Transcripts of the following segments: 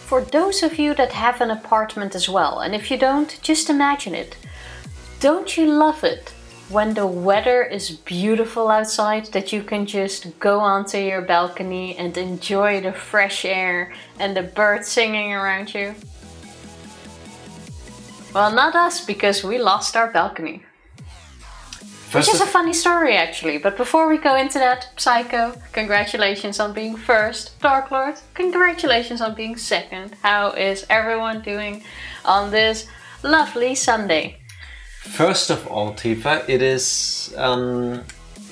for those of you that have an apartment as well, and if you don't, just imagine it. Don't you love it when the weather is beautiful outside, that you can just go onto your balcony and enjoy the fresh air and the birds singing around you? Well, not us, because we lost our balcony. Which is a funny story actually, but before we go into that, Psycho, congratulations on being first. Dark Lord, congratulations on being second. How is everyone doing on this lovely Sunday? First of all, Tifa, it is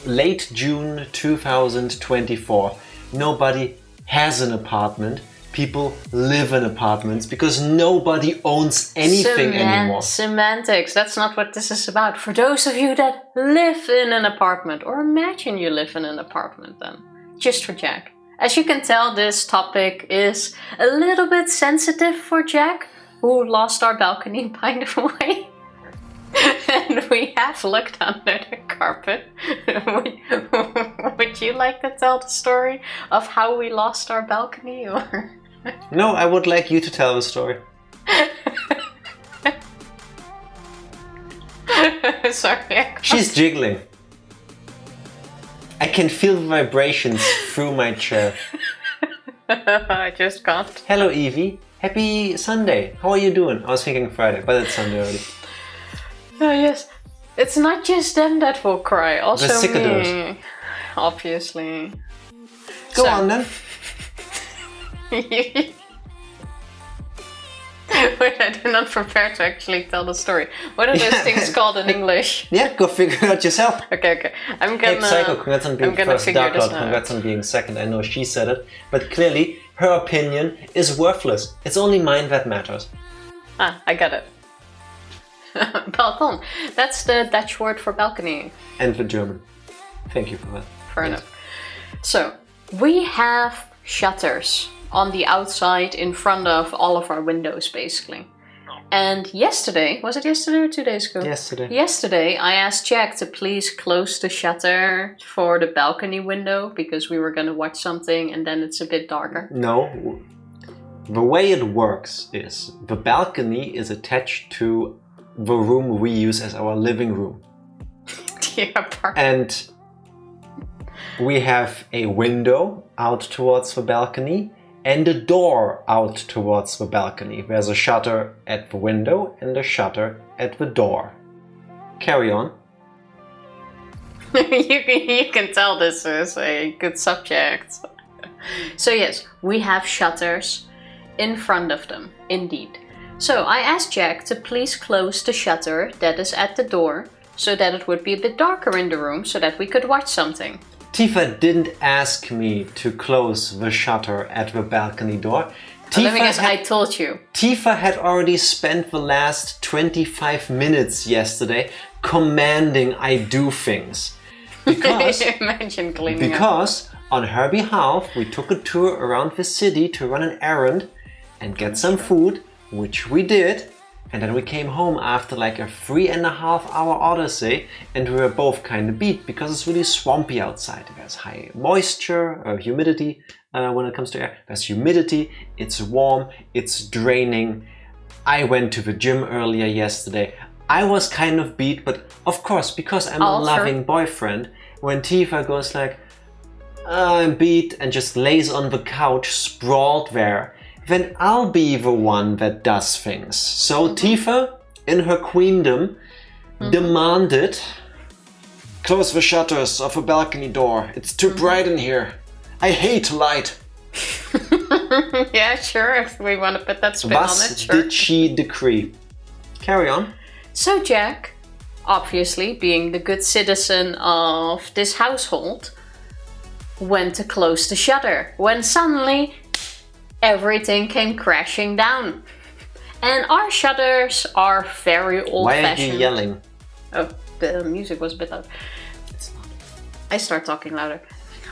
late June 2024. Nobody has an apartment. People live in apartments because nobody owns anything anymore. Semantics, that's not what this is about. For those of you that live in an apartment, or imagine you live in an apartment then, just for Jack. As you can tell, this topic is a little bit sensitive for Jack, who lost our balcony, by the way. And we have looked under the carpet. Would you like to tell the story of how we lost our balcony, or...? No, I would like you to tell the story. Sorry. She's jiggling. I can feel the vibrations through my chair. I just can't. Hello, Evie. Happy Sunday. How are you doing? I was thinking Friday, but it's Sunday already. Oh, yes. It's not just them that will cry. Also the me. Obviously. Go on then. Wait, I did not prepare to actually tell the story. What are those things called in English? Yeah, go figure it out yourself. Okay. I'm gonna... Hey, Psycho, congrats on being first. Dark Lord, congrats on being second. I know she said it, but clearly her opinion is worthless. It's only mine that matters. Ah, I got it. Balkon. That's the Dutch word for balcony. And the German. Thank you for that. Fair enough. So, we have shutters on the outside in front of all of our windows, basically. And yesterday, was it yesterday or 2 days ago? Yesterday. Yesterday, I asked Jack to please close the shutter for the balcony window, because we were going to watch something and then it's a bit darker. No. The way it works is the balcony is attached to the room we use as our living room. And we have a window out towards the balcony and a door out towards the balcony. There's a shutter at the window and a shutter at the door. Carry on. You can tell this is a good subject. So yes, we have shutters in front of them, indeed. So I asked Jack to please close the shutter that is at the door, so that it would be a bit darker in the room, so that we could watch something. Tifa didn't ask me to close the shutter at the balcony door. Let me guess, I told you. Tifa had already spent the last 25 minutes yesterday commanding I do things. Because, imagine cleaning because on her behalf, we took a tour around the city to run an errand and get some food, which we did. And then we came home after like a 3.5-hour odyssey, and we were both kind of beat because it's really swampy outside. There's high moisture, humidity when it comes to air. There's humidity, it's warm, it's draining. I went to the gym earlier yesterday. I was kind of beat, but of course, because I'm a loving boyfriend, when Tifa goes like, I'm beat, and just lays on the couch, sprawled there, then I'll be the one that does things. So Tifa, in her queendom, demanded, close the shutters of a balcony door. It's too bright in here. I hate light. Yeah, sure, if we want to put that spin on it, sure. Did she decree? Carry on. So Jack, obviously being the good citizen of this household, went to close the shutter, when suddenly everything came crashing down. And our shutters are very old-fashioned. Why are you yelling? Oh, the music was a bit loud. It's not. I start talking louder.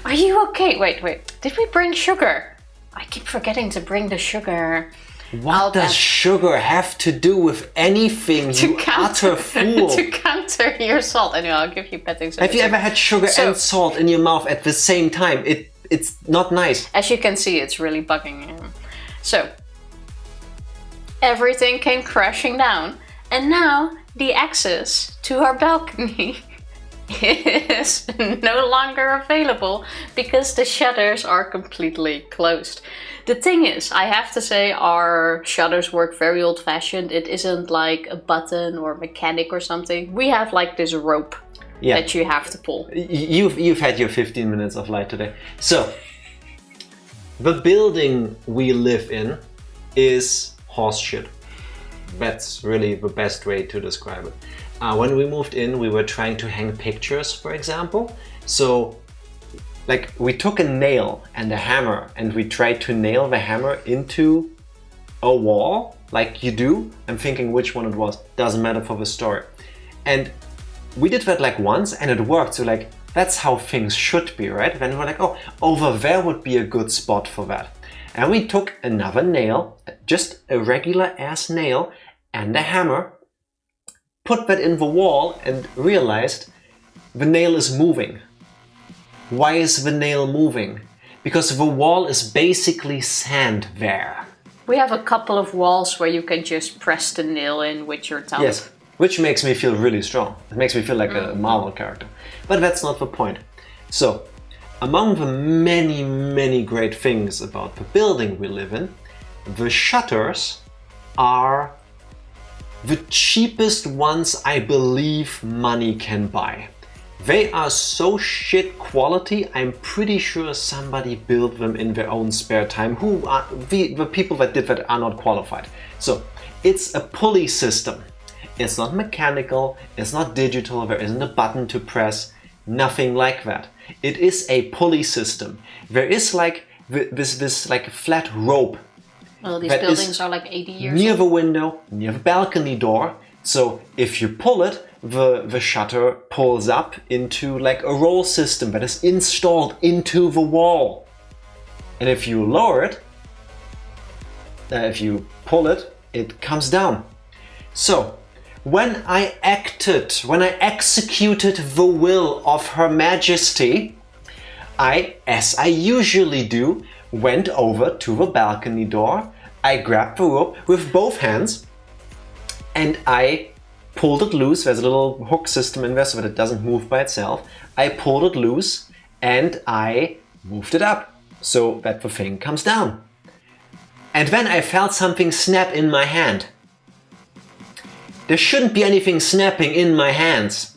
Are you okay? Wait. Did we bring sugar? I keep forgetting to bring the sugar. What does sugar have to do with anything, you utter fool? To counter your salt. Anyway, I'll give you petting. Have you ever had sugar and salt in your mouth at the same time? It's not nice. As you can see, it's really bugging him. So, everything came crashing down. And now the access to our balcony is no longer available because the shutters are completely closed. The thing is, I have to say our shutters work very old-fashioned. It isn't like a button or mechanic or something. We have like this rope that you have to pull. You've had your 15 minutes of light today. So, the building we live in is horse shit. That's really the best way to describe it. When we moved in, we were trying to hang pictures, for example. So, like, we took a nail and a hammer and we tried to nail the hammer into a wall, like you do. I'm thinking which one it was. Doesn't matter for the story. And we did that like once and it worked. So like, that's how things should be, right? Then we were like, oh, over there would be a good spot for that. And we took another nail, just a regular ass nail and a hammer, put that in the wall and realized the nail is moving. Why is the nail moving? Because the wall is basically sand there. We have a couple of walls where you can just press the nail in with your thumb. Yes, which makes me feel really strong. It makes me feel like a Marvel character. But that's not the point. So, among the many, many great things about the building we live in, the shutters are the cheapest ones I believe money can buy. They are so shit quality, I'm pretty sure somebody built them in their own spare time. Who are the people that did that are not qualified. So, it's a pulley system. It's not mechanical, it's not digital, there isn't a button to press, nothing like that. It is a pulley system. There is like this like flat rope. Well, these buildings are like 80 years near old. the window, near the balcony door. So if you pull it, the shutter pulls up into like a roll system that is installed into the wall. And if you lower it, if you pull it, it comes down. So when I executed the will of Her Majesty, I, as I usually do, went over to the balcony door. I grabbed the rope with both hands and I pulled it loose. There's a little hook system in there so that it doesn't move by itself. I pulled it loose and I moved it up so that the thing comes down. And then I felt something snap in my hand. There shouldn't be anything snapping in my hands.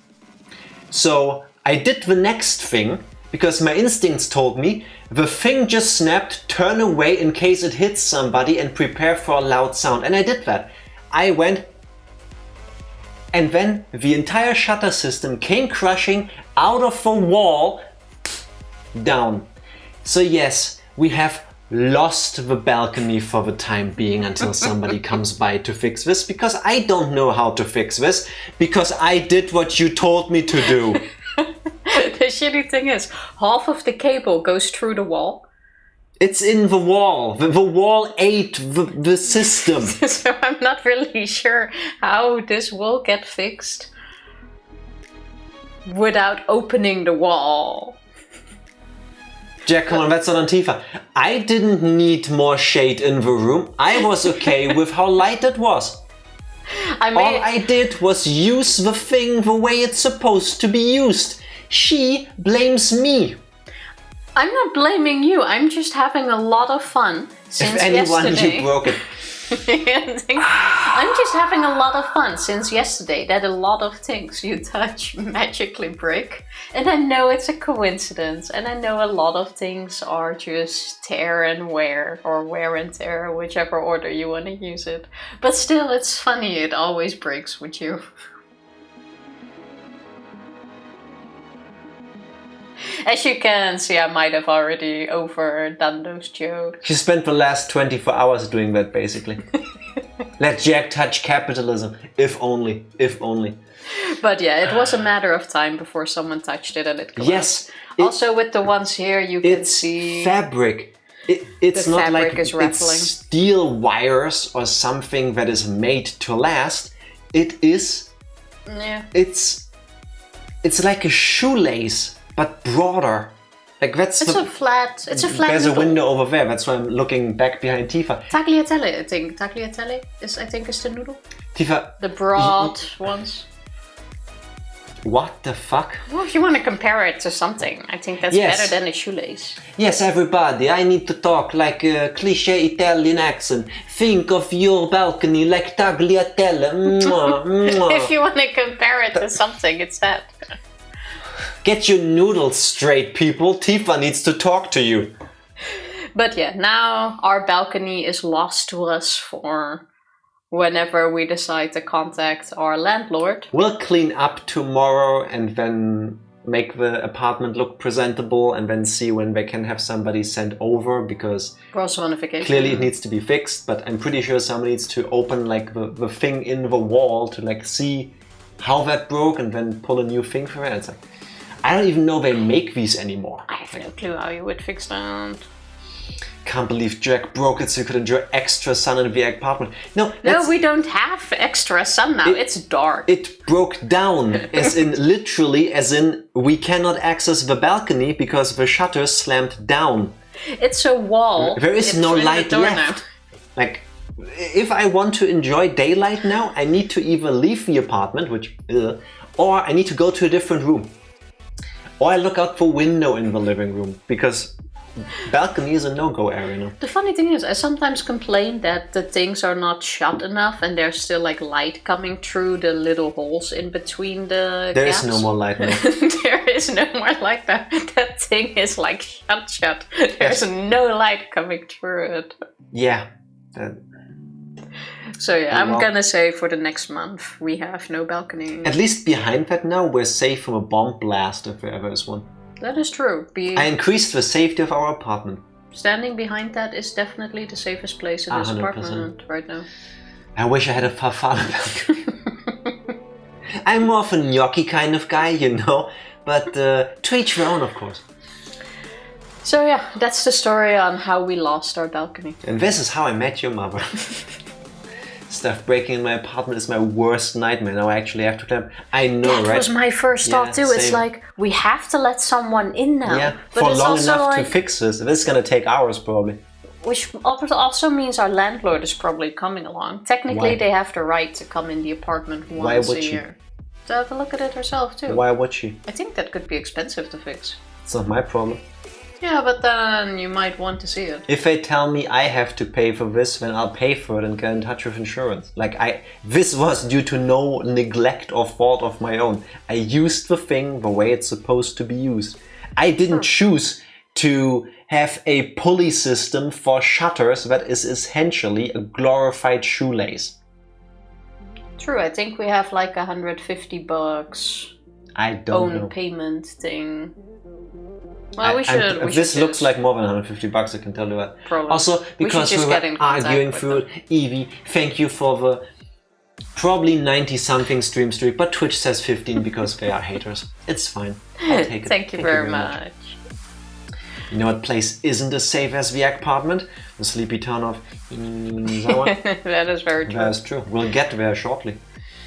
So I did the next thing because my instincts told me the thing just snapped, turn away in case it hits somebody and prepare for a loud sound. And I did that. I went, and then the entire shutter system came crushing out of the wall down. So yes, we have lost the balcony for the time being until somebody comes by to fix this, because I don't know how to fix this, because I did what you told me to do. The shitty thing is, half of the cable goes through the wall. It's in the wall. The wall ate the system. So I'm not really sure how this will get fixed without opening the wall. Jack, come on, that's not Antifa. I didn't need more shade in the room. I was okay with how light it was. All I did was use the thing the way it's supposed to be used. She blames me. I'm not blaming you. I'm just having a lot of fun since yesterday. If anyone, you broke it. I'm just having a lot of fun since yesterday that a lot of things you touch magically break. And I know it's a coincidence, and I know a lot of things are just tear and wear, or wear and tear, whichever order you want to use it. But still, it's funny, it always breaks with you. As you can see, I might have already overdone those jokes. She spent the last 24 hours doing that, basically. Let Jack touch capitalism. If only. If only. But yeah, it was a matter of time before someone touched it and it collapsed. Yes. Also with the ones here, you can see... fabric. It's the not fabric like is rattling. It's steel wires or something that is made to last. It is... Yeah. It's like a shoelace, but broader. Like that's It's a flat There's noodle. a window over there. That's why I'm looking back behind Tifa. Tagliatelle, I think. Tagliatelle is the noodle. Tifa, The broad ones. what the fuck? Well, if you want to compare it to something, I think that's Yes. better than a shoelace. Yes, everybody, I need to talk like a cliché Italian accent. Think of your balcony like tagliatelle. Mwah, mwah. If you want to compare it to something, it's that. Get your noodles straight, people. Tifa needs to talk to you. But yeah, now our balcony is lost to us for whenever we decide to contact our landlord. We'll clean up tomorrow and then make the apartment look presentable and then see when they can have somebody sent over, because We're also on a vacation. clearly it needs to be fixed, but I'm pretty sure somebody needs to open like the thing in the wall to like see how that broke and then pull a new thing for it. It's like, I don't even know they make these anymore. I have no clue how you would fix that. Can't believe Jack broke it so you could enjoy extra sun in the apartment. No, No, we don't have extra sun now. It's dark. it broke down, as in literally, as in we cannot access the balcony because the shutters slammed down. It's a wall. There is It's no in the light door left. Like, if I want to enjoy daylight now, I need to either leave the apartment, or I need to go to a different room. Or I look out the window in the living room, because balcony is a no-go area now. The funny thing is, I sometimes complain that the things are not shut enough and there's still like light coming through the little holes in between the There gaps. is no more light now. There is no more light. That thing is like shut. There's no light coming through it. Yeah. So yeah, I'm Well, gonna say for the next month we have no balcony. At least behind that now, we're safe from a bomb blast if there ever is one. That is true. I increased the safety of our apartment. Standing behind that is definitely the safest place in this 100%. apartment right now. I wish I had a Farfalla balcony. I'm more of a gnocchi kind of guy, you know, but to each their own, of course. So yeah, that's the story on how we lost our balcony. And this is how I met your mother. Stuff breaking in my apartment is my worst nightmare. Now I actually have to climb. I know, That right? was my first thought too. It's same. like, we have to let someone in now. Yeah, but for it's long also enough like, to fix this. This is gonna take hours probably. which also means our landlord is probably coming along. Technically, Why? they have the right to come in the apartment Why once would a she? year. To have a look at it herself too. Why would she? I think that could be expensive to fix. It's not my problem. Yeah, but then you might want to see it. If they tell me I have to pay for this, then I'll pay for it and get in touch with insurance. This was due to no neglect or fault of my own. I used the thing the way it's supposed to be used. I didn't choose to have a pulley system for shutters that is essentially a glorified shoelace. True, I think we have like $150 I don't know. own payment thing. Well, we should. This looks like more than $150, I can tell you that. Probably. Also, because just we get in were contact arguing with through them. it, Evie, thank you for the probably 90-something stream streak, but Twitch says 15 because they are haters. It's fine. I'll take it. Thank you very much. You know what place isn't as safe as the apartment? The sleepy town of Hinamizawa. That is very true. That's true. We'll get there shortly.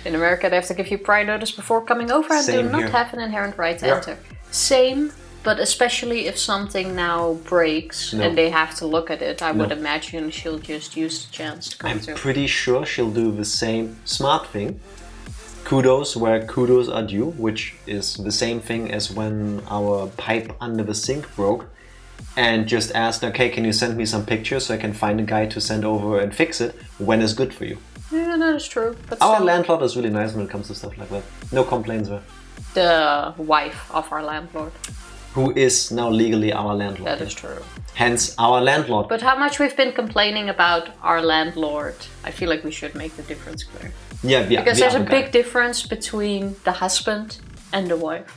In America, they have to give you prior notice before coming over and Same do not here. have an inherent right to Yeah. enter. Same, but especially if something now breaks No. and they have to look at it, I would No. imagine she'll just use the chance to come I'm to. pretty sure she'll do the same smart thing. Kudos where kudos are due, which is the same thing as when our pipe under the sink broke, and just asked, okay, can you send me some pictures so I can find a guy to send over and fix it when it's good for you. Yeah, that is true. But Our still, landlord is really nice when it comes to stuff like that. No complaints there. the wife of our landlord. Who is now legally our landlord. That is true. Hence our landlord. But how much we've been complaining about our landlord, I feel like we should make the difference clear. Yeah, Because the there's a other guy. big difference between the husband and the wife.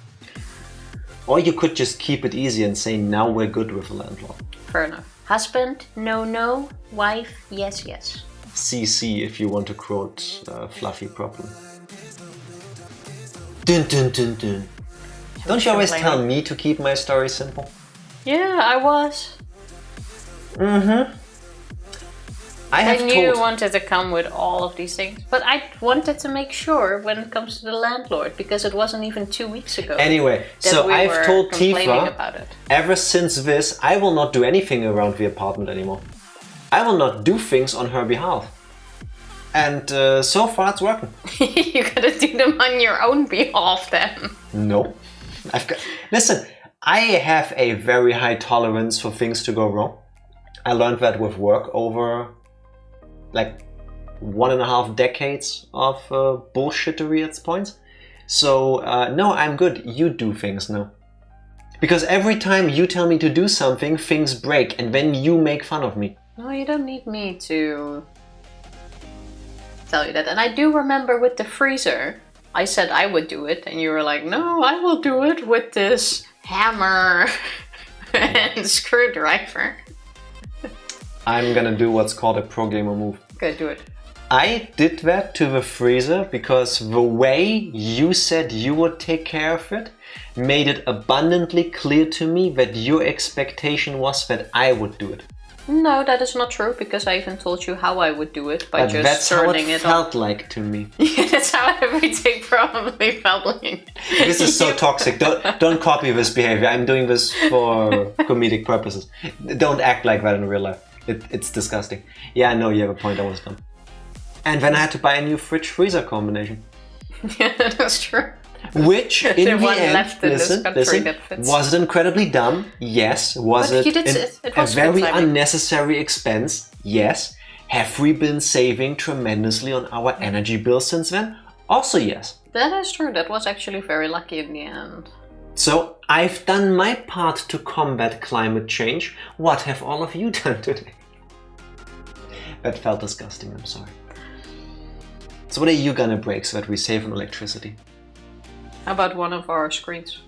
Or you could just keep it easy and say, now we're good with the landlord. Fair enough. Husband, no, no. Wife, yes, yes. CC if you want to quote Fluffy properly. Dun dun dun dun. Don't you always tell me to keep my story simple? Yeah, I was. I knew you wanted to come with all of these things, but I wanted to make sure when it comes to the landlord, because it wasn't even 2 weeks ago. Anyway, so I've told Tifa, about it. Ever since this, I will not do anything around the apartment anymore. I will not do things on her behalf. And so far it's working. You gotta do them on your own behalf then. No. Listen, I have a very high tolerance for things to go wrong. I learned that with work over like 1.5 decades of bullshittery at points. So no, I'm good. You do things now. Because every time you tell me to do something, things break, and then you make fun of me. No, you don't need me to tell you that. And I do remember with the freezer, I said I would do it, and you were like, no, I will do it with this hammer and screwdriver. I'm gonna do what's called a pro gamer move. Go do it. I did that to the freezer because the way you said you would take care of it made it abundantly clear to me that your expectation was that I would do it. No, that is not true, because I even told you how I would do it by but just that's turning how it felt like to me. Yeah, that's how everything probably felt like. This is so toxic. Don't copy this behavior. I'm doing this for comedic purposes. Don't act like that in real life. It's disgusting. Yeah, I know you have a point. I was done. And then I had to buy a new fridge-freezer combination. Yeah, that's true. Which, in the end, left in listen, that fits. was it incredibly dumb? Yes. Was it a very unnecessary expense? Yes. Have we been saving tremendously on our energy bill since then? Also yes. That is true. That was actually very lucky in the end. So, I've done my part to combat climate change. What have all of you done today? That felt disgusting, I'm sorry. So what are you gonna break so that we save on electricity? How about one of our screens?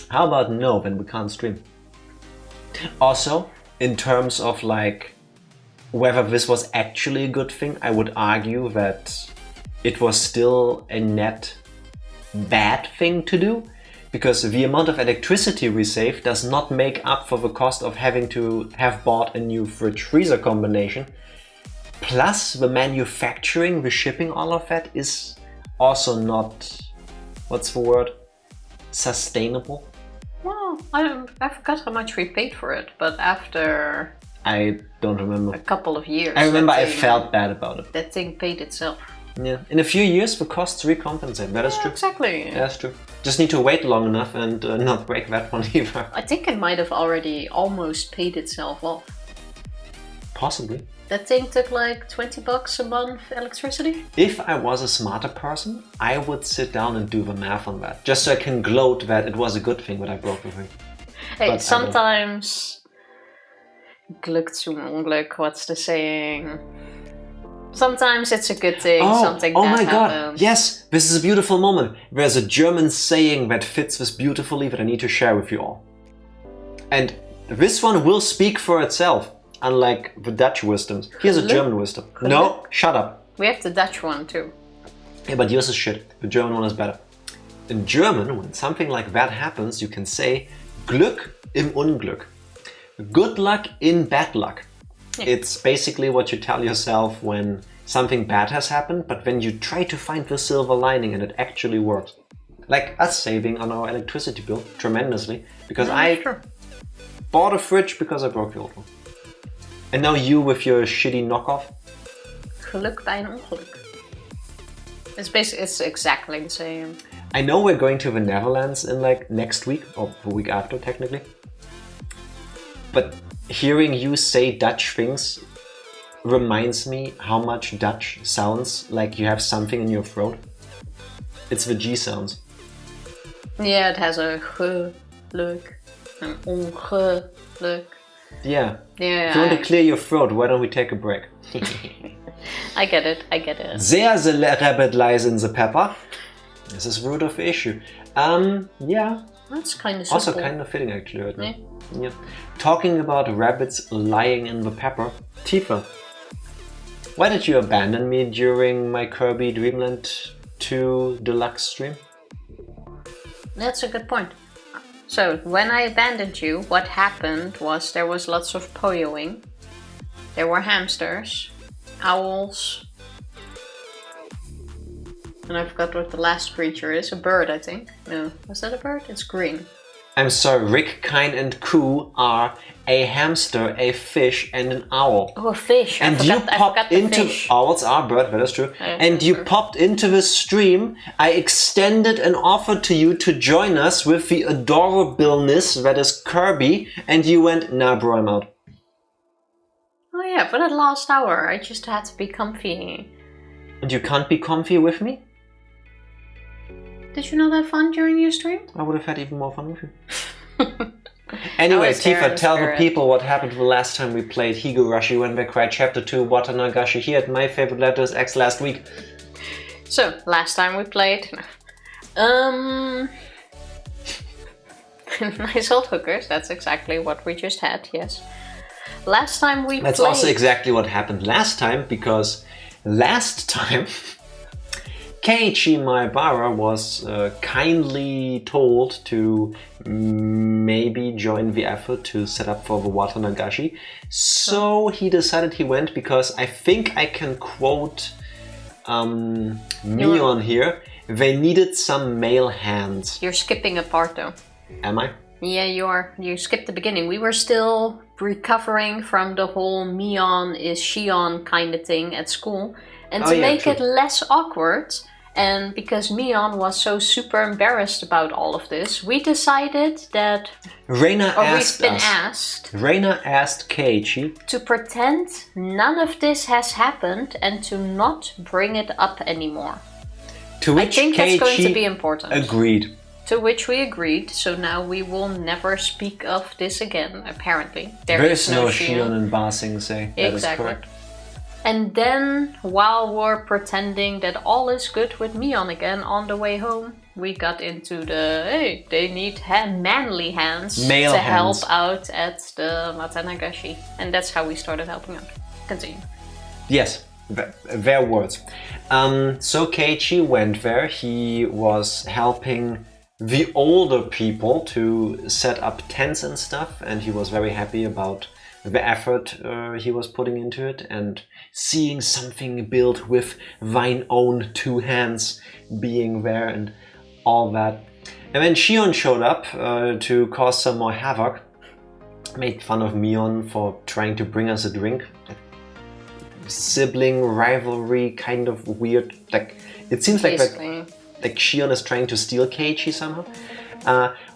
How about no, then we can't stream. Also, in terms of like whether this was actually a good thing, I would argue that it was still a net bad thing to do, because the amount of electricity we save does not make up for the cost of having to have bought a new fridge-freezer combination. Plus the manufacturing, the shipping, all of that is also not, what's the word, sustainable. Well, I forgot how much we paid for it, but after... I don't remember. A couple of years. I remember I felt bad about it. That thing paid itself. Yeah, in a few years the costs recompensate, that is true. Exactly. Yeah, that's true. Just need to wait long enough and not break that one either. I think it might have already almost paid itself off. Possibly. That thing took like $20 a month electricity? If I was a smarter person, I would sit down and do the math on that. Just so I can gloat that it was a good thing that I broke the thing. Hey, but sometimes... Glück zum Unglück, what's the saying? Sometimes it's a good thing, something bad happens. Oh my god, yes, this is a beautiful moment. There's a German saying that fits this beautifully that I need to share with you all. And this one will speak for itself. Unlike the Dutch wisdoms. Here's a German wisdom. No, shut up. We have the Dutch one too. Yeah, but yours is shit. The German one is better. In German, when something like that happens, you can say Glück im Unglück. Good luck in bad luck. Yeah. It's basically what you tell yourself when something bad has happened, but when you try to find the silver lining and it actually works. Like us saving on our electricity bill tremendously, because I bought a fridge because I broke the old one. And now you with your shitty knockoff. Geluk bij een ongeluk. It's exactly the same. I know we're going to the Netherlands in like next week, or the week after technically. But hearing you say Dutch things reminds me how much Dutch sounds like you have something in your throat. It's the G sounds. Yeah, it has a geluk, an ongeluk. Yeah. If you want to clear your throat, why don't we take a break? I get it. Sehr, sehr rabbit lies in the pepper. This is root of the issue. Yeah. That's kind of simple. Also kind of fitting actually right now. Yeah. Talking about rabbits lying in the pepper. Tifa, why did you abandon me during my Kirby Dreamland 2 Deluxe stream? That's a good point. So, when I abandoned you, what happened was there was lots of poyoing. There were hamsters. owls. And I forgot what the last creature is. A bird, I think. No, was that a bird? It's green. I'm sorry, Rick, Kine and Koo are a hamster, a fish and an owl. Oh, a fish. And I forgot the into fish. owls are bird, that is true. And you popped into the stream. I extended an offer to you to join us with the adorableness that is Kirby, and you went, nah bro, I'm out. Oh yeah, for that last hour I just had to be comfy. And you can't be comfy with me? Did you not have fun during your stream? I would have had even more fun with you. Anyway, was there Tifa, in tell the spirit. people what happened the last time we played Higurashi when we cried Chapter 2 Watanagashi here at My Favorite Letters X last week. So, last time we played... Nice old hookers, that's exactly what we just had, yes. Last time we That's played... also exactly what happened last time, because last time Keiichi Maebara was kindly told to maybe join the effort to set up for the Watanagashi. So he decided he went because I think I can quote Mion here. They needed some male hands. You're skipping a part though. Am I? Yeah, you are. You skipped the beginning. We were still recovering from the whole Mion is Shion kind of thing at school. And to make it less awkward, and because Mion was so super embarrassed about all of this, we decided that... Reina asked Keiichi to pretend none of this has happened and to not bring it up anymore. To which I think that's going to be Keiichi important. agreed. To which we agreed, so now we will never speak of this again, apparently. There is no Shion and Ba Sing Se. That is correct. And then, while we're pretending that all is good with Mion again on the way home, we got into the, hey, they need manly hands Male to hands. help out at the Watanagashi. And that's how we started helping out. Continue. Yes, their words. So Keiichi went there. He was helping the older people to set up tents and stuff, and he was very happy about the effort he was putting into it, and seeing something built with thine own two hands being there and all that. And then Shion showed up to cause some more havoc, made fun of Mion for trying to bring us a drink. Sibling rivalry, kind of weird. Like it seems like Shion is trying to steal Keiichi somehow.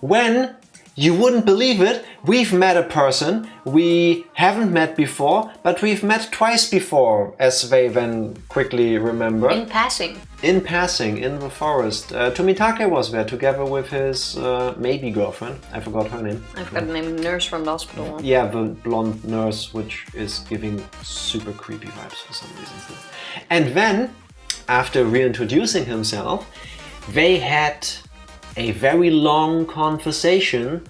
When you wouldn't believe it, we've met a person we haven't met before, but we've met twice before, as they then quickly remember. In passing. In passing, in the forest. Tomitake was there together with his maybe girlfriend. I forgot her name. I forgot the name, nurse from the hospital. Yeah, the blonde nurse, which is giving super creepy vibes for some reason. And then, after reintroducing himself, they had a very long conversation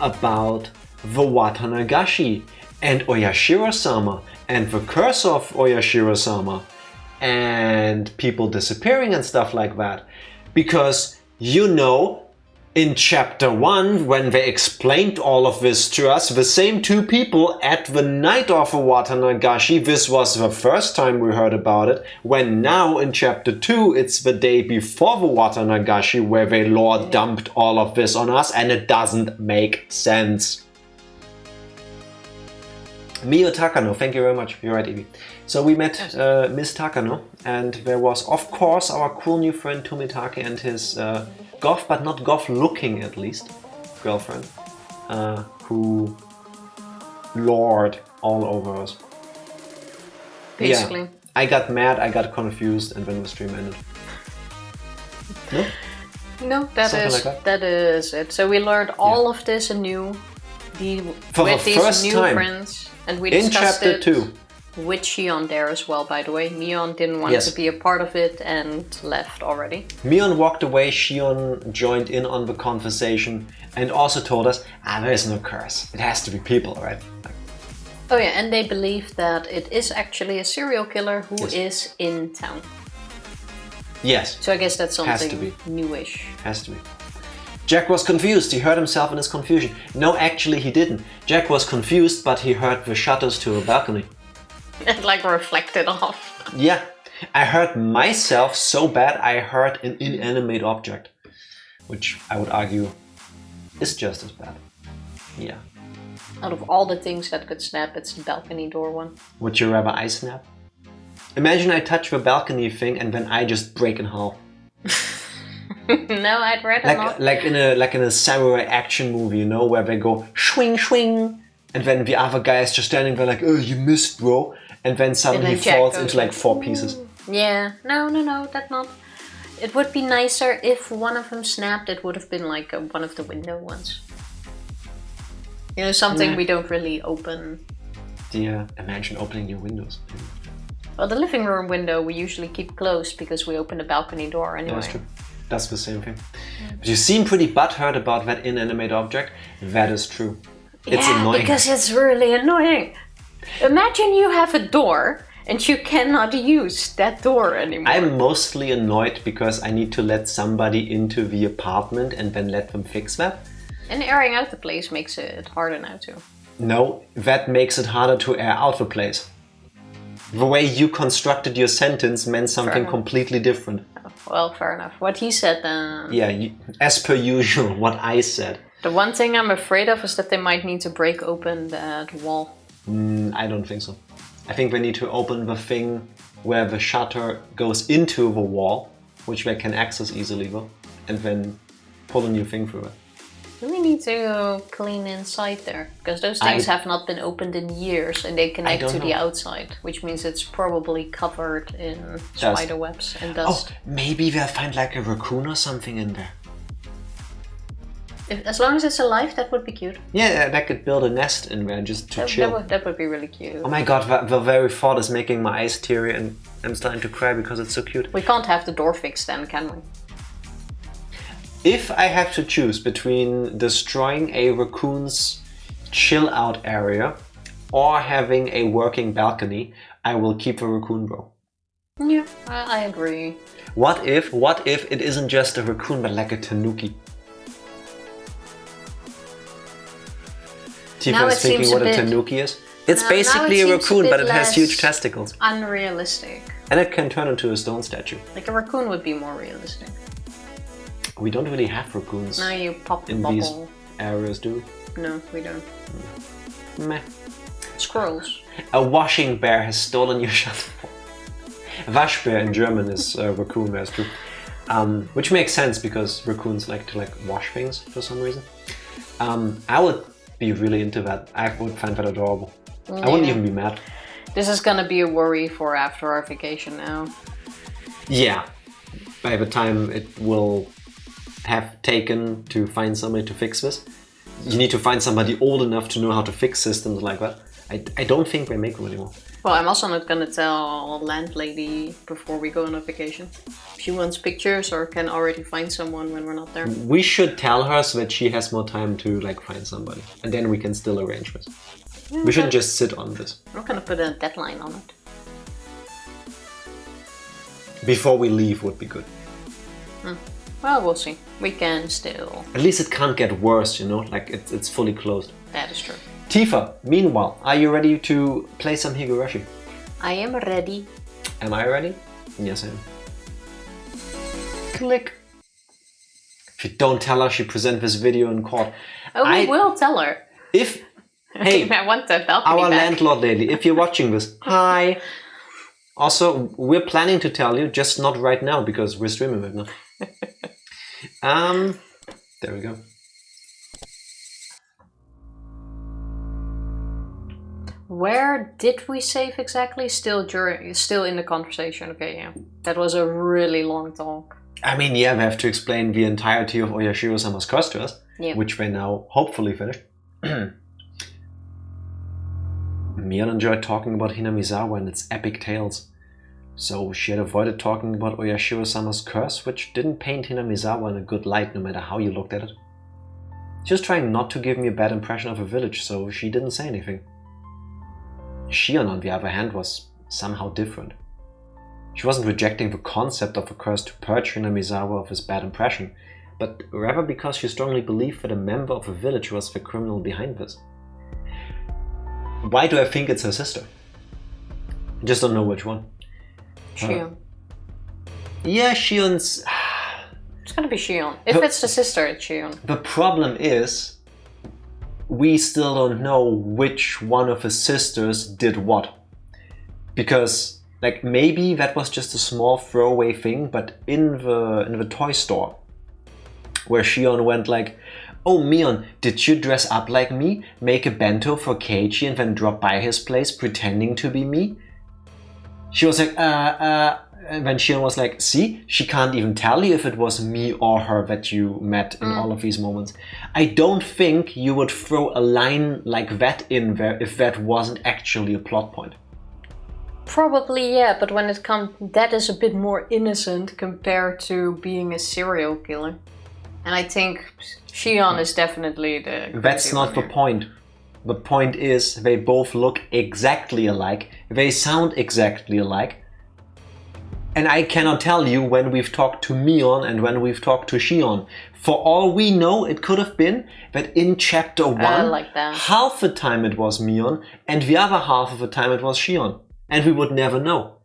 about the Watanagashi and Oyashiro-sama and the curse of Oyashiro-sama and people disappearing and stuff like that. Because, you know, in chapter 1, when they explained all of this to us, the same two people at the night of the Watanagashi, this was the first time we heard about it, when now in chapter 2, it's the day before the Watanagashi where they lore dumped all of this on us, and it doesn't make sense. Mio Takano, thank you very much. You're right, Evie. So we met Miss Takano, and there was, of course, our cool new friend Tomitake and his goth, but not goth looking at least, girlfriend, who lored all over us. Basically. Yeah, I got mad, I got confused, and then the stream ended. No? No, that is it. So we learned all of this anew with these new friends, and we discussed in chapter 2. With Shion there as well, by the way. Mion didn't want to be a part of it and left already. Mion walked away, Shion joined in on the conversation and also told us, there is no curse. It has to be people, right? Oh yeah, and they believe that it is actually a serial killer who is in town. Yes. So I guess that's something newish. Has to be. Jack was confused. He hurt himself in his confusion. No, actually he didn't. Jack was confused, but he heard the shutters to a balcony. It like reflected off. Yeah, I hurt myself so bad I hurt an inanimate object, which I would argue is just as bad. Yeah. Out of all the things that could snap, it's the balcony door one. Would you rather I snap? Imagine I touch the balcony thing and then I just break in half. No, I'd rather not. Like in a samurai action movie, you know, where they go swing swing, and then the other guy is just standing there like, oh, you missed, bro, and then suddenly he falls into like 4 pieces. Yeah, no, that's not. It would be nicer if one of them snapped. It would have been like one of the window ones. You know, something we don't really open. Yeah, imagine opening your windows. Well, the living room window we usually keep closed because we open the balcony door anyway. That's true. That's the same thing. But you seem pretty butthurt about that inanimate object. That is true. It's annoying. Because it's really annoying. Imagine you have a door and you cannot use that door anymore. I'm mostly annoyed because I need to let somebody into the apartment and then let them fix that. And airing out the place makes it harder now too. No, that makes it harder to air out the place. The way you constructed your sentence meant something completely different. Well, fair enough. What he said then... Yeah, as per usual, what I said. The one thing I'm afraid of is that they might need to break open that wall. I don't think so. I think we need to open the thing where the shutter goes into the wall, which they can access easily, and then pull a new thing through it. Do we need to clean inside there? Because those things have not been opened in years and they connect to the outside, which means it's probably covered in spider webs and dust. Oh, maybe they'll find like a raccoon or something in there. As long as it's alive, that would be cute. Yeah, they could build a nest in there just to chill. That would be really cute. Oh my god, the very thought is making my eyes teary and I'm starting to cry because it's so cute. We can't have the door fixed then, can we? If I have to choose between destroying a raccoon's chill out area or having a working balcony, I will keep the raccoon, bro. Yeah, I agree. What if it isn't just a raccoon but like a tanuki? Tifa is thinking what a tanuki is. It's basically a raccoon, but it has huge testicles. Unrealistic. And it can turn into a stone statue. Like a raccoon would be more realistic. We don't really have raccoons. No, you pop the in bubble. These areas, do we? No, we don't. Meh. Squirrels. A washing bear has stolen your shuttle. Waschbär in German is raccoon, that's true. Which makes sense because raccoons like to wash things for some reason. I would be really into that. I would find that adorable. Yeah. I wouldn't even be mad. This is gonna be a worry for after our vacation now. Yeah. By the time it will have taken to find somebody to fix this, you need to find somebody old enough to know how to fix systems like that. I don't think they make them anymore. Well, I'm also not gonna tell landlady before we go on a vacation. She wants pictures or can already find someone when we're not there. We should tell her so that she has more time to find somebody, and then we can still arrange this. Yeah, we shouldn't just sit on this. I'm not gonna put a deadline on it. Before we leave would be good. Well, we'll see. We can still... At least it can't get worse, you know? Like, it's fully closed. That is true. Tifa, meanwhile, are you ready to play some Higurashi? I am ready. Am I ready? Yes, I am. Click. If you don't tell her, she presents this video in court. Oh, we will tell her. Hey, I want the balcony our back. landlord lady, if you're watching this, hi. Also, we're planning to tell you, just not right now because we're streaming right now. There we go. Where did we save exactly? Still in the conversation. Okay, yeah. That was a really long talk. I mean, yeah, we have to explain the entirety of Oyashiro-sama's curse to us, which we now hopefully finished. Mion enjoyed talking about Hinamizawa and its epic tales. So she had avoided talking about Oyashiro-sama's curse, which didn't paint Hinamizawa in a good light no matter how you looked at it. She was trying not to give me a bad impression of her village, so she didn't say anything. Shion, on the other hand, was somehow different. She wasn't rejecting the concept of a curse to purge Hinamizawa of his bad impression, but rather because she strongly believed that a member of a village was the criminal behind this. Why do I think it's her sister? Just don't know which one. Shion. Yeah, Shion's... It's gonna be Shion. If it's the sister, it's Shion. The problem is, we still don't know which one of his sisters did what. Because, like, maybe that was just a small throwaway thing, but in the toy store, where Shion went like, "Oh, Mion, did you dress up like me, make a bento for Keiichi and then drop by his place pretending to be me?" She was like, and then Shion was like, "See, she can't even tell you if it was me or her that you met in all of these moments." I don't think you would throw a line like that in there if that wasn't actually a plot point. Probably, yeah, but when it comes, that is a bit more innocent compared to being a serial killer. And I think Shion is definitely the... That's not the point. The point is they both look exactly alike. They sound exactly alike. And I cannot tell you when we've talked to Mion and when we've talked to Shion. For all we know, it could have been that in chapter 1, like that. half the time it was Mion and the other half of the time it was Shion. And we would never know.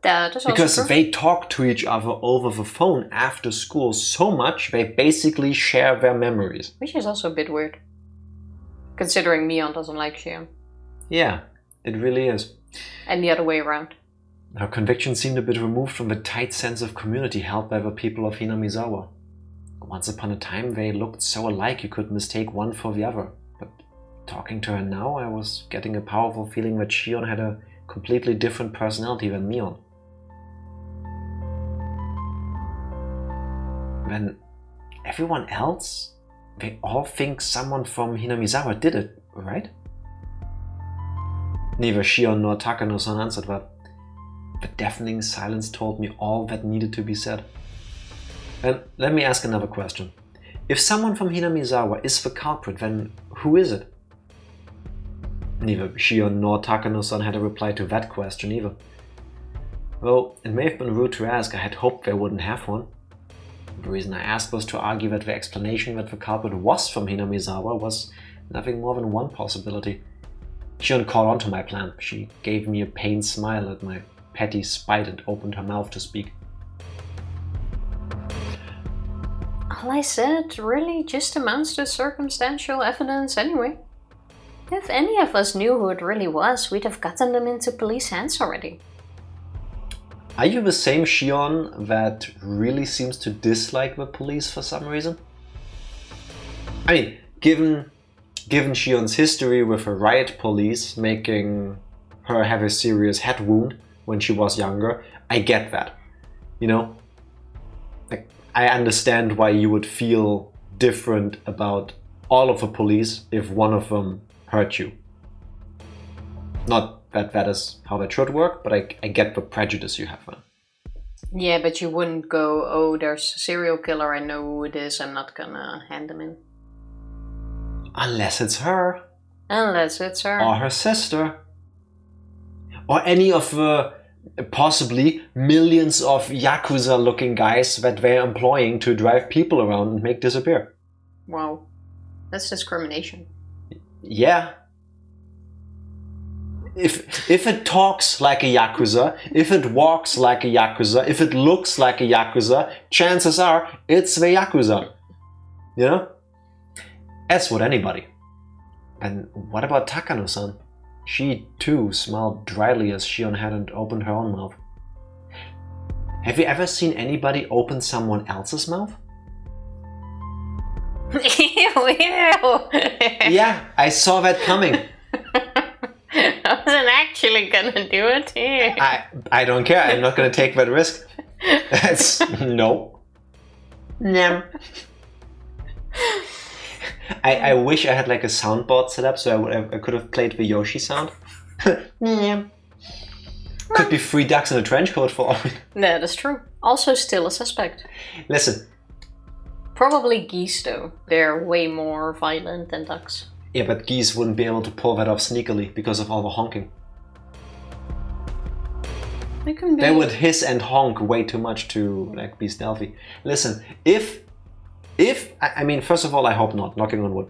That is also Because true. they talk to each other over the phone after school so much, they basically share their memories. Which is also a bit weird. Considering Mion doesn't like Shion. Yeah, it really is. And the other way around. Her conviction seemed a bit removed from the tight sense of community held by the people of Hinamizawa. Once upon a time, they looked so alike you could mistake one for the other. But talking to her now, I was getting a powerful feeling that Shion had a completely different personality than Mion. When everyone else, they all think someone from Hinamizawa did it, right? Neither Shion nor Takano-san answered that. The deafening silence told me all that needed to be said. And let me ask another question. If someone from Hinamizawa is the culprit, then who is it? Neither Shion nor Takano-san had a reply to that question either. Though it may have been rude to ask, I had hoped they wouldn't have one. The reason I asked was to argue that the explanation that the culprit was from Hinamizawa was nothing more than one possibility. Shion caught on to my plan. She gave me a pained smile at my petty spite and opened her mouth to speak. All I said really just amounts to circumstantial evidence anyway. If any of us knew who it really was, we'd have gotten them into police hands already. Are you the same Shion that really seems to dislike the police for some reason? I mean, given Shion's history with the riot police making her have a serious head wound when she was younger, I get that. You know? Like, I understand why you would feel different about all of the police if one of them hurt you. Not that is how that should work, but I get the prejudice you have then. Yeah, but you wouldn't go, "Oh, there's a serial killer, I know who it is, I'm not gonna hand them in." Unless it's her. Unless it's her. Or her sister. Or any of the possibly millions of Yakuza-looking guys that they're employing to drive people around and make disappear. Wow. That's discrimination. Yeah. If it talks like a Yakuza, if it walks like a Yakuza, if it looks like a Yakuza, chances are it's the Yakuza. You know? As would anybody. And what about Takano-san? She too smiled dryly as Shion hadn't opened her own mouth. Have you ever seen anybody open someone else's mouth? Ew. Yeah, I saw that coming. I wasn't actually gonna do it here. I don't care. I'm not gonna take that risk. That's no. Nyam. I wish I had like a soundboard set up so I could have played the Yoshi sound. Nyam. Could be 3 ducks in a trench coat for all. That is true. Also still a suspect. Listen. Probably geese though. They're way more violent than ducks. Yeah, but geese wouldn't be able to pull that off sneakily because of all the honking. They would hiss and honk way too much to like be stealthy. Listen, if I mean, first of all, I hope not, knocking on wood.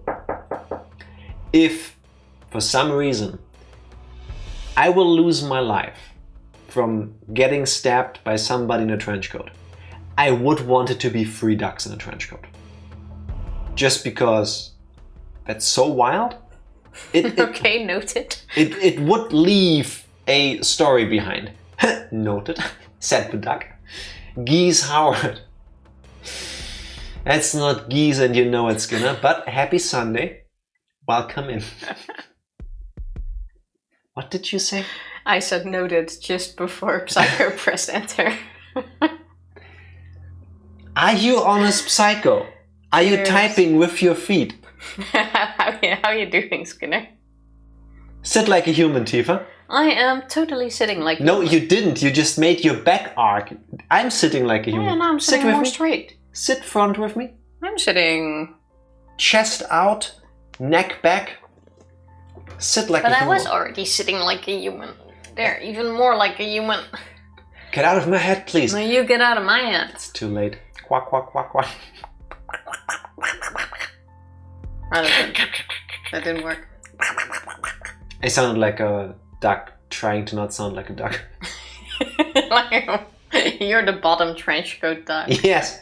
If for some reason I will lose my life from getting stabbed by somebody in a trench coat. I would want it to be 3 ducks in a trench coat. Just because that's so wild. Okay, noted. It would leave a story behind. Noted, said the duck. Geese Howard. That's not geese and you know it, Skinner, but happy Sunday. Welcome in. What did you say? I said noted just before Psycho pressed enter. Are you on a Psycho? Are you typing with your feet? How you doing, Skinner? Sit like a human, Tifa. I am totally sitting like a No, human. you didn't. You just made your back arc. I'm sitting like a human. Yeah, no, I'm sitting more straight. Sit front with me. I'm sitting... Chest out, neck back. Sit like a human. But I was already sitting like a human. There, even more like a human. Get out of my head, please. No, you get out of my head. It's too late. Quack, quack, quack, quack. That didn't work. I sounded like a duck trying to not sound like a duck. You're the bottom trench coat duck. Yes.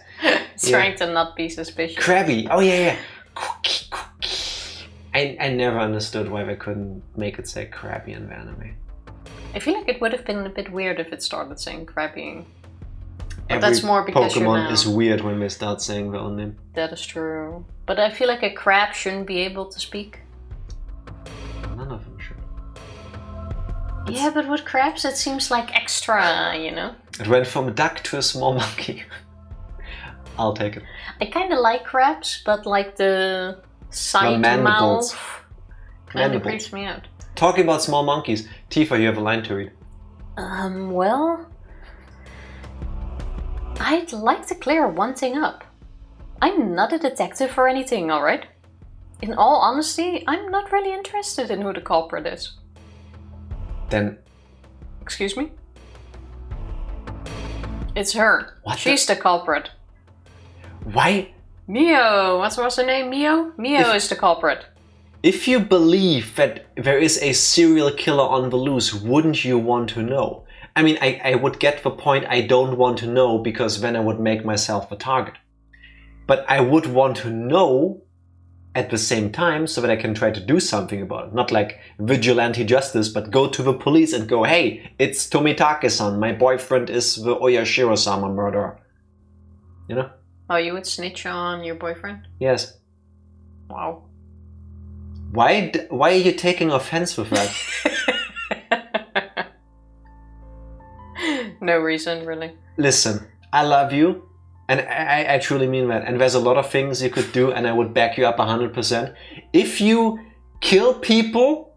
Trying to not be suspicious. Krabby. Oh, yeah. Cookie, cookie. I never understood why they couldn't make it say Krabby in the anime. I feel like it would have been a bit weird if it started saying Krabby. But Every that's more because Pokemon you're is weird when they start saying their own name. That is true. But I feel like a crab shouldn't be able to speak. None of them should. Yeah, but with crabs it seems like extra, you know? It went from a duck to a small monkey. I'll take it. I kind of like crabs, but like the side mandibles. mouth kind of creeps me out. Talking about small monkeys, Tifa, you have a line to read. Well... I'd like to clear one thing up. I'm not a detective or anything, alright? In all honesty, I'm not really interested in who the culprit is. Then... Excuse me? It's her. What She's the culprit. Why? Mio! What's her name? Mio? Mio is the culprit. If you believe that there is a serial killer on the loose, wouldn't you want to know? I mean, I would get the point. I don't want to know because then I would make myself a target. But I would want to know at the same time so that I can try to do something about it. Not like vigilante justice, but go to the police and go, hey, it's Tomitake-san. My boyfriend is the Oyashiro-sama murderer. You know? Oh, you would snitch on your boyfriend? Yes. Wow. Why are you taking offense with that? No reason, really. Listen, I love you, and I truly mean that. And there's a lot of things you could do, and I would back you up 100%. If you kill people,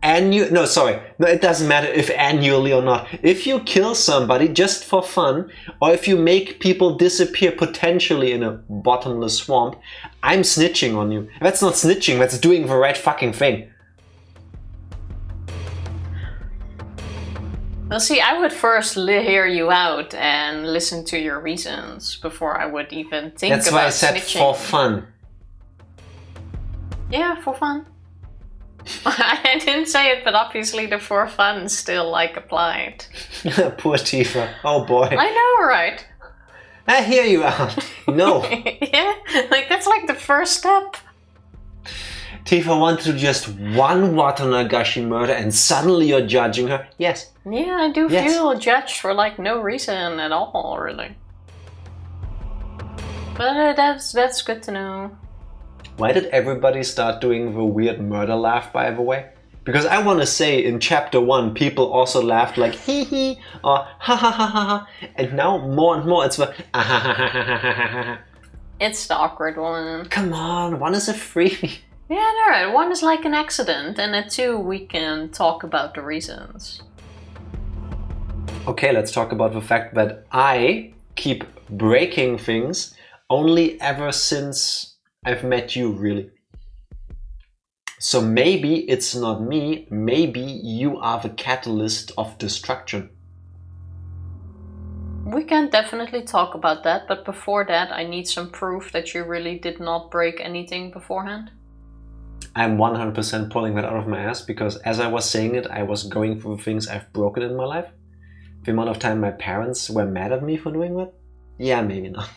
it doesn't matter if annually or not. If you kill somebody just for fun, or if you make people disappear potentially in a bottomless swamp, I'm snitching on you. That's not snitching, that's doing the right fucking thing. Well, see, I would first hear you out and listen to your reasons before I would even think about snitching. That's why I said for fun. Yeah, for fun. I didn't say it, but obviously the for fun still applied. Poor Tifa. Oh boy. I know, right? I hear you out. No. Yeah, that's the first step. Tifa wants to do just one Watanagashi murder and suddenly you're judging her? Yes. Yeah, I do feel judged for no reason at all, really. But that's good to know. Why did everybody start doing the weird murder laugh, by the way? Because I want to say in chapter 1 people also laughed like hee hee or ha ha ha ha ha, and now more and more it's the ah ha ha ha ha ha ha. It's the awkward one. Come on, 1 is a freebie. Yeah, alright, 1 is like an accident, and at 2 we can talk about the reasons. Okay, let's talk about the fact that I keep breaking things only ever since I've met you, really. So maybe it's not me, maybe you are the catalyst of destruction. We can definitely talk about that, but before that I need some proof that you really did not break anything beforehand. I'm 100% pulling that out of my ass because as I was saying it, I was going through things I've broken in my life. the amount of time my parents were mad at me for doing that? Yeah, maybe not.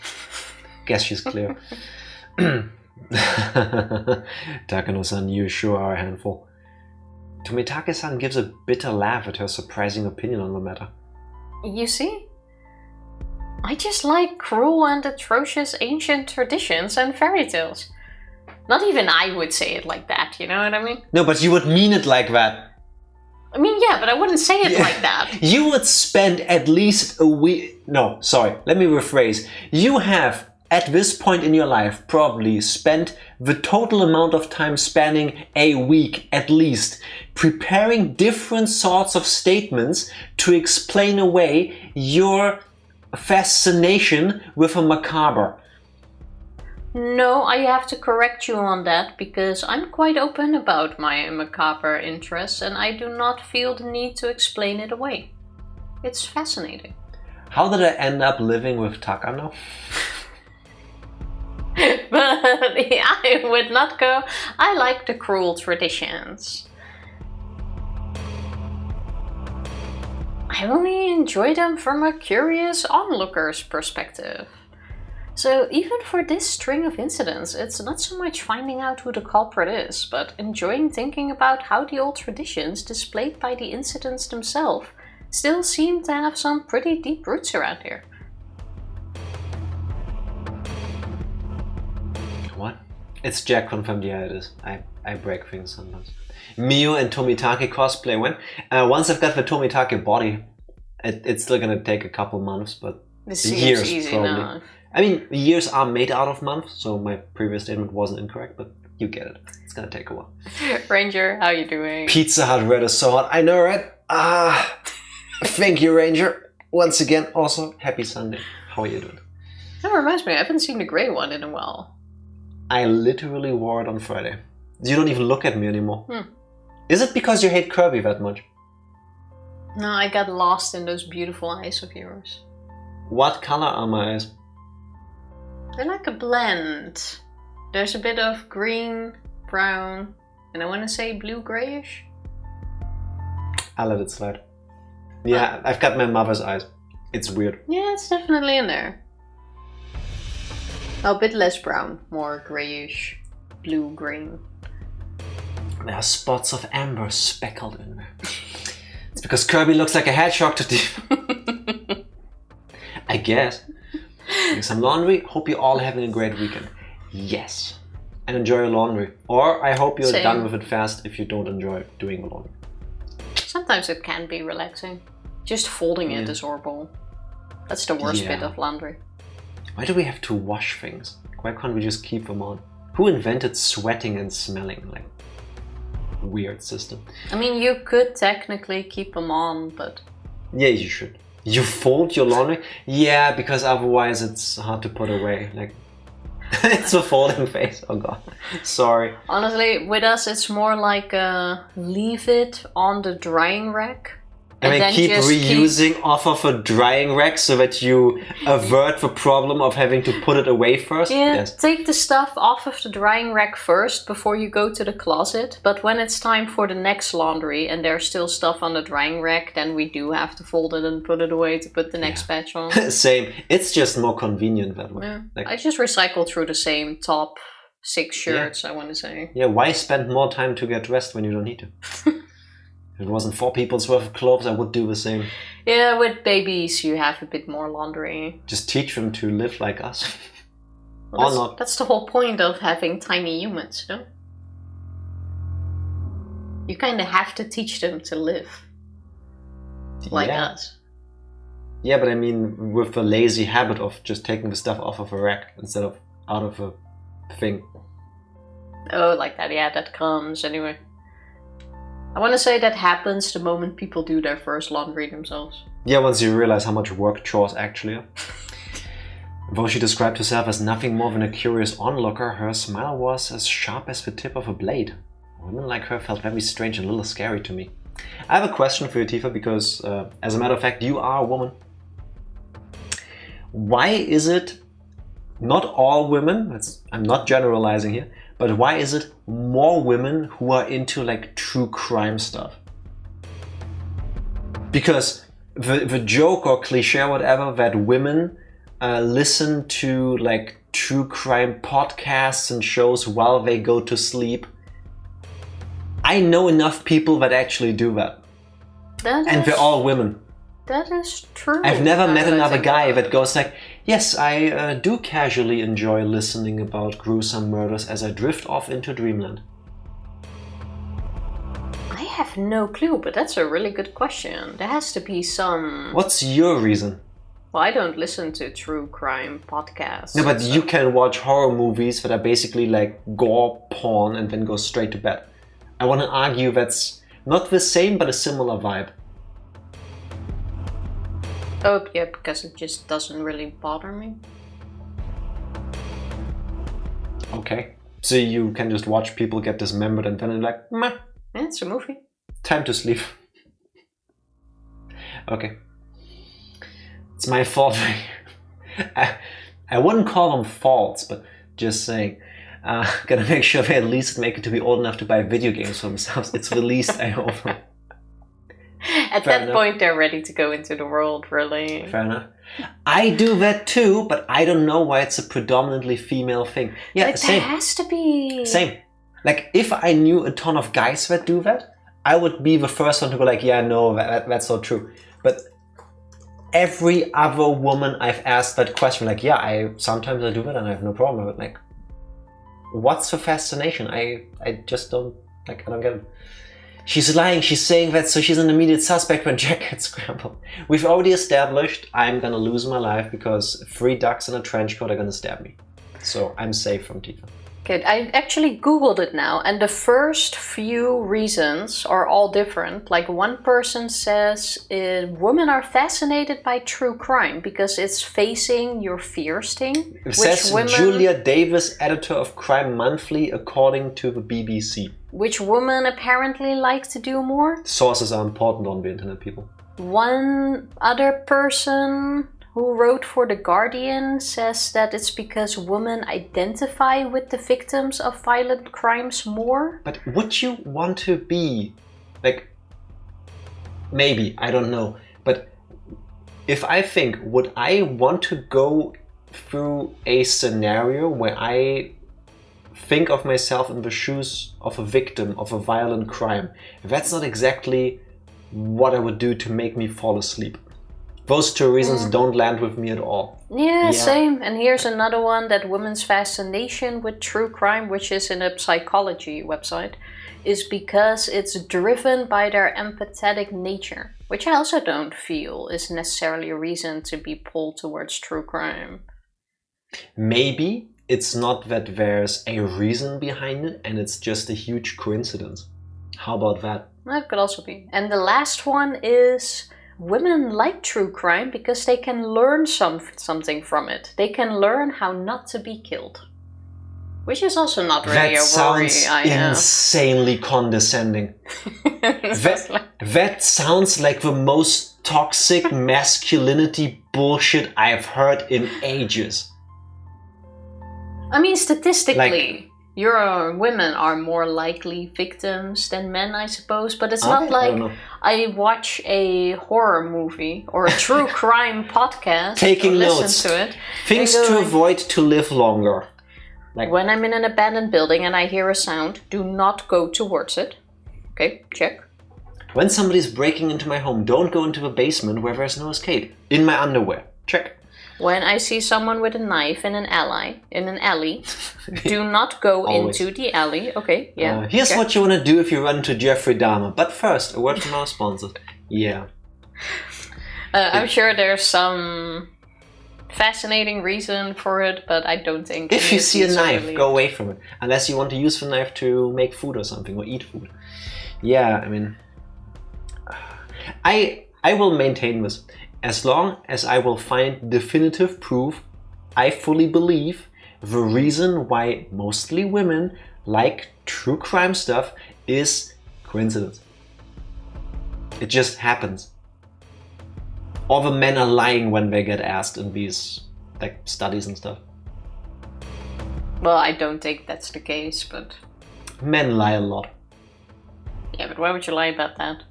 Guess she's clear. Takano-san, you sure are a handful. Tomitake-san gives a bitter laugh at her surprising opinion on the matter. You see? I just like cruel and atrocious ancient traditions and fairy tales. Not even I would say it like that, you know what I mean? No, but you would mean it like that. I mean, yeah, but I wouldn't say it like that. You would spend at least a week... No, sorry, let me rephrase. You have, at this point in your life, probably spent the total amount of time spanning a week at least preparing different sorts of statements to explain away your fascination with a macabre. No, I have to correct you on that because I'm quite open about my macabre interests and I do not feel the need to explain it away. It's fascinating. How did I end up living with Takano? But I would not go. I like the cruel traditions. I only enjoy them from a curious onlooker's perspective. So even for this string of incidents, it's not so much finding out who the culprit is, but enjoying thinking about how the old traditions displayed by the incidents themselves still seem to have some pretty deep roots around here. What? It's Jack confirmed, yeah it is. I break things sometimes. Miyu and Tomitake cosplay when? Once I've got the Tomitake body, it's still gonna take a couple months, but This seems years easy probably. enough. I mean, years are made out of months, so my previous statement wasn't incorrect, but you get it. It's gonna take a while. Ranger, how you doing? Pizza Hut red is so hot. I know, right? Thank you, Ranger. Once again, also, happy Sunday. How are you doing? That reminds me, I haven't seen the grey one in a while. I literally wore it on Friday. You don't even look at me anymore. Is it because you hate Kirby that much? No, I got lost in those beautiful eyes of yours. What color are my eyes? They're like a blend. There's a bit of green, brown, and I want to say blue-grayish. I'll let it slide. Yeah, I've got my mother's eyes. It's weird. Yeah, it's definitely in there. Oh, a bit less brown, more grayish, blue-green. There are spots of amber speckled in there. It's because Kirby looks like a hedgehog to the... I guess. Doing some laundry. Hope you're all having a great weekend. Yes. And enjoy your laundry. Or I hope you're Same. done with it fast if you don't enjoy doing the laundry. Sometimes it can be relaxing. Just folding it is horrible. That's the worst bit of laundry. Why do we have to wash things? Why can't we just keep them on? Who invented sweating and smelling? Like, weird system. I mean, you could technically keep them on, but... Yeah, you should. You fold your laundry? Yeah, because otherwise it's hard to put away. Like, it's a folding phase. Oh god. Sorry. Honestly, with us it's more like leave it on the drying rack. I mean, keep reusing off of a drying rack so that you avert the problem of having to put it away first. Yeah, yes. Take the stuff off of the drying rack first before you go to the closet. But when it's time for the next laundry and there's still stuff on the drying rack, then we do have to fold it and put it away to put the next batch on. Same. It's just more convenient that way. Yeah. Like, I just recycle through the same top 6 shirts, I want to say. Yeah, why spend more time to get dressed when you don't need to? If it wasn't 4 people's worth of clothes, I would do the same. Yeah, with babies you have a bit more laundry. Just teach them to live like us. Well, or not. That's the whole point of having tiny humans, no? You kind of have to teach them to live. Like us. Yeah, but I mean, with the lazy habit of just taking the stuff off of a rack instead of out of a thing. Oh, like that, yeah, that comes anyway. I want to say that happens the moment people do their first laundry themselves. Yeah, once you realize how much work chores actually are. Though she described herself as nothing more than a curious onlooker, her smile was as sharp as the tip of a blade. Women like her felt very strange and a little scary to me. I have a question for you, Tifa, because as a matter of fact, you are a woman. Why is it not all women, I'm not generalizing here, but why is it more women who are into like true crime stuff? Because the joke or cliche or whatever that women listen to like true crime podcasts and shows while they go to sleep. I know enough people that actually do that. And they're all women. That is true. I've never met another guy that goes like, yes, I do casually enjoy listening about gruesome murders as I drift off into dreamland. I have no clue, but that's a really good question. There has to be some... What's your reason? Well, I don't listen to true crime podcasts. No, but you can watch horror movies that are basically like gore porn and then go straight to bed. I want to argue that's not the same, but a similar vibe. Oh, yeah, because it just doesn't really bother me. Okay. So you can just watch people get dismembered and then you're like, meh. Yeah, it's a movie. Time to sleep. Okay. It's my fault. I wouldn't call them faults, but just saying. Gotta make sure they at least make it to be old enough to buy video games for themselves. It's the least I hope. At that point, they're ready to go into the world, really. Fair enough. I do that too, but I don't know why it's a predominantly female thing. Yeah, like, same. There has to be. Same. Like, if I knew a ton of guys that do that, I would be the first one to go like, yeah, no, that's not true. But every other woman I've asked that question, like, yeah, sometimes I do that and I have no problem with it. Like, what's the fascination? I just don't, like, I don't get it. She's lying, she's saying that so she's an immediate suspect when Jack gets scrambled. We've already established I'm gonna lose my life because 3 ducks in a trench coat are gonna stab me. So I'm safe from Tifa. Good. I actually googled it now, and the first few reasons are all different. Like, one person says women are fascinated by true crime because it's facing your fear sting. It says Julia Davis, editor of Crime Monthly, according to the BBC. Which women apparently like to do more. Sources are important on the internet, people. One other person who wrote for The Guardian says that it's because women identify with the victims of violent crimes more. But would you want to be, like, maybe, I don't know, but if I think, would I want to go through a scenario where I think of myself in the shoes of a victim of a violent crime? That's not exactly what I would do to make me fall asleep. Those 2 reasons don't land with me at all. Yeah, same. And here's another one, that women's fascination with true crime, which is in a psychology website, is because it's driven by their empathetic nature, which I also don't feel is necessarily a reason to be pulled towards true crime. Maybe it's not that there's a reason behind it and it's just a huge coincidence. How about that? That could also be. And the last one is women like true crime because they can learn something from it. They can learn how not to be killed. Which is also not really that a worry. Sounds insanely condescending. That sounds like the most toxic masculinity bullshit I've heard in ages. I mean, statistically, women are more likely victims than men, I suppose. But it's not like I watch a horror movie or a true crime podcast. Taking or notes. Listen to it. Things to avoid to live longer. Like, when I'm in an abandoned building and I hear a sound, do not go towards it. Okay, check. When somebody's breaking into my home, don't go into the basement where there's no escape. In my underwear. Check. When I see someone with a knife in an alley, do not go into the alley. Okay, yeah. Here's what you want to do if you run into Jeffrey Dahmer. But first, a word from our sponsors. Yeah. I'm sure there's some fascinating reason for it, but I don't think... If you see a knife, go away from it. Unless you want to use the knife to make food or something, or eat food. Yeah, I mean... I will maintain this. As long as I will find definitive proof, I fully believe the reason why mostly women like true crime stuff is coincidence. It just happens. All the men are lying when they get asked in these studies and stuff. Well, I don't think that's the case, but... Men lie a lot. Yeah, but why would you lie about that?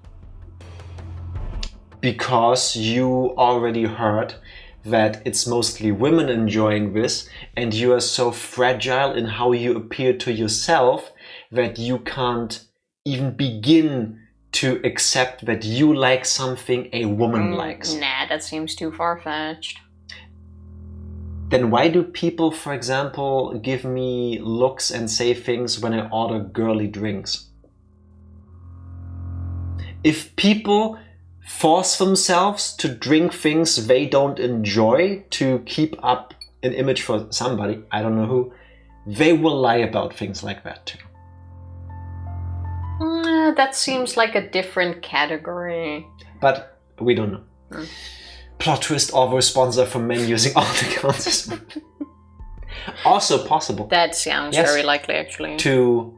because you already heard that it's mostly women enjoying this, and you are so fragile in how you appear to yourself that you can't even begin to accept that you like something a woman likes. Nah, that seems too far-fetched. Then why do people, for example, give me looks and say things when I order girly drinks? If people force themselves to drink things they don't enjoy to keep up an image for somebody, I don't know who, they will lie about things like that too. That seems like a different category. But we don't know. Plot twist, Orvo sponsor for men using alt accounts. Also possible. That sounds very likely, actually. To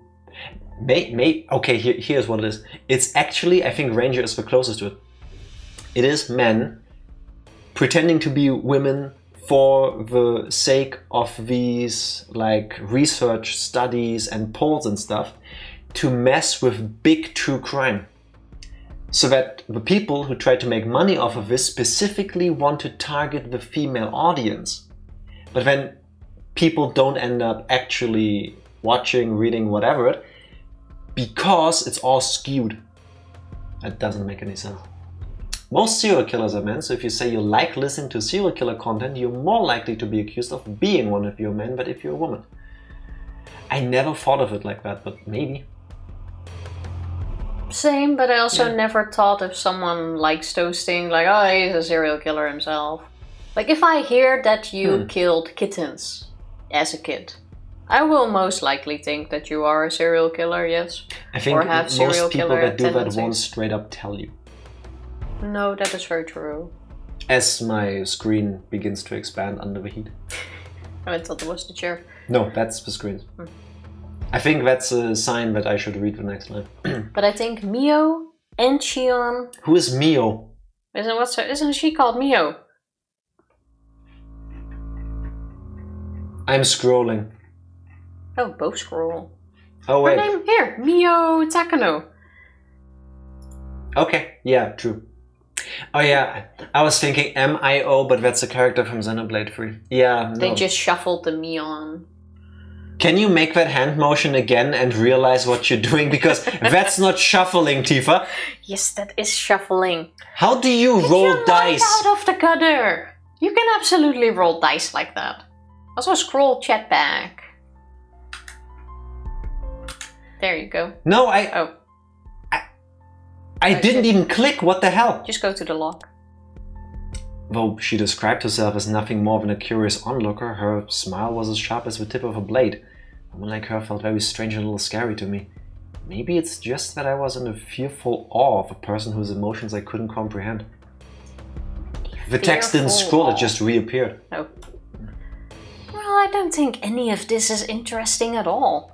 okay, here's what it is. It's actually, I think Ranger is the closest to it. It is men pretending to be women for the sake of these like research studies and polls and stuff to mess with big true crime. So that the people who try to make money off of this specifically want to target the female audience. But then people don't end up actually watching, reading, whatever, because it's all skewed. That doesn't make any sense. Most serial killers are men, so if you say you like listening to serial killer content, you're more likely to be accused of being one of your men, but if you're a woman. I never thought of it like that, but maybe. Same, but I also never thought if someone likes those things, like, oh, he's a serial killer himself. Like, if I hear that you killed kittens as a kid, I will most likely think that you are a serial killer, yes. I think or have serial most people killer that do tendencies. that won't straight up tell you. No, that is very true. As my screen begins to expand under the heat. I thought it was the chair. No, that's the screen. I think that's a sign that I should read the next line. But I think Mio and Shion... Who is Mio? Isn't she called Mio? I'm scrolling. Oh, both scroll. Oh wait. Her name here, Mio Takano. Okay, yeah, true. Oh yeah, I was thinking M-I-O, but that's a character from Xenoblade 3. Yeah, no. They just shuffled the Mion. Can you make that hand motion again and realize what you're doing? Because that's not shuffling, Tifa. Yes, that is shuffling. How do you roll dice? Out of the gutter. You can absolutely roll dice like that. Also scroll chat back. There you go. No, I didn't even click. What the hell? Just go to the lock. Though she described herself as nothing more than a curious onlooker, her smile was as sharp as the tip of a blade. A woman like her felt very strange and a little scary to me. Maybe it's just that I was in a fearful awe of a person whose emotions I couldn't comprehend. The text didn't scroll, it just reappeared. Oh. Well, I don't think any of this is interesting at all.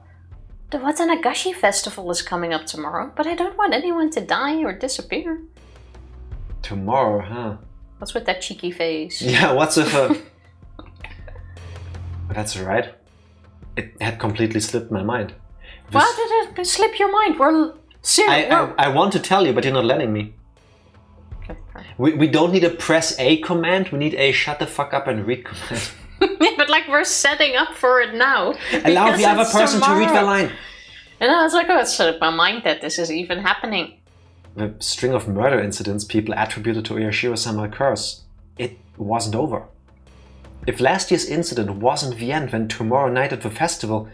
The Watanagashi festival is coming up tomorrow, but I don't want anyone to die or disappear. Tomorrow, huh? What's with that cheeky face? Yeah, what's with a... That's right. It had completely slipped my mind. Why did it slip your mind? We're serious. I want to tell you, but you're not letting me. Okay, fine. We don't need a press A command, we need a shut the fuck up and read command. Yeah, but like we're setting up for it now. Allow the other person to read the line. And I was like, oh, it slipped my mind that this is even happening. The string of murder incidents people attributed to oyashiro-sama occurs. It wasn't over. If last year's incident wasn't the end, then tomorrow night at the festival,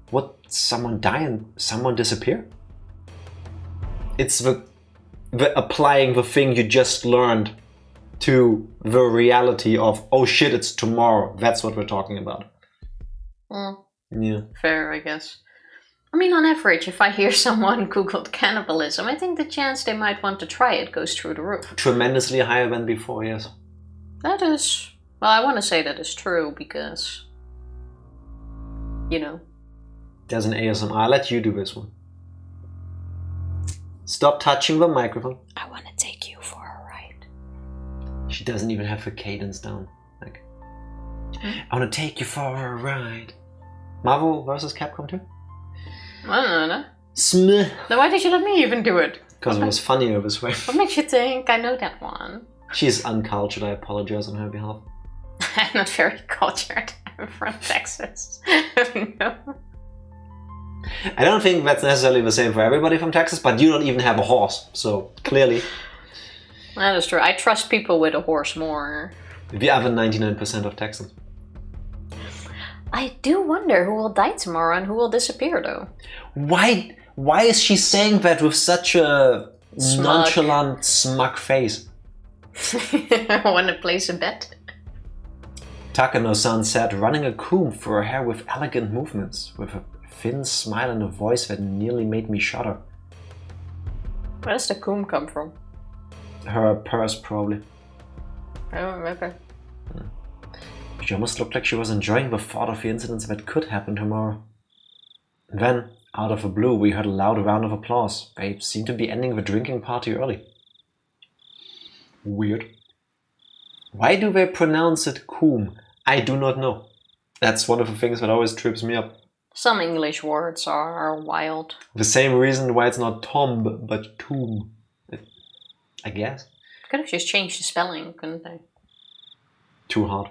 would someone die and someone disappear? It's the applying the thing you just learned to the reality of, oh shit, it's tomorrow. That's what we're talking about. Yeah. Fair, I guess. I mean, on average, if I hear someone Googled cannibalism, I think the chance they might want to try it goes through the roof. Tremendously higher than before, yes. That is... Well, I want to say that is true because... You know. There's an ASMR. I'll let you do this one. Stop touching the microphone. I want to take you for a ride. She doesn't even have the cadence down. Like, I want to take you for a ride. Marvel vs. Capcom 2? I don't know. Smh. Then why did you let me even do it? Because it was funnier this way. What makes you think I know that one? She's uncultured, I apologize on her behalf. I'm not very cultured. I'm from Texas. No. I don't think that's necessarily the same for everybody from Texas, but you don't even have a horse, so clearly. That is true. I trust people with a horse more. The other 99% of Texans. I do wonder who will die tomorrow and who will disappear, though. Why is she saying that with such a Smug. nonchalant, smug face? I want to place a bet. Takano-san said, running a comb through her hair with elegant movements, with a thin smile and a voice that nearly made me shudder. Where does the comb come from? Her purse, probably. Oh, okay. She almost looked like she was enjoying the thought of the incidents that could happen tomorrow. Then, out of the blue, we heard a loud round of applause. They seemed to be ending the drinking party early. Weird. Why do they pronounce it coom? I do not know. That's one of the things that always trips me up. Some English words are wild. The same reason why it's not tomb, but tomb. I guess. Could have just changed the spelling, couldn't they? Too hard.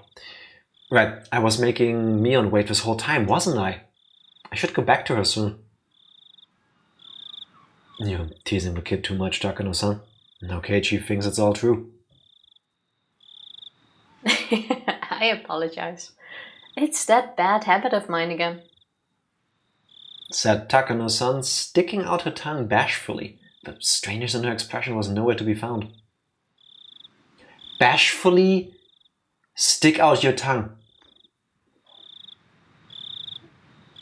Right, I was making Mion wait this whole time, wasn't I? I should go back to her soon. You're teasing the kid too much, Takano-san. Now Keiichi thinks it's all true. I apologize. It's that bad habit of mine again. Said Takano-san, sticking out her tongue bashfully. The strangeness in her expression was nowhere to be found. Bashfully stick out your tongue.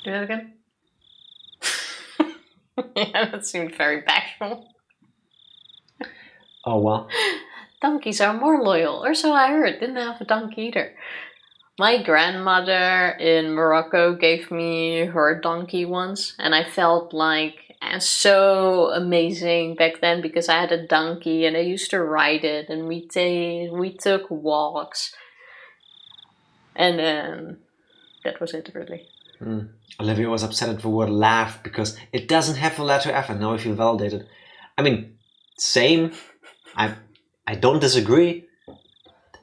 Do that again? Yeah, that seemed very bashful. Oh well. Donkeys are more loyal, or so I heard. Didn't have a donkey either. My grandmother in Morocco gave me her donkey once, and I felt like so amazing back then because I had a donkey and I used to ride it, and we took walks, and then that was it really. Olivia was upset at the word laugh because it doesn't have the letter F, and now I feel validated. I mean, same. I don't disagree.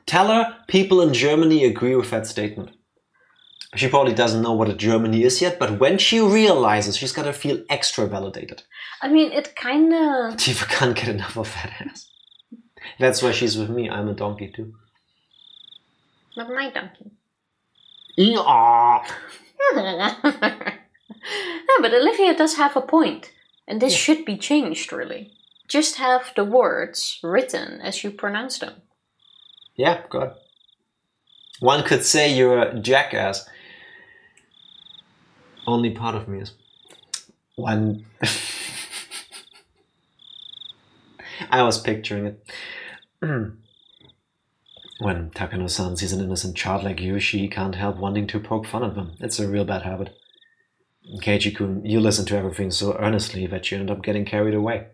Tell her people in Germany agree with that statement. She probably doesn't know what a Germany is yet, but when she realizes, she's gotta feel extra validated. I mean, it kinda... Tifa can't get enough of that ass. That's why she's with me. I'm a donkey too. Not my donkey. Yeah. No, but Olivia does have a point, and this should be changed really. Just have the words written as you pronounce them. Yeah, good. One could say you're a jackass. Only part of me is. One. I was picturing it. When Takano-san sees an innocent child like you, she can't help wanting to poke fun at them. It's a real bad habit. Keiichi-kun, you listen to everything so earnestly that you end up getting carried away.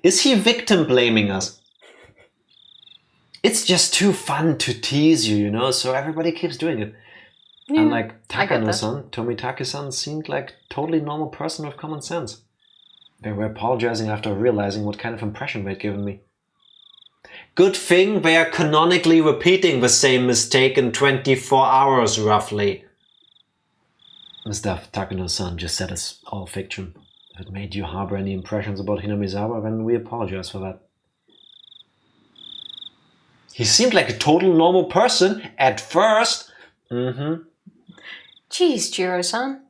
Is he victim blaming us? It's just too fun to tease you, you know, so everybody keeps doing it. Yeah, Unlike Takano-san, Tomitake-san seemed like a totally normal person with common sense. They were apologizing after realizing what kind of impression they'd given me. Good thing they are canonically repeating the same mistake in 24 hours, roughly. The stuff Takano-san just said is all fiction. If it made you harbor any impressions about Hinamizawa, then we apologize for that. He seemed like a total normal person at first. Jeez, Jiro-san.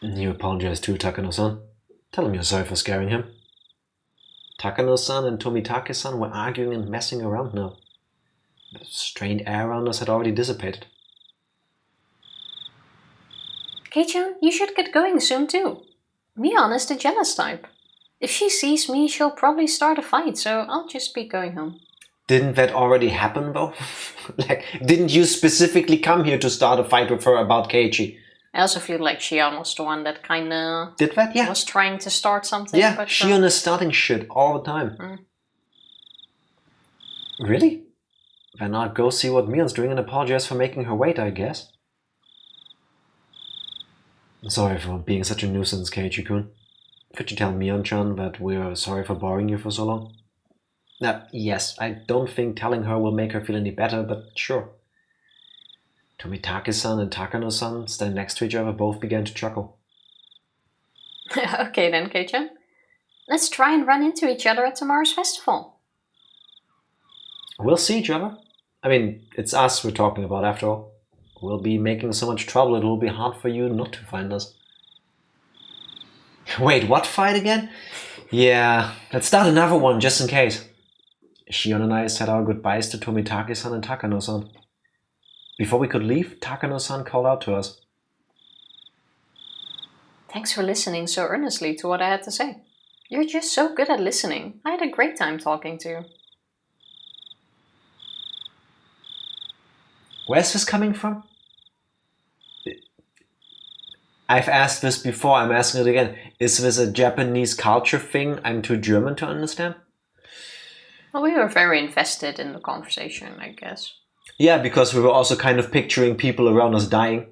You apologize too, Takano-san. Tell him you're sorry for scaring him. Takano-san and Tomitake-san were arguing and messing around now. The strained air around us had already dissipated. Kei-chan, you should get going soon too. Mion is the jealous type. If she sees me, she'll probably start a fight, so I'll just be going home. Didn't that already happen though? Didn't you specifically come here to start a fight with her about Keiichi? I also feel like Shion was the one that kinda... Did that? Yeah. Was trying to start something. Yeah, but Shion is starting shit all the time. Really? Then I'll go see what Mion's doing and apologize for making her wait, I guess. Sorry for being such a nuisance, Keiichi-kun. Could you tell Mion-chan that we're sorry for boring you for so long? Yes, I don't think telling her will make her feel any better, but sure. Tomitake-san and Takano-san, standing next to each other, both began to chuckle. Okay then, Keiichi. Let's try and run into each other at tomorrow's festival. We'll see each other. I mean, it's us we're talking about after all. We'll be making so much trouble it will be hard for you not to find us. Wait, what fight again? Yeah, let's start another one just in case. Shion and I said our goodbyes to Tomitake-san and Takano-san. Before we could leave, Takano-san called out to us. Thanks for listening so earnestly to what I had to say. You're just so good at listening. I had a great time talking to you. Where's this coming from? I've asked this before, I'm asking it again. Is this a Japanese culture thing I'm too German to understand? Well, we were very invested in the conversation, I guess. Yeah, because we were also kind of picturing people around us dying.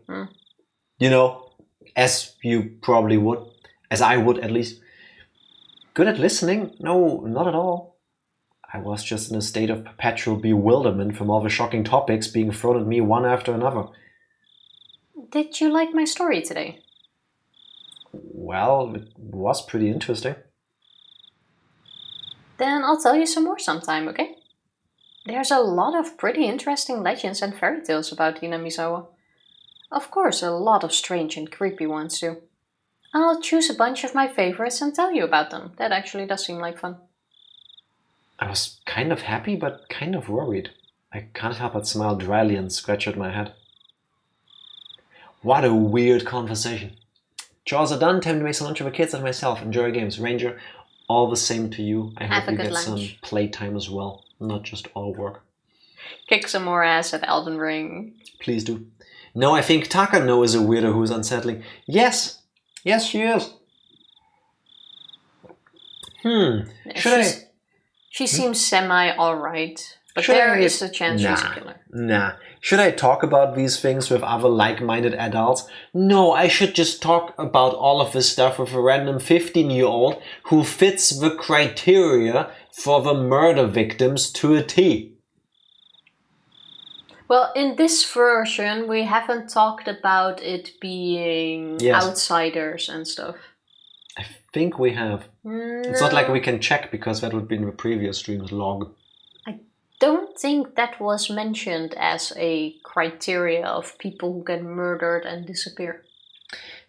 You know, as you probably would. As I would, at least. Good at listening? No, not at all. I was just in a state of perpetual bewilderment from all the shocking topics being thrown at me one after another. Did you like my story today? Well, it was pretty interesting. Then I'll tell you some more sometime, okay? There's a lot of pretty interesting legends and fairy tales about Hinamizawa. Of course, a lot of strange and creepy ones too. I'll choose a bunch of my favorites and tell you about them. That actually does seem like fun. I was kind of happy, but kind of worried. I can't help but smile dryly and scratch at my head. What a weird conversation. Chores are done, time to make some lunch for the kids and myself. Enjoy your games. Ranger, all the same to you. I hope you get some playtime as well, not just all work. Kick some more ass at Elden Ring. Please do. No, I think Takano is a weirdo who is unsettling. Yes, she is. She seems semi-alright, but there is a chance she's a killer. Should I talk about these things with other like-minded adults? No, I should just talk about all of this stuff with a random 15-year-old who fits the criteria for the murder victims to a T. Well, in this version, we haven't talked about it being outsiders and stuff. I think we have. No. It's not like we can check because that would be in the previous stream's log. I don't think that was mentioned as a criteria of people who get murdered and disappear.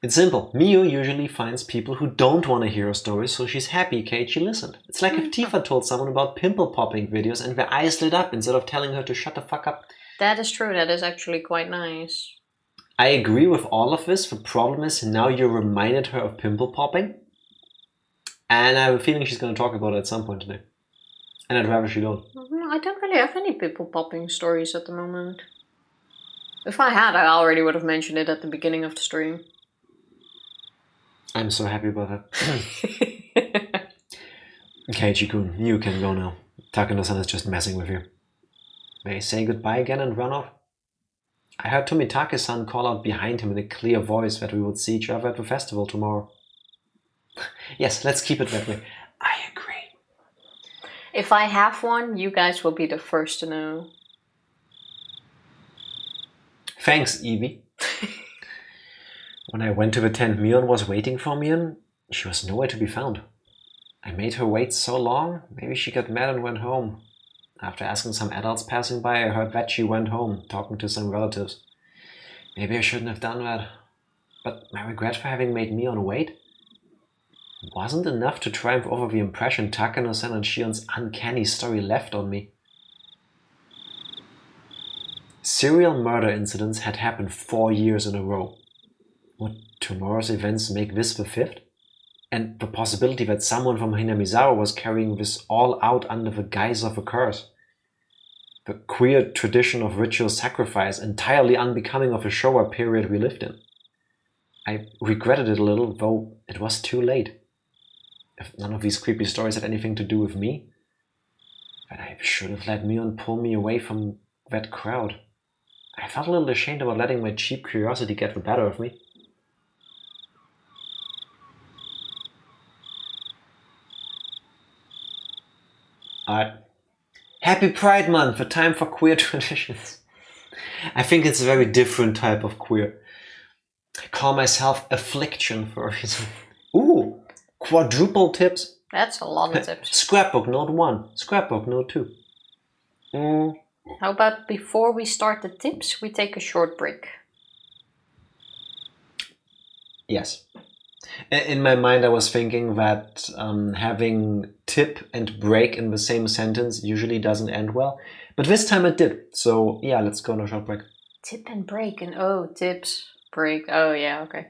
It's simple. Miyu usually finds people who don't want to hear a story, so she's happy Keiichi listened. It's like if Tifa told someone about pimple popping videos and their eyes lit up instead of telling her to shut the fuck up. That is true. That is actually quite nice. I agree with all of this. The problem is now you reminded her of pimple popping. And I have a feeling she's going to talk about it at some point today. And I'd rather she don't. I don't really have any pimple popping stories at the moment. If I had, I already would have mentioned it at the beginning of the stream. I'm so happy about that. Keiichi-kun, you can go now. Takano-san is just messing with you. May I say goodbye again and run off? I heard Tomitake-san call out behind him in a clear voice that we would see each other at the festival tomorrow. Yes, let's keep it that way. I agree. If I have one, you guys will be the first to know. Thanks, Evie. When I went to the tent Mion was waiting for me in, she was nowhere to be found. I made her wait so long, maybe she got mad and went home. After asking some adults passing by, I heard that she went home, talking to some relatives. Maybe I shouldn't have done that. But my regret for having made Mion wait wasn't enough to triumph over the impression Takano-san and Shion's uncanny story left on me. Serial murder incidents had happened 4 years in a row. Would tomorrow's events make this the 5th? And the possibility that someone from Hinamizawa was carrying this all out under the guise of a curse. The queer tradition of ritual sacrifice entirely unbecoming of the Showa period we lived in. I regretted it a little, though it was too late. If none of these creepy stories had anything to do with me, then I should have let Mion pull me away from that crowd. I felt a little ashamed about letting my cheap curiosity get the better of me. Alright. Happy Pride Month, a time for queer traditions. I think it's a very different type of queer. I call myself Affliction for a reason. Ooh, quadruple tips. That's a lot of tips. Scrapbook note 1, scrapbook note 2. How about before we start the tips, we take a short break? Yes. In my mind, I was thinking that having tip and break in the same sentence usually doesn't end well. But this time it did. So yeah, let's go on a short break. Tip and break and oh, tips, break. Oh yeah, okay.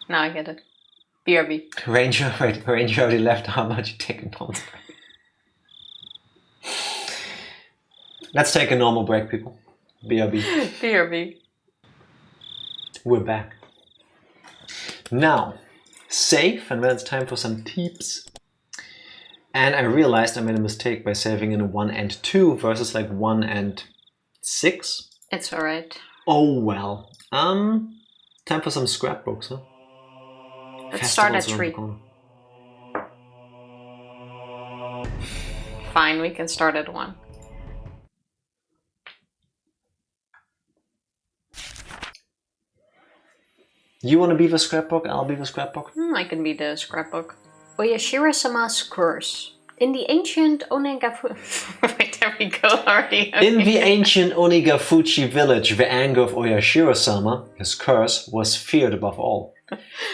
Now I get it. BRB. Ranger already left. How about you take a normal break? Let's take a normal break, people. BRB. BRB. We're back. Now, save, and then it's time for some tips. And I realized I made a mistake by saving in 1 and 2 versus like 1 and 6. It's alright. Oh well. Time for some scrapbooks, huh? Let's start at 3. Fine, we can start at 1. You want to be the scrapbook? I'll be the scrapbook. I can be the scrapbook. Oyashiro-sama's curse. In the ancient Onagafuchi... Wait, there we go already. Okay. In the ancient Onagafuchi village, the anger of Oyashiro-sama, his curse, was feared above all.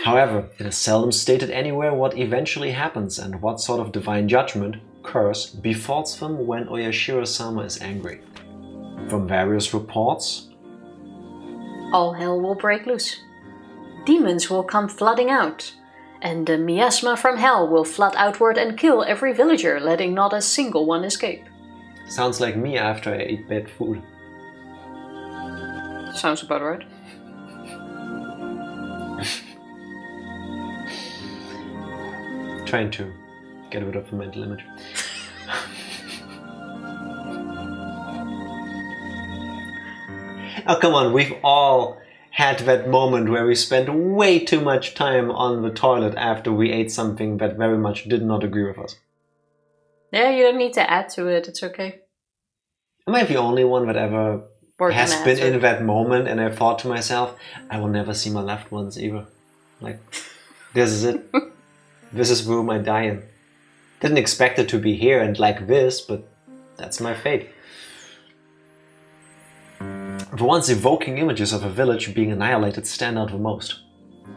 However, it is seldom stated anywhere what eventually happens and what sort of divine judgment, curse, befalls them when Oyashiro-sama is angry. From various reports, all hell will break loose. Demons will come flooding out, and the miasma from hell will flood outward and kill every villager, letting not a single one escape. Sounds like me after I eat bad food. Sounds about right. Trying to get rid of the mental image. Oh, come on, we've all had that moment where we spent way too much time on the toilet after we ate something that very much did not agree with us. Yeah, you don't need to add to it, it's okay. Am I the only one that ever has been in that moment and I thought to myself, I will never see my loved ones either. Like, this is it. This is the room I die in. Didn't expect it to be here and like this, but that's my fate. The once evoking images of a village being annihilated stand out the most.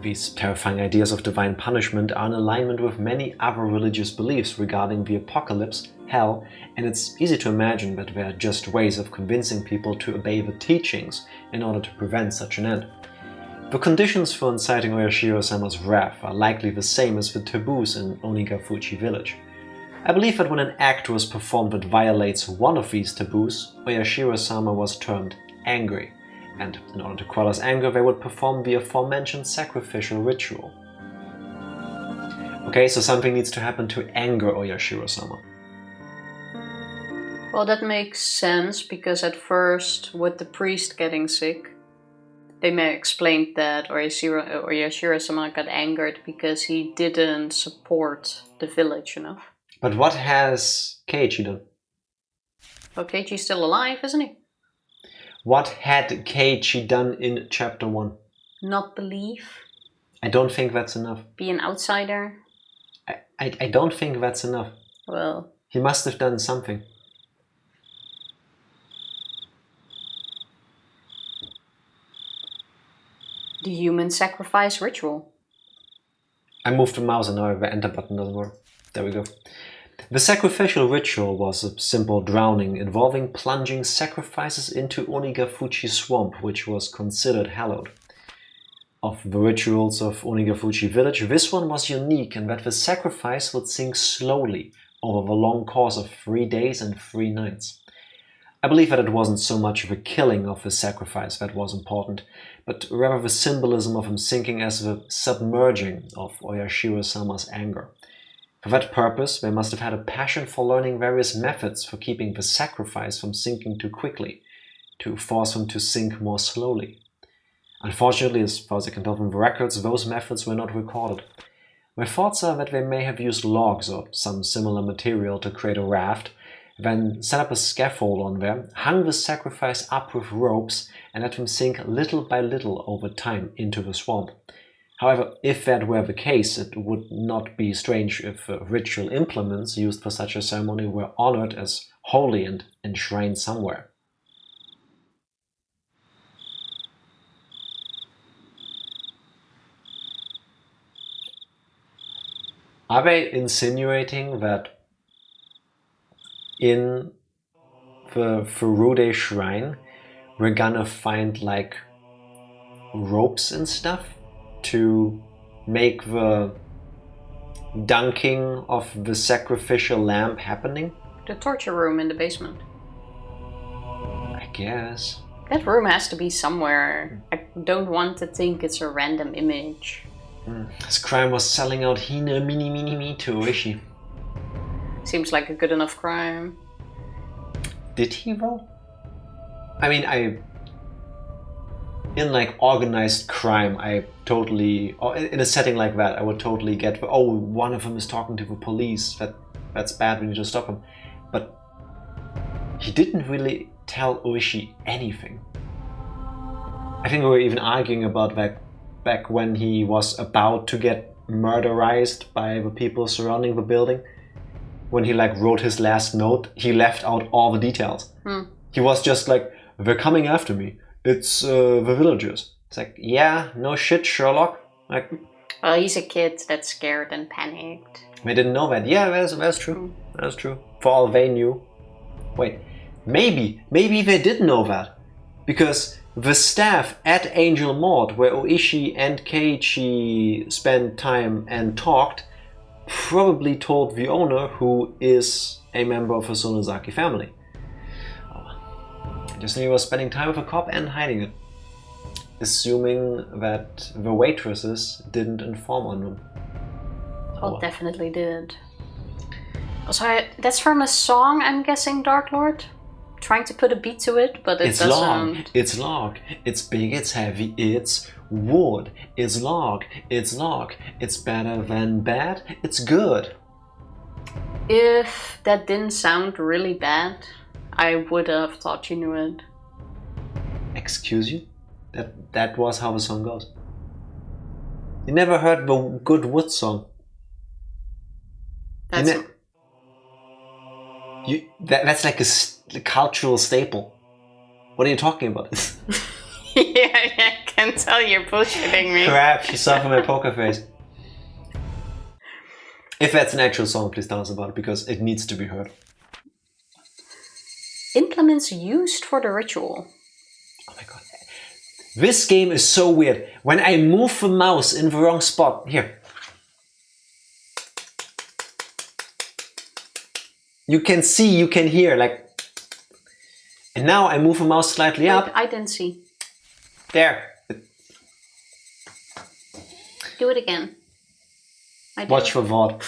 These terrifying ideas of divine punishment are in alignment with many other religious beliefs regarding the apocalypse, hell, and it's easy to imagine that they are just ways of convincing people to obey the teachings in order to prevent such an end. The conditions for inciting Oyashiro-sama's wrath are likely the same as the taboos in Onagafuchi village. I believe that when an act was performed that violates one of these taboos, Oyashiro-sama was termed angry, and in order to quell his anger they would perform the aforementioned sacrificial ritual. Okay, so something needs to happen to anger Oyashiro-sama. Well, that makes sense, because at first, with the priest getting sick, they may explain that Oyashiro-sama got angered because he didn't support the village enough. But what has Keiichi done? Well, Keiichi's still alive, isn't he? What had Keiichi done in chapter 1? Not believe. I don't think that's enough. Be an outsider. I don't think that's enough. Well, he must have done something. The human sacrifice ritual. I moved the mouse and now the enter button doesn't work. There we go. The sacrificial ritual was a simple drowning involving plunging sacrifices into Onagafuchi swamp, which was considered hallowed. Of the rituals of Onagafuchi village, this one was unique in that the sacrifice would sink slowly over the long course of 3 days and 3 nights. I believe that it wasn't so much the killing of the sacrifice that was important, but rather the symbolism of him sinking as the submerging of Oyashiro-sama's anger. For that purpose, they must have had a passion for learning various methods for keeping the sacrifice from sinking too quickly, to force him to sink more slowly. Unfortunately, as far as I can tell from the records, those methods were not recorded. My thoughts are that they may have used logs or some similar material to create a raft, then set up a scaffold on there, hung the sacrifice up with ropes, and let them sink little by little over time into the swamp. However, if that were the case, it would not be strange if ritual implements used for such a ceremony were honored as holy and enshrined somewhere. Are they insinuating that in the Furude shrine we're gonna find like ropes and stuff to make the dunking of the sacrificial lamb happening? The torture room in the basement. I guess. That room has to be somewhere. I don't want to think it's a random image. This crime was selling out Hinamizawa to Ooishi. Seems like a good enough crime. Did he though? I mean, in like organized crime, or in a setting like that, I would totally get, oh, one of them is talking to the police, that's bad, we need to stop him. But he didn't really tell Ooishi anything. I think we were even arguing about that back when he was about to get murderized by the people surrounding the building. When he like wrote his last note, he left out all the details. He was just like, they're coming after me. It's the villagers. It's like, yeah, no shit, Sherlock. Like, well, he's a kid that's scared and panicked. They didn't know that. Yeah, that's true. That's true. For all they knew. Wait, maybe they did know that. Because the staff at Angel Mort, where Ooishi and Keiichi spent time and talked, probably told the owner, who is a member of the Sonozaki family. I just knew he was spending time with a cop and hiding it. Assuming that the waitresses didn't inform on them. Well, definitely did. Also, that's from a song, I'm guessing, Dark Lord? Trying to put a beat to it, but it doesn't. It's log. It's big, it's heavy, it's wood. It's log. It's log. It's better than bad. It's good. If that didn't sound really bad, I would have thought you knew it. Excuse you? That was how the song goes. You never heard the Good Wood song? That's like a cultural staple. What are you talking about? Yeah, I can tell you're bullshitting me. Crap, she saw from my poker face. If that's an actual song, please tell us about it, because it needs to be heard. Implements used for the ritual. Oh my god. This game is so weird. When I move the mouse in the wrong spot, here. You can see, you can hear, like... And now I move the mouse slightly up. I didn't see. There. Do it again. Watch for VOD.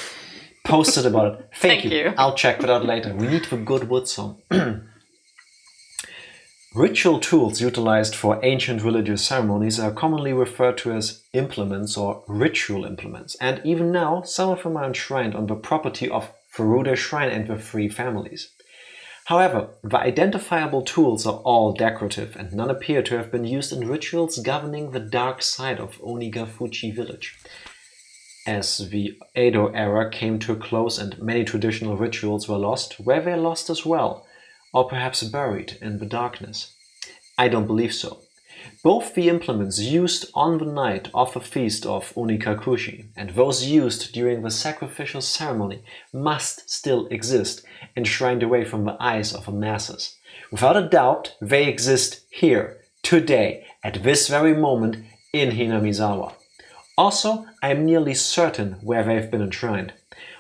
Post it about it. Thank you. you. I'll check that out later. We need the Good Wood song. Ritual tools utilized for ancient religious ceremonies are commonly referred to as implements or ritual implements, and even now some of them are enshrined on the property of Furude Shrine and the three families. However, the identifiable tools are all decorative, and none appear to have been used in rituals governing the dark side of Onigafuchi village. As the Edo era came to a close and many traditional rituals were lost, were they lost as well? Or perhaps buried in the darkness? I don't believe so. Both the implements used on the night of the feast of Onikakushi and those used during the sacrificial ceremony must still exist, enshrined away from the eyes of the masses. Without a doubt, they exist here, today, at this very moment, in Hinamizawa. Also, I am nearly certain where they've been enshrined.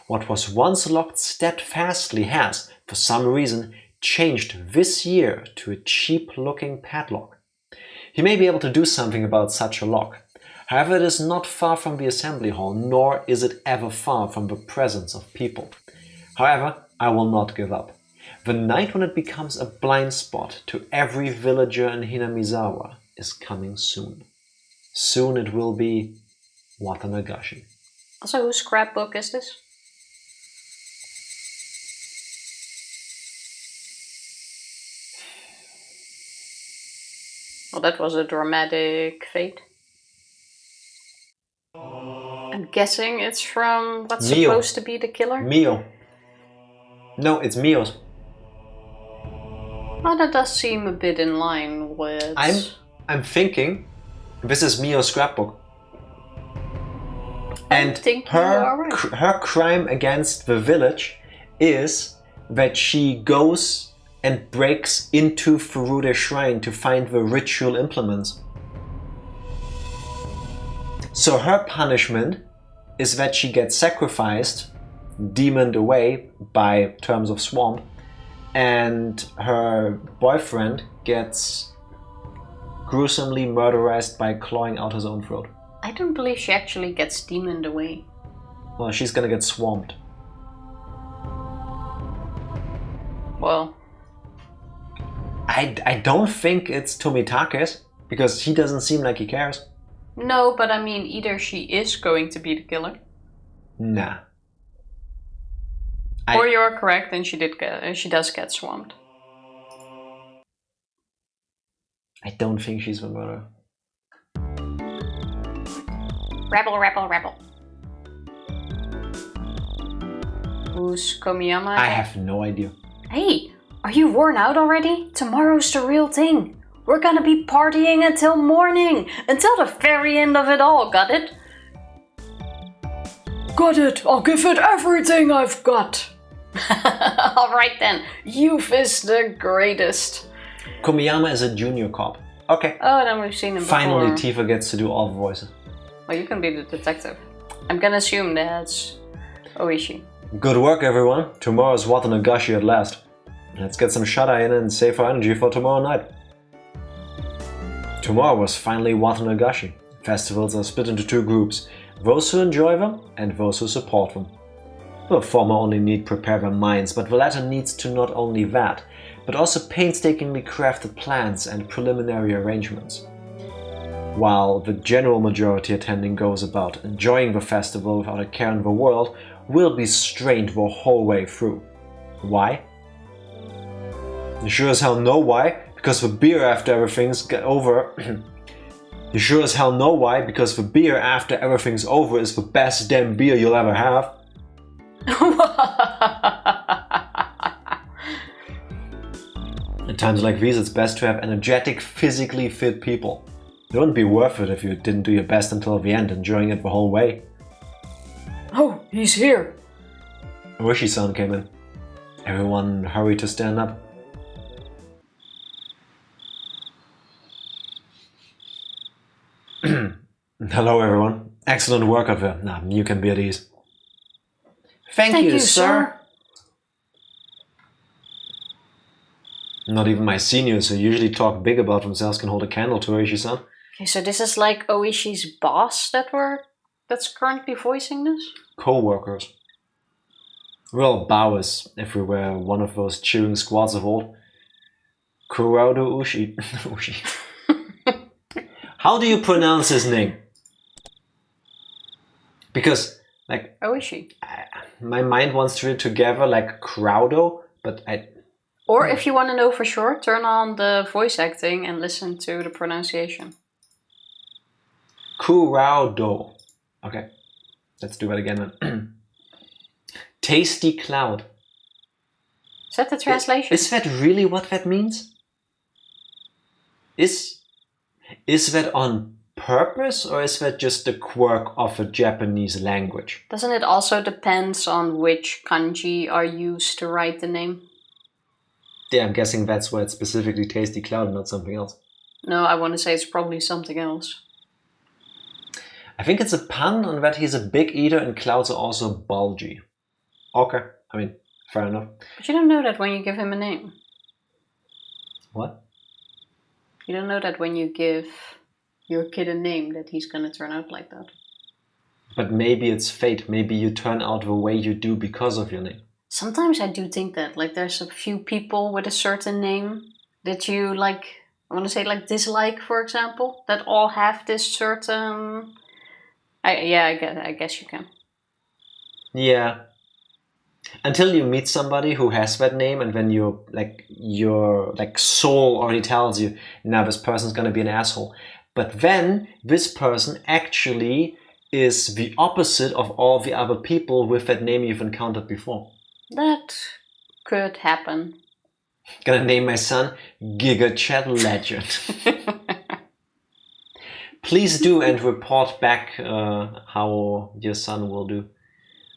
What was once locked steadfastly has, for some reason, changed this year to a cheap-looking padlock. He may be able to do something about such a lock. However, it is not far from the assembly hall, nor is it ever far from the presence of people. However, I will not give up. The night when it becomes a blind spot to every villager in Hinamizawa is coming soon. Soon it will be Watanagashi. Also, whose scrapbook is this? Well, that was a dramatic fate. I'm guessing it's from what's Mio. supposed to be the killer? Mio. No, it's Mio's. Oh, that does seem a bit in line with... I'm thinking this is Mio's scrapbook. And her crime against the village is that she goes and breaks into Furude's shrine to find the ritual implements. So her punishment is that she gets sacrificed, demoned away by terms of swamp, and her boyfriend gets gruesomely murderized by clawing out his own throat. I don't believe she actually gets demoned away. Well, she's gonna get swamped. Well... I don't think it's Tomitake's, because he doesn't seem like he cares. No, but I mean, either she is going to be the killer. Nah. Or you're correct and she does get swamped. I don't think she's the murderer. Rebel, rebel, rebel. Who's Komiyama? I have no idea. Hey, are you worn out already? Tomorrow's the real thing. We're gonna be partying until morning, until the very end of it all, got it? Got it, I'll give it everything I've got. Alright then, youth is the greatest. Komiyama is a junior cop. Okay. Oh, then we've seen him before. Finally, Tifa gets to do all the voices. Well, you can be the detective. I'm gonna assume that's Ooishi. Good work, everyone. Tomorrow's Watanagashi at last. Let's get some shut-eye in and save our energy for tomorrow night. Tomorrow was finally Watanagashi. Festivals are split into two groups, those who enjoy them and those who support them. The former only need prepare their minds, but the latter needs to not only that, but also painstakingly crafted plans and preliminary arrangements. While the general majority attending goes about enjoying the festival without a care in the world, will be strained the whole way through. Why? You sure as hell know why, because the beer after everything's over... You sure as hell know why, because the beer after everything's over is the best damn beer you'll ever have. At times like these, it's best to have energetic, physically fit people. It wouldn't be worth it if you didn't do your best until the end, enjoying it the whole way. Oh, he's here. Ooishi-san came in. Everyone hurried to stand up. Hello everyone. Excellent work out there. Now you can be at ease. Thank you, sir. Not even my seniors, who usually talk big about themselves, can hold a candle to Ooishi-san. Okay, so this is like Oishi's boss that's currently voicing this? Co-workers. Well, bowers, if we were one of those cheering squads of old. Kurado Ushi. Ushi. How do you pronounce his name? Because, like... Ooishi. My mind wants to read together like Crowdo, but I... Or if you want to know for sure, turn on the voice acting and listen to the pronunciation. Kurado. Okay, let's do that again then. Tasty cloud. Is that the translation? Is that really what that means? Is that on purpose, or is that just a quirk of a Japanese language? Doesn't it also depend on which kanji are used to write the name? Yeah, I'm guessing that's why it's specifically Tasty Cloud and not something else. No, I want to say it's probably something else. I think it's a pun on that he's a big eater and clouds are also bulgy. Okay, I mean, fair enough. But you don't know that when you give him a name. What? You don't know that when you give your kid a name that he's gonna turn out like that. But maybe it's fate. Maybe you turn out the way you do because of your name. Sometimes I do think that, like, there's a few people with a certain name that you, like, I want to say, like, dislike, for example, that all have this certain... I guess you can. Yeah. Until you meet somebody who has that name, and then your soul already tells you, now this person's gonna be an asshole. But then this person actually is the opposite of all the other people with that name you've encountered before. That could happen. Gonna name my son Giga Chat Legend. Please do, and report back how your son will do.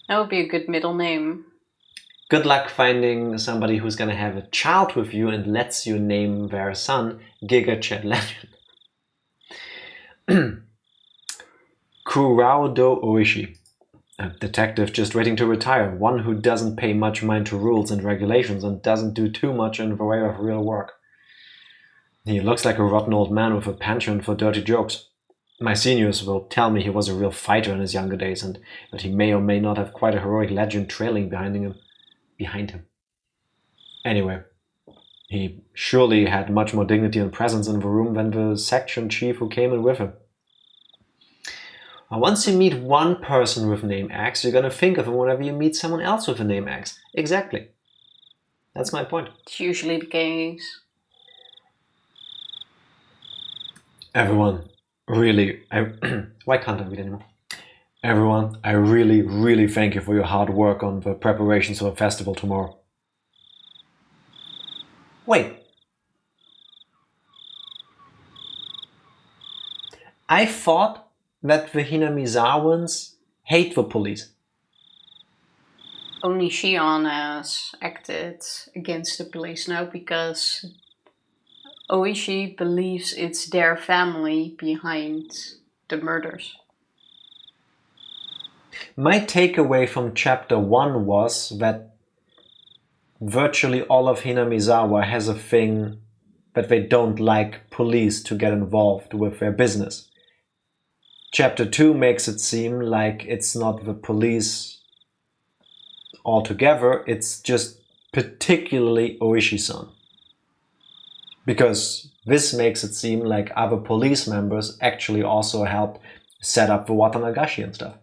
That would be a good middle name. Good luck finding somebody who's gonna have a child with you and lets you name their son Giga Chat Legend. Kuraudo Oishi. A detective just waiting to retire. One who doesn't pay much mind to rules and regulations and doesn't do too much in the way of real work. He looks like a rotten old man with a penchant for dirty jokes. My seniors will tell me he was a real fighter in his younger days, and that he may or may not have quite a heroic legend trailing behind him. Anyway, he surely had much more dignity and presence in the room than the section chief who came in with him. Once you meet one person with name X, you're gonna think of him whenever you meet someone else with a name X. Exactly. That's my point. It's usually the case. Everyone, really, why can't I read anymore? Everyone, I really, really thank you for your hard work on the preparations for the festival tomorrow. Wait. I thought that the Hinamizawans hate the police. Only Shion has acted against the police now because Oishi believes it's their family behind the murders. My takeaway from chapter 1 was that virtually all of Hinamizawa has a thing that they don't like police to get involved with their business. Chapter 2 makes it seem like it's not the police altogether, it's just particularly Ooishi-san. Because this makes it seem like other police members actually also helped set up the Watanagashi and stuff.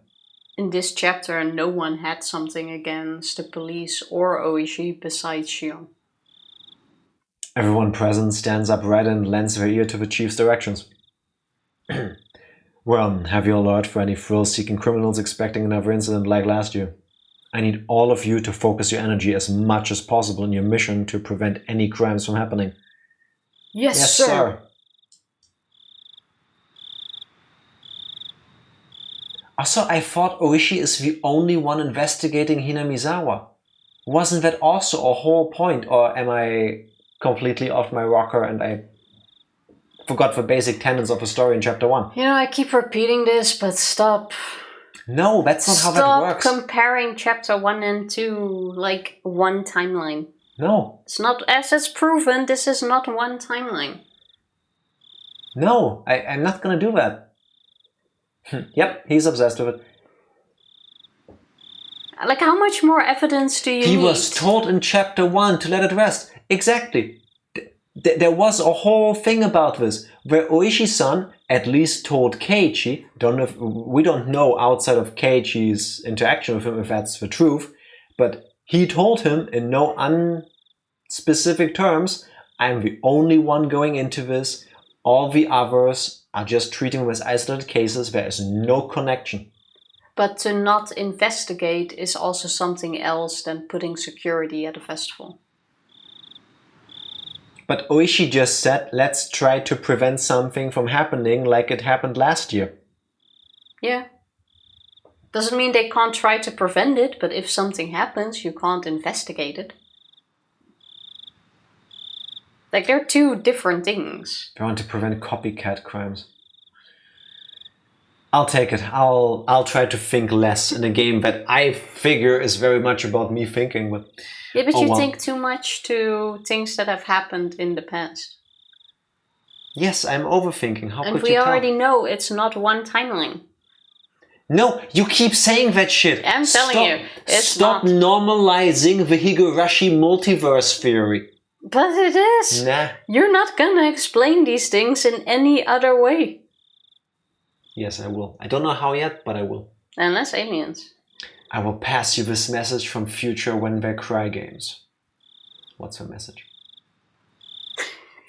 In this chapter, no one had something against the police or Oishi besides Shion. Everyone present stands upright and lends their ear to the chief's directions. Well, have your alert for any thrill-seeking criminals expecting another incident like last year. I need all of you to focus your energy as much as possible in your mission to prevent any crimes from happening. Yes, sir. Also, I thought Oishi is the only one investigating Hinamizawa. Wasn't that also a whole point, or am I completely off my rocker and I forgot the basic tenets of the story in chapter 1? You know, I keep repeating this, but stop. No, that's not how that works. Stop comparing chapter 1 and 2 like one timeline. No. It's not, as it's proven, this is not one timeline. No, I'm not gonna do that. Yep, he's obsessed with it. Like, how much more evidence do you need? He was told in chapter 1 to let it rest. Exactly. There was a whole thing about this, where Ooishi-san at least told Keiichi, we don't know outside of Keiichi's interaction with him if that's the truth, but he told him in no unspecific terms, I'm the only one going into this, all the others are just treating them as isolated cases, there is no connection. But to not investigate is also something else than putting security at a festival. But Ooishi just said, let's try to prevent something from happening like it happened last year. Yeah. Doesn't mean they can't try to prevent it, but if something happens, you can't investigate it. Like, they're two different things. They want to prevent copycat crimes. I'll take it. I'll try to think less in a game that I figure is very much about me thinking, but... Yeah, but you think too much to things that have happened in the past. Yes, I'm overthinking. How could you tell? And we already know it's not one timeline. No, you keep saying that shit. I'm telling you, it's Stop not. normalizing the Higurashi multiverse theory. But it is. Nah. You're not gonna explain these things in any other way. Yes, I will. I don't know how yet, but I will. Unless aliens. I will pass you this message from future when they cry games. What's the message?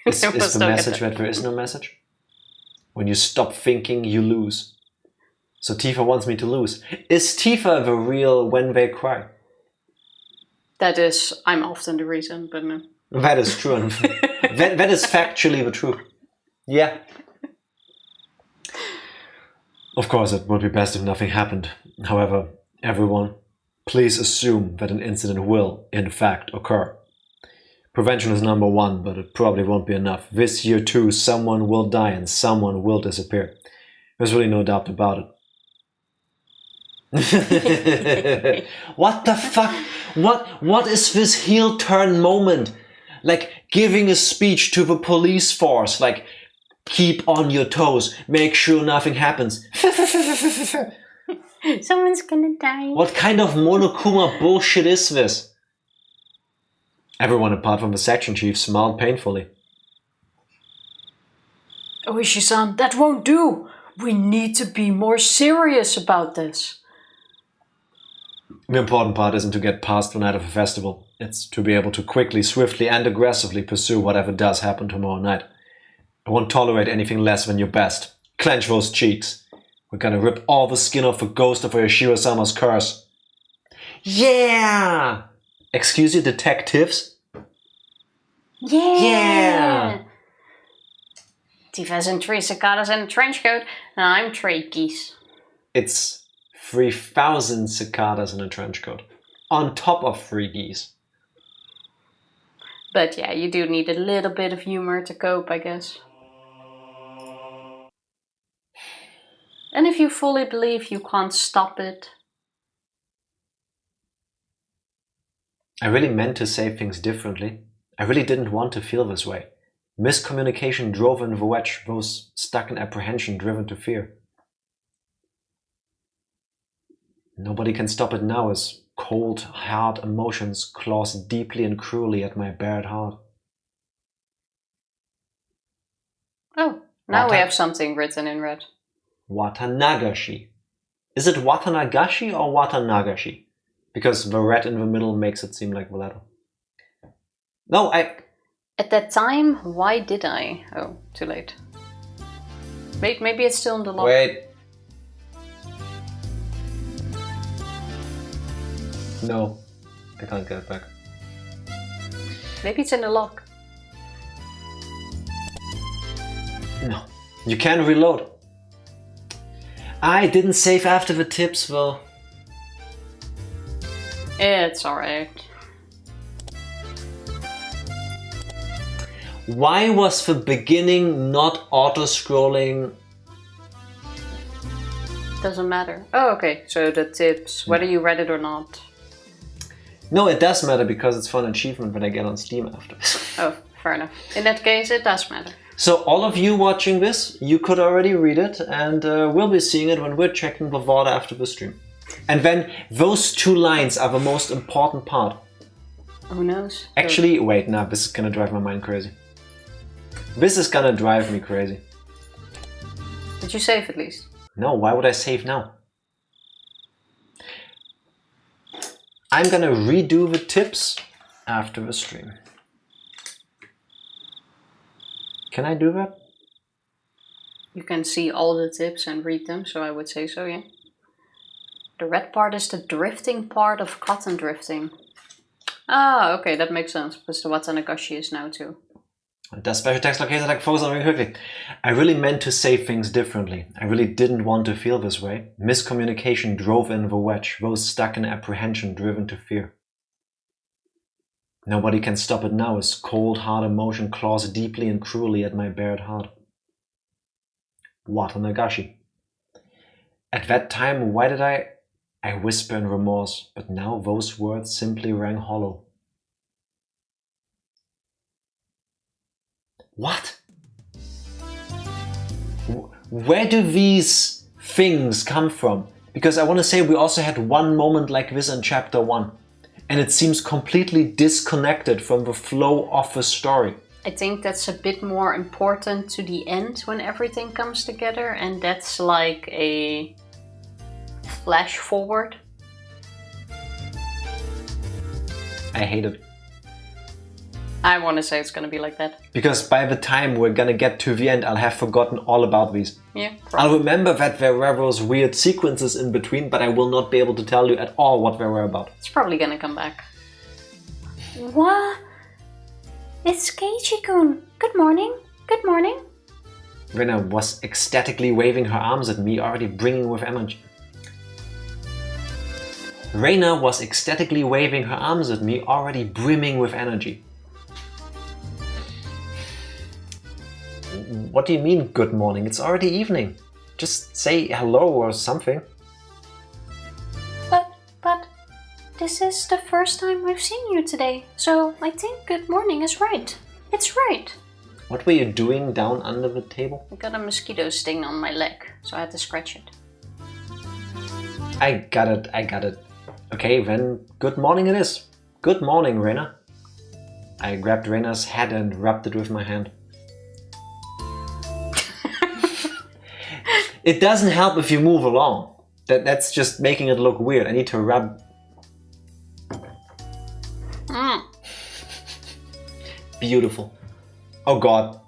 Is the message that there is no message? When you stop thinking, you lose. So Tifa wants me to lose. Is Tifa the real when they cry? That is, I'm often the reason, but no. That is true. that is factually the truth. Yeah. Of course, it would be best if nothing happened. However, everyone, please assume that an incident will, in fact, occur. Prevention is number one, but it probably won't be enough. This year too, someone will die and someone will disappear. There's really no doubt about it. What the fuck? What is this heel turn moment? Like giving a speech to the police force, like keep on your toes, make sure nothing happens. Someone's gonna die. What kind of Monokuma bullshit is this? Everyone apart from the section chief smiled painfully. Ooishi-san, that won't do. We need to be more serious about this. The important part isn't to get past the night of a festival. It's to be able to quickly, swiftly and aggressively pursue whatever does happen tomorrow night. I won't tolerate anything less than your best. Clench those cheeks. We're gonna rip all the skin off the ghost of oyashiro-sama's curse. Yeah! Excuse you, detectives? Yeah! Tifa's in 3 cicadas and a trench coat, and I'm 3 geese. It's 3,000 cicadas in a trench coat. On top of 3 geese. But yeah, you do need a little bit of humor to cope, I guess. And if you fully believe you can't stop it. I really meant to say things differently. I really didn't want to feel this way. Miscommunication drove in the wedge, those stuck in apprehension driven to fear. Nobody can stop it now as cold, hard emotions claws deeply and cruelly at my bared heart. Oh, now we have something written in red. Watanagashi. Is it Watanagashi or Watanagashi? Because the red in the middle makes it seem like the letter. No, At that time, why did I? Oh, too late. Wait, maybe it's still in the lock. Wait. No, I can't get it back. Maybe it's in the lock. No, you can reload. I didn't save after the tips though. It's alright. Why was the beginning not auto-scrolling? Doesn't matter. Oh, okay. So the tips, whether you read it or not. No, it does matter because it's for an achievement when I get on Steam after this. Oh, fair enough. In that case, it does matter. So all of you watching this, you could already read it, and we'll be seeing it when we're checking the VOD after the stream. And then those 2 lines are the most important part. Who knows? Actually, wait, no, this is gonna drive my mind crazy. This is gonna drive me crazy. Did you save at least? No, why would I save now? I'm gonna redo the tips after the stream. Can I do that? You can see all the tips and read them, so I would say so, yeah. The red part is the drifting part of cotton drifting. Ah, okay, that makes sense, because the Watanagashi is now too. Das special text located like focus on very quickly. I really meant to say things differently. I really didn't want to feel this way. Miscommunication drove in the wedge, those stuck in apprehension driven to fear. Nobody can stop it now as cold, hard emotion claws deeply and cruelly at my bared heart. Watanagashi. At that time, why did I whisper in remorse, but now those words simply rang hollow. What? Where do these things come from? Because I want to say we also had one moment like this in chapter 1. And it seems completely disconnected from the flow of the story. I think that's a bit more important to the end when everything comes together. And that's like a flash forward. I hate it. I want to say it's gonna be like that. Because by the time we're gonna get to the end, I'll have forgotten all about these. Yeah, I'll remember that there were those weird sequences in between, but I will not be able to tell you at all what they were about. It's probably gonna come back. What? It's Keiichi-kun. Good morning. Good morning. Rena was ecstatically waving her arms at me, already brimming with energy. Reina was ecstatically waving her arms at me, already brimming with energy. What do you mean, good morning? It's already evening. Just say hello or something. But this is the first time we've seen you today, so I think good morning is right. It's right. What were you doing down under the table? I got a mosquito sting on my leg, so I had to scratch it. I got it. Okay, then good morning it is. Good morning, Reina. I grabbed Reina's head and rubbed it with my hand. It doesn't help if you move along. That's just making it look weird. I need to rub. Beautiful. Oh god.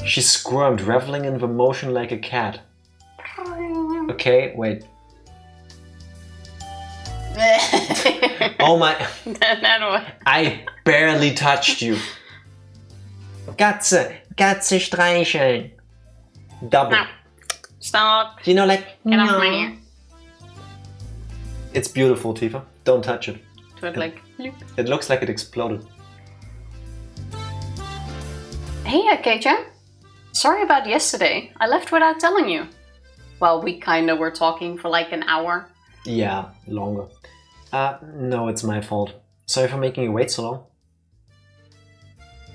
She squirmed, reveling in the motion like a cat. Okay, wait. Oh my. I barely touched you. Katze streicheln. Double. No. Stop. You know, like. Get off my ear. It's beautiful, Tifa. Don't touch it. Do it like. Bloop. It looks like it exploded. Hey, Keiichi. Sorry about yesterday. I left without telling you. Well, we kinda were talking for like an hour. Yeah, longer. No, it's my fault. Sorry for making you wait so long.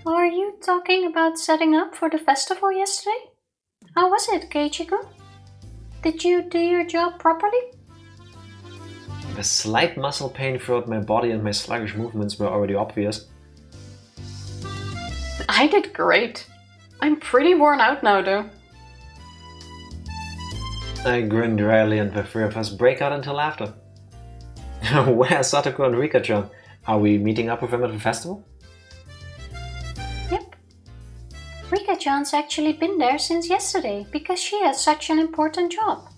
Are you talking about setting up for the festival yesterday? How was it, Keiichi-kun? Did you do your job properly? The slight muscle pain throughout my body and my sluggish movements were already obvious. I did great. I'm pretty worn out now, though. I grinned dryly and the three of us break out into laughter. Where's Satoko and Rika-chan? Are we meeting up with them at the festival? Yep. Rika-chan's actually been there since yesterday because she has such an important job.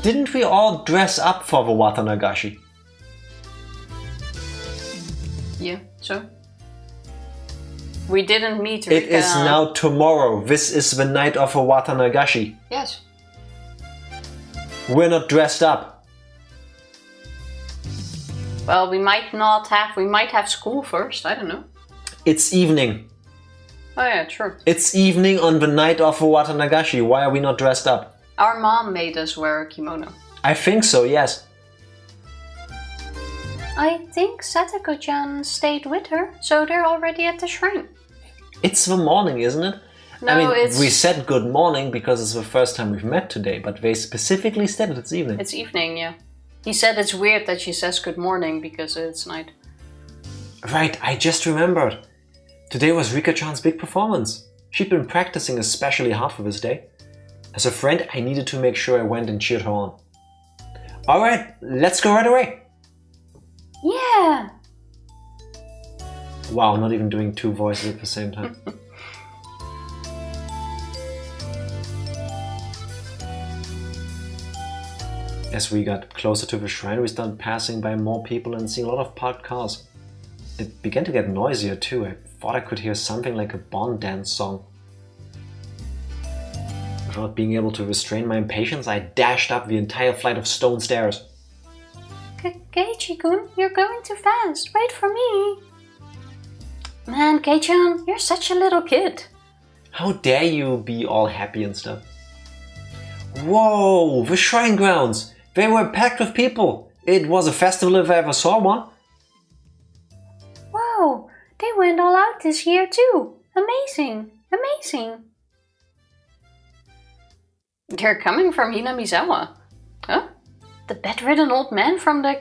Didn't we all dress up for the Watanagashi? Yeah, so? We didn't meet Rika. It is now tomorrow. This is the night of a Watanagashi. Yes. We're not dressed up. Well, we might have school first, I don't know. It's evening. Oh yeah, true. It's evening on the night of a Watanagashi. Why are we not dressed up? Our mom made us wear a kimono. I think so, yes. I think Satoko-chan stayed with her, so they're already at the shrine. It's the morning, isn't it? No, I mean, it's... we said good morning because it's the first time we've met today, but they specifically said it's evening. It's evening, yeah. He said it's weird that she says good morning because it's night. Right, I just remembered. Today was Rika-chan's big performance. She'd been practicing especially hard for this day. As a friend, I needed to make sure I went and cheered her on. Alright, let's go right away. Yeah! Wow, not even doing two voices at the same time. As we got closer to the shrine, we started passing by more people and seeing a lot of parked cars. It began to get noisier too. I thought I could hear something like a Bond dance song. Without being able to restrain my impatience, I dashed up the entire flight of stone stairs. Keiichi-kun, you're going too fast. Wait for me. Man, Kei-chan, you're such a little kid. How dare you be all happy and stuff. Whoa, the shrine grounds. They were packed with people. It was a festival if I ever saw one. Wow, they went all out this year too. Amazing, amazing. They're coming from Hinamizawa. Huh? The bedridden old man from the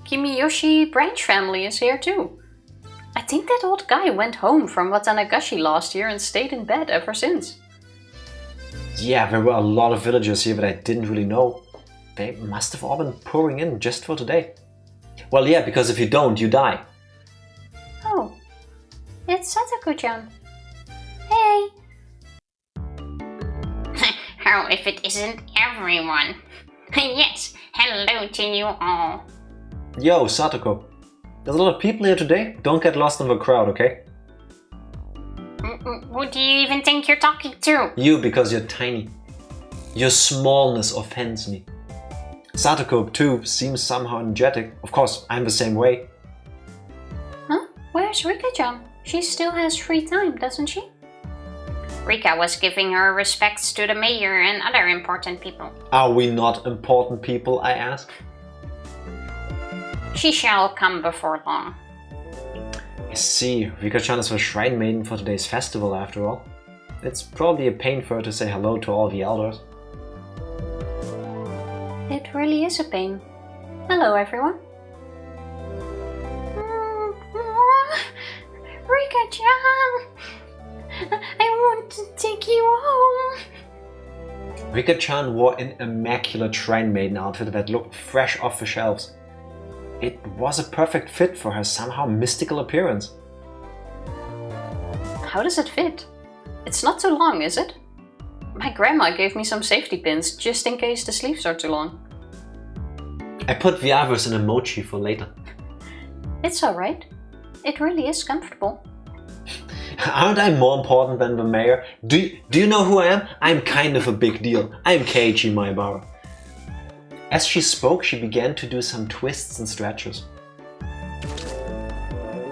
Kimiyoshi branch family is here too. I think that old guy went home from Watanagashi last year and stayed in bed ever since. Yeah, there were a lot of villagers here that I didn't really know. They must have all been pouring in just for today. Well, yeah, because if you don't, you die. Oh, it's Satoko-chan. Hey! How if it isn't everyone? Yes, hello to you all. Yo, Satoko. There's a lot of people here today. Don't get lost in the crowd, okay? Who do you even think you're talking to? You, because you're tiny. Your smallness offends me. Satoko, too, seems somehow energetic. Of course, I'm the same way. Huh? Where's Rika-chan? She still has free time, doesn't she? Rika was giving her respects to the mayor and other important people. Are we not important people, I ask? She shall come before long. I see. Rika-chan is the shrine maiden for today's festival, after all. It's probably a pain for her to say hello to all the elders. It really is a pain. Hello, everyone. Rika-chan! I want to take you home. Rika-chan wore an immaculate shrine maiden outfit that looked fresh off the shelves. It was a perfect fit for her somehow mystical appearance. How does it fit? It's not too long, is it? My grandma gave me some safety pins just in case the sleeves are too long. I put the others in emoji for later. It's alright. It really is comfortable. Aren't I more important than the mayor? Do you know who I am? I'm kind of a big deal. I'm Keiichi Maebara. As she spoke, she began to do some twists and stretches.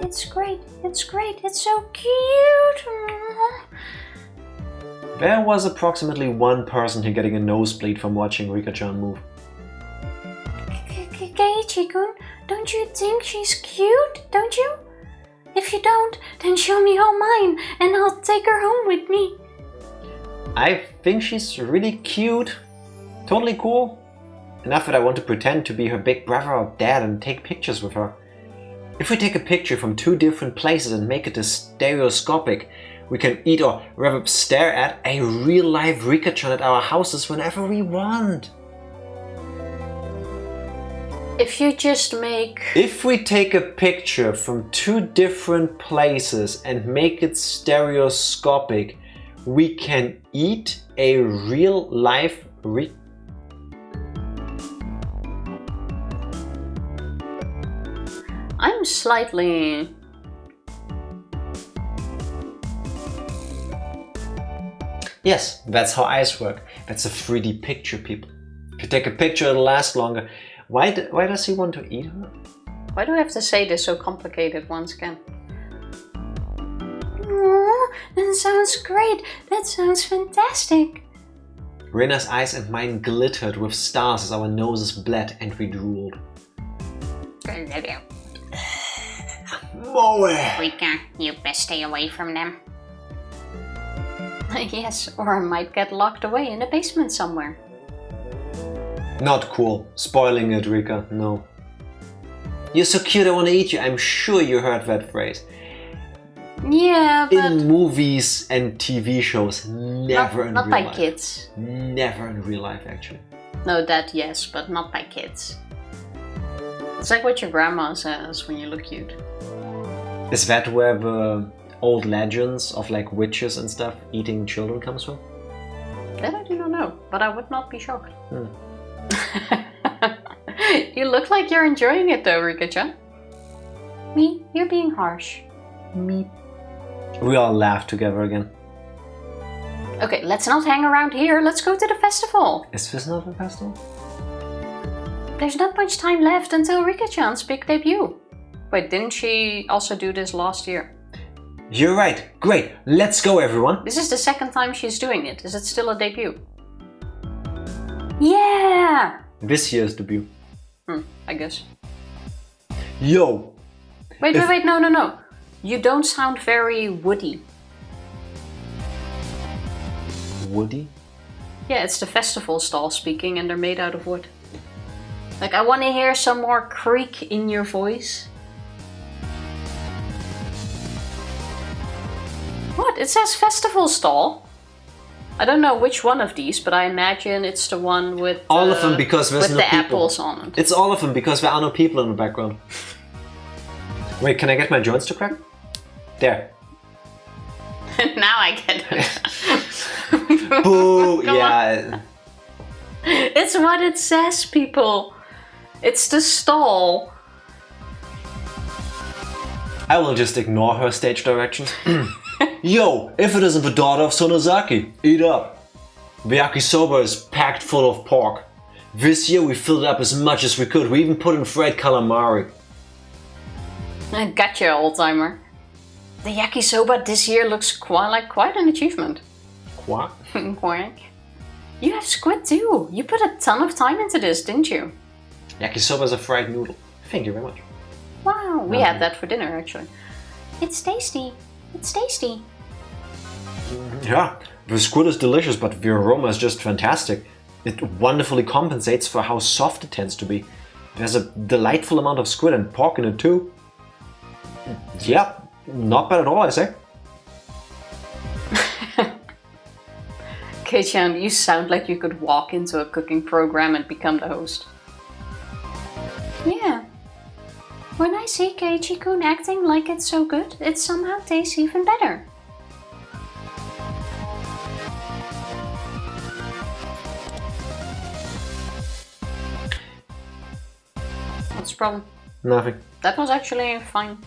It's great, it's great, it's so cute. There was approximately one person here getting a nosebleed from watching Rika-chan move. Keiichi-kun, don't you think she's cute, don't you? If you don't, then show me all mine and I'll take her home with me. I think she's really cute. Totally cool. Enough that I want to pretend to be her big brother or dad and take pictures with her. If we take a picture from two different places and make it a stereoscopic, we can eat or rather stare at a real-life Rika-chan at our houses whenever we want. If you just make... If we take a picture from two different places and make it stereoscopic, we can eat a real-life I'm slightly... Yes, that's how eyes work. That's a 3D picture, people. If you take a picture, it'll last longer. Why does he want to eat her? Why do I have to say this so complicated once again? Oh, that sounds great. That sounds fantastic. Rena's eyes and mine glittered with stars as our noses bled and we drooled. Moe! Rika, you best stay away from them. Yes, or I might get locked away in a basement somewhere. Not cool. Spoiling it, Rika. No. You're so cute, I want to eat you. I'm sure you heard that phrase. Yeah, but... In movies and TV shows, never in real life. Not by kids. Never in real life, actually. No, that yes, but not by kids. It's like what your grandma says when you look cute. Is that where the old legends of like witches and stuff eating children comes from? That I do not know, but I would not be shocked. Hmm. You look like you're enjoying it though, Rika-chan. Me? You're being harsh. Me. We all laughed together again. Okay, let's not hang around here. Let's go to the festival. Is this not a festival? There's not much time left until Rika-chan's big debut. Wait, didn't she also do this last year? You're right. Great. Let's go, everyone. This is the second time she's doing it. Is it still a debut? Yeah! This year's debut. I guess. Yo! Wait, no. You don't sound very woody. Woody? Yeah, it's the festival stall speaking and they're made out of wood. Like, I want to hear some more creak in your voice. What? It says festival stall. I don't know which one of these, but I imagine it's the one with all of them, because there's with no the people. apples on it. It's all of them because there are no people in the background. Wait, can I get my joints to crack? There. Now I get it. Boo! Come Yeah. It's what it says, people. It's the stall. I will just ignore her stage directions. Yo, if it isn't the daughter of Sonozaki, eat up. The yakisoba is packed full of pork. This year we filled it up as much as we could. We even put in fried calamari. Gotcha, old-timer. The yakisoba this year looks quite an achievement. What? Quack. You have squid too. You put a ton of time into this, didn't you? Yakisoba is a fried noodle. Thank you very much. Wow, we had that for dinner actually. It's tasty. It's tasty. Yeah, the squid is delicious, but the aroma is just fantastic. It wonderfully compensates for how soft it tends to be. There's a delightful amount of squid and pork in it too. Yeah, not bad at all, I say. Kei-chan, you sound like you could walk into a cooking program and become the host. Yeah. When I see Keiichi-kun acting like it's so good, it somehow tastes even better. What's the problem? Nothing. That was actually fine.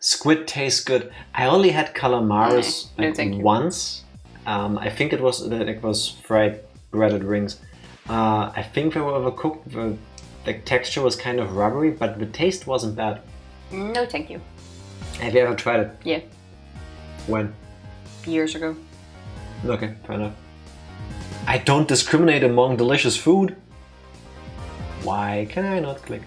Squid tastes good. I only had calamaris No, thank you. once. I think it was fried breaded rings. I think they were overcooked. The texture was kind of rubbery, but the taste wasn't bad. No, thank you. Have you ever tried it? Yeah, When? years ago. Okay, fair enough. I don't discriminate among delicious food. Why can I not click?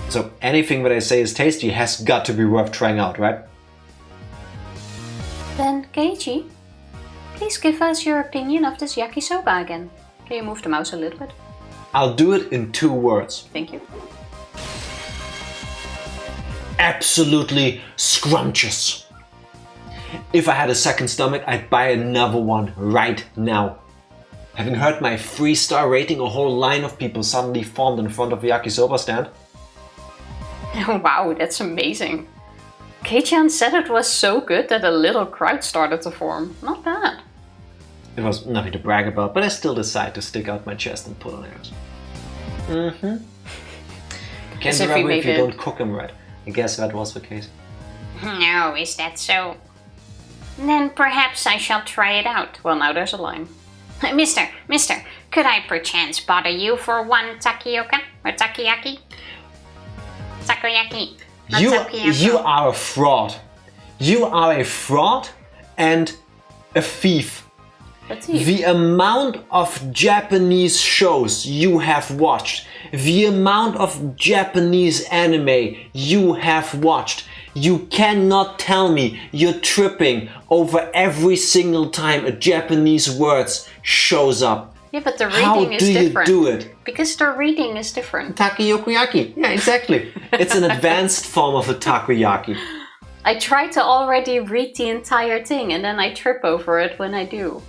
So anything that I say is tasty has got to be worth trying out, right? Then, Keiichi, please give us your opinion of this yakisoba again. Can you move the mouse a little bit? I'll do it in 2 words. Thank you. Absolutely scrumptious. If I had a second stomach, I'd buy another one right now. Having heard my 3-star rating, a whole line of people suddenly formed in front of the yakisoba stand. Wow, that's amazing. Kei-chan said it was so good that a little crowd started to form. Not bad. It was nothing to brag about, but I still decide to stick out my chest and put on airs. Mm-hmm. Can't As if we remember made if you it. don't cook them right. I guess that was the case. No, is that so? Then perhaps I shall try it out. Well, now there's a line. Mister, could I perchance bother you for one takoyaki or takoyaki? Takoyaki. not takoyaki. You are a fraud. You are a fraud and a thief. Let's see. The amount of Japanese shows you have watched, the amount of Japanese anime you have watched, you cannot tell me you're tripping over every single time a Japanese word shows up. Yeah, but the How reading is do you different. do it? Because the reading is different. Takoyaki. Yeah, exactly. It's an advanced form of a takoyaki. I try to already read the entire thing and then I trip over it when I do.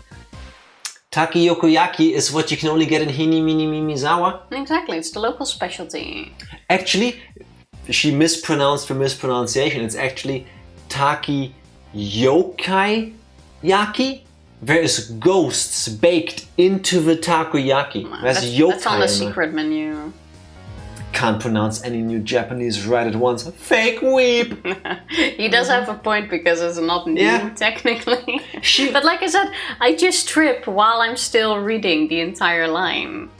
Takoyaki is what you can only get in Hinamizawa. Exactly, it's the local specialty. Actually, she mispronounced the mispronunciation. It's actually takoyaki. There is ghosts baked into the takoyaki. There's yokai. That's on the in there. secret menu. Can't pronounce any new Japanese right at once. Fake weep. He does have a point because it's not new Yeah. technically. But like I said, I just trip while I'm still reading the entire line.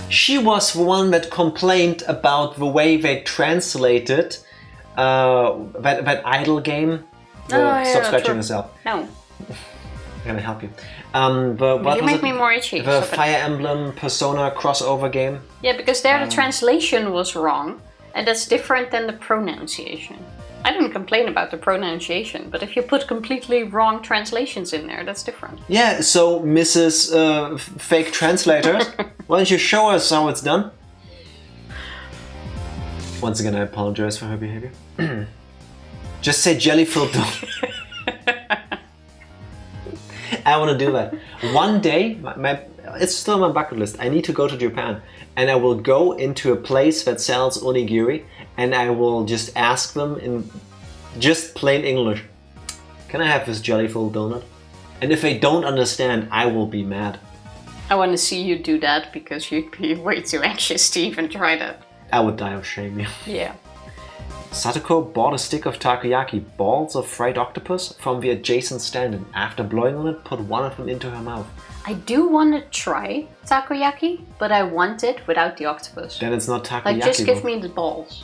She was the one that complained about the way they translated that idle game. yeah, Stop scratching true. yourself. No, I'm gonna help you. What you was make it? me more itchy. The Stop it. Fire Emblem Persona crossover game. Yeah, because there the translation was wrong, and that's different than the pronunciation. I didn't complain about the pronunciation, but if you put completely wrong translations in there, that's different. Yeah, so Mrs. Fake Translator, why don't you show us how it's done? Once again, I apologize for her behavior. Just say jelly-filled dough. I want to do that. One day, it's still on my bucket list. I need to go to Japan. And I will go into a place that sells onigiri. And I will just ask them in just plain English. Can I have this jelly-filled donut? And if they don't understand, I will be mad. I want to see you do that because you'd be way too anxious to even try that. I would die of shame, yeah. Yeah. Satoko bought a stick of takoyaki, balls of fried octopus, from the adjacent stand, and after blowing on it, put one of them into her mouth. I do want to try takoyaki, but I want it without the octopus. Then it's not takoyaki. Like, just give me the balls.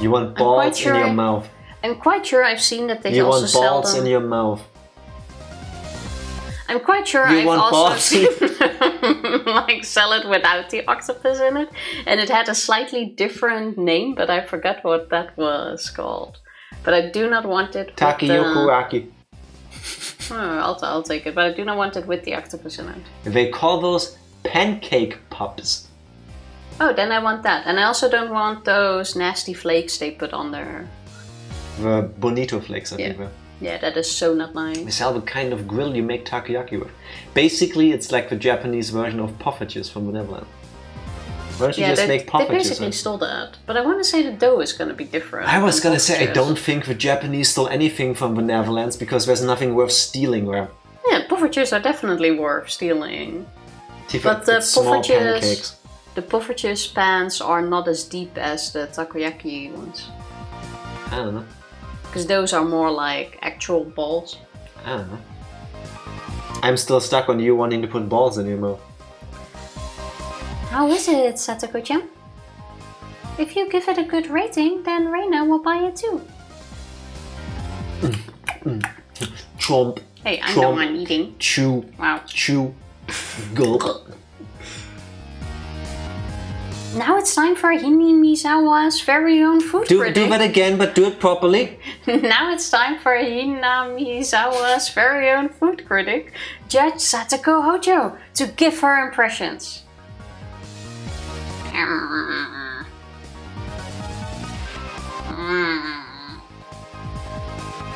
You want balls in your mouth. I'm quite sure I've seen that they also sell them. You want balls in your mouth. I'm quite sure I've also seen like sell it without the octopus in it, and it had a slightly different name, but I forgot what that was called. But I do not want it. Takoyaki. I'll take it, but I do not want it with the octopus in it. They call those pancake pups. Oh, then I want that, and I also don't want those nasty flakes they put on there. The bonito flakes, I think. Yeah, that is so not nice. They sell the kind of grill you make takoyaki with. Basically, it's like the Japanese version of poffertjes from the Netherlands. Why don't you just make poffertjes? They basically stole that. But I want to say the dough is going to be different. I was going to say, I don't think the Japanese stole anything from the Netherlands because there's nothing worth stealing there. Yeah, poffertjes are definitely worth stealing. But the poffertjes... The poffertjes pans are not as deep as the takoyaki ones. I don't know. Because those are more like actual balls. I don't know. I'm still stuck on you wanting to put balls in your mouth. How is it, Satoko-chan? If you give it a good rating, then Reina will buy it too. Chomp. Hey, I know I'm eating. Chew. Wow. Chew. Gulp. Now it's time for Hinamizawa's very own food critic. Do that again, but do it properly. Now it's time for Hinamizawa's very own food critic, Judge Satoko Hojo, to give her impressions.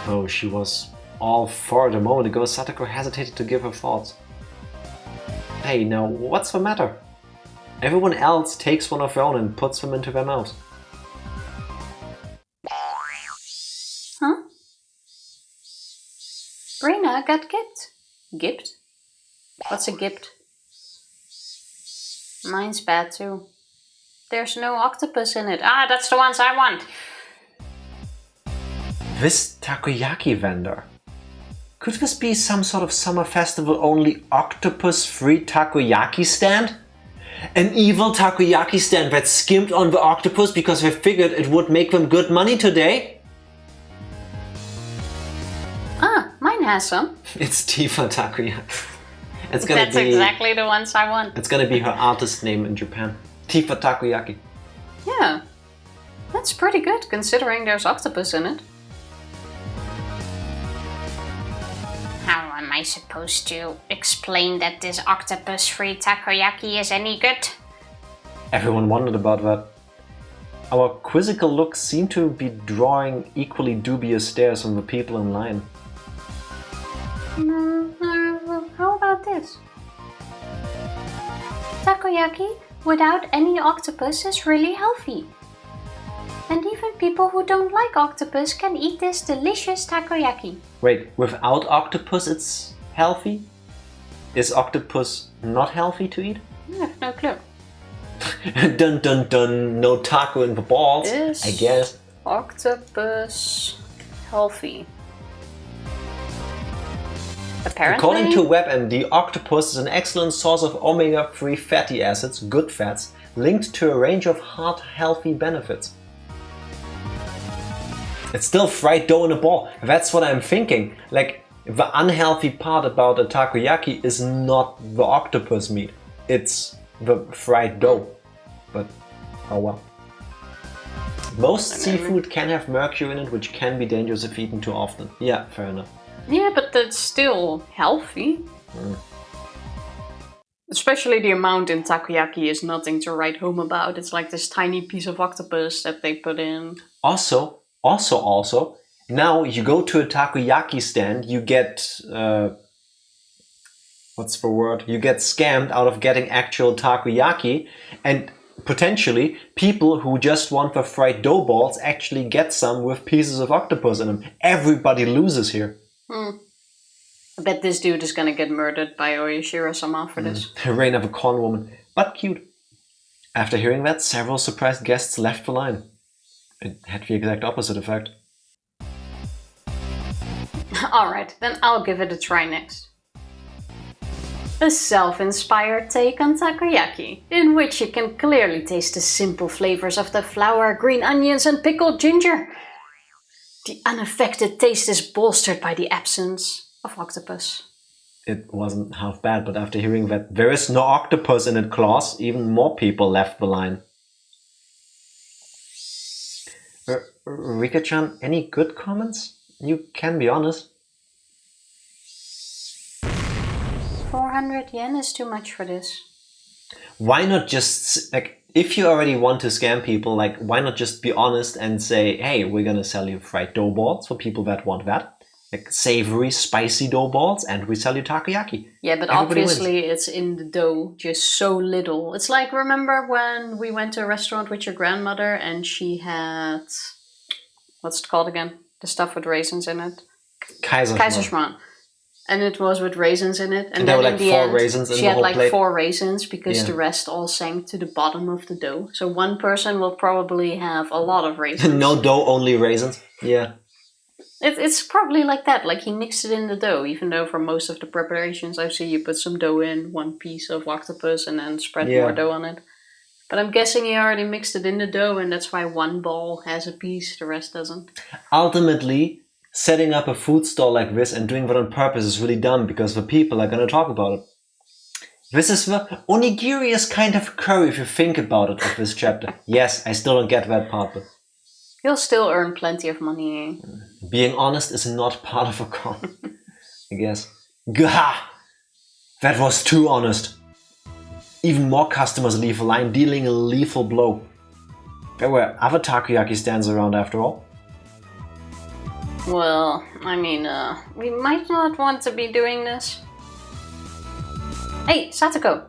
Oh, she was all for it a moment ago. Satoko hesitated to give her thoughts. Hey, now, what's the matter? Everyone else takes one of their own and puts them into their mouth. Huh? Reina got gipped. Gipped? What's a gipped? Mine's bad too. There's no octopus in it. Ah, that's the ones I want. This takoyaki vendor. Could this be some sort of summer festival only octopus-free takoyaki stand? An evil takoyaki stand that skimped on the octopus because they figured it would make them good money today? Ah, mine has some. It's Tifa Takoyaki. That's exactly the ones I want. It's gonna be her artist name in Japan. Tifa Takoyaki. Yeah, that's pretty good considering there's octopus in it. How am I supposed to explain that this octopus-free takoyaki is any good? Everyone wondered about that. Our quizzical looks seem to be drawing equally dubious stares from the people in line. How about this? Takoyaki without any octopus is really healthy. And even people who don't like octopus can eat this delicious takoyaki. Wait, without octopus it's healthy? Is octopus not healthy to eat? I have no clue. Dun dun dun, no taco in the balls, Is I guess. Octopus healthy? Apparently. According to WebMD, octopus is an excellent source of omega-3 fatty acids, good fats, linked to a range of heart healthy benefits. It's still fried dough in a ball. That's what I'm thinking. Like, the unhealthy part about a takoyaki is not the octopus meat. It's the fried dough. But, oh well. Most seafood can have mercury in it, which can be dangerous if eaten too often. Yeah, fair enough. Yeah, but that's still healthy. Especially the amount in takoyaki is nothing to write home about. It's like this tiny piece of octopus that they put in. Also, now you go to a takoyaki stand, you get what's the word? You get scammed out of getting actual takoyaki, and potentially people who just want the fried dough balls actually get some with pieces of octopus in them. Everybody loses here. I bet this dude is gonna get murdered by oyashiro-sama for this. The reign of a con woman, but cute. After hearing that, several surprised guests left the line. It had the exact opposite effect. Alright, then I'll give it a try next. A self-inspired take on takoyaki, in which you can clearly taste the simple flavors of the flour, green onions and pickled ginger. The unaffected taste is bolstered by the absence of octopus. It wasn't half bad, but after hearing that there is no octopus in it clause, even more people left the line. Rika-chan, any good comments? You can be honest. 400 yen is too much for this. Why not just, like, if you already want to scam people, like, why not just be honest and say, hey, we're gonna sell you fried dough balls for people that want that. Like savory, spicy dough balls, and we sell you takoyaki. Yeah, but Everybody obviously wins. it's in the dough, just so little. It's like, remember when we went to a restaurant with your grandmother and she had, what's it called again? The stuff with raisins in it? Kaiserschmarrn. And it was with raisins in it. And there were then like in the 4 end, raisins in she the had whole like plate. 4 raisins because Yeah. the rest all sank to the bottom of the dough. So one person will probably have a lot of raisins. No dough, only raisins. Yeah. It's probably like that, like he mixed it in the dough, even though for most of the preparations I've seen you put some dough in, 1 piece of octopus and then spread more dough on it. But I'm guessing he already mixed it in the dough and that's why one ball has a piece, the rest doesn't. Ultimately, setting up a food stall like this and doing that on purpose is really dumb because the people are going to talk about it. This is the onigiriest kind of curry if you think about it of this chapter. Yes, I still don't get that part, but You'll still earn plenty of money. being honest is not part of a con, I guess. Gah! That was too honest. Even more customers leave the line, dealing a lethal blow. There were other takoyaki stands around after all. Well, I mean, we might not want to be doing this. Hey, Satoko,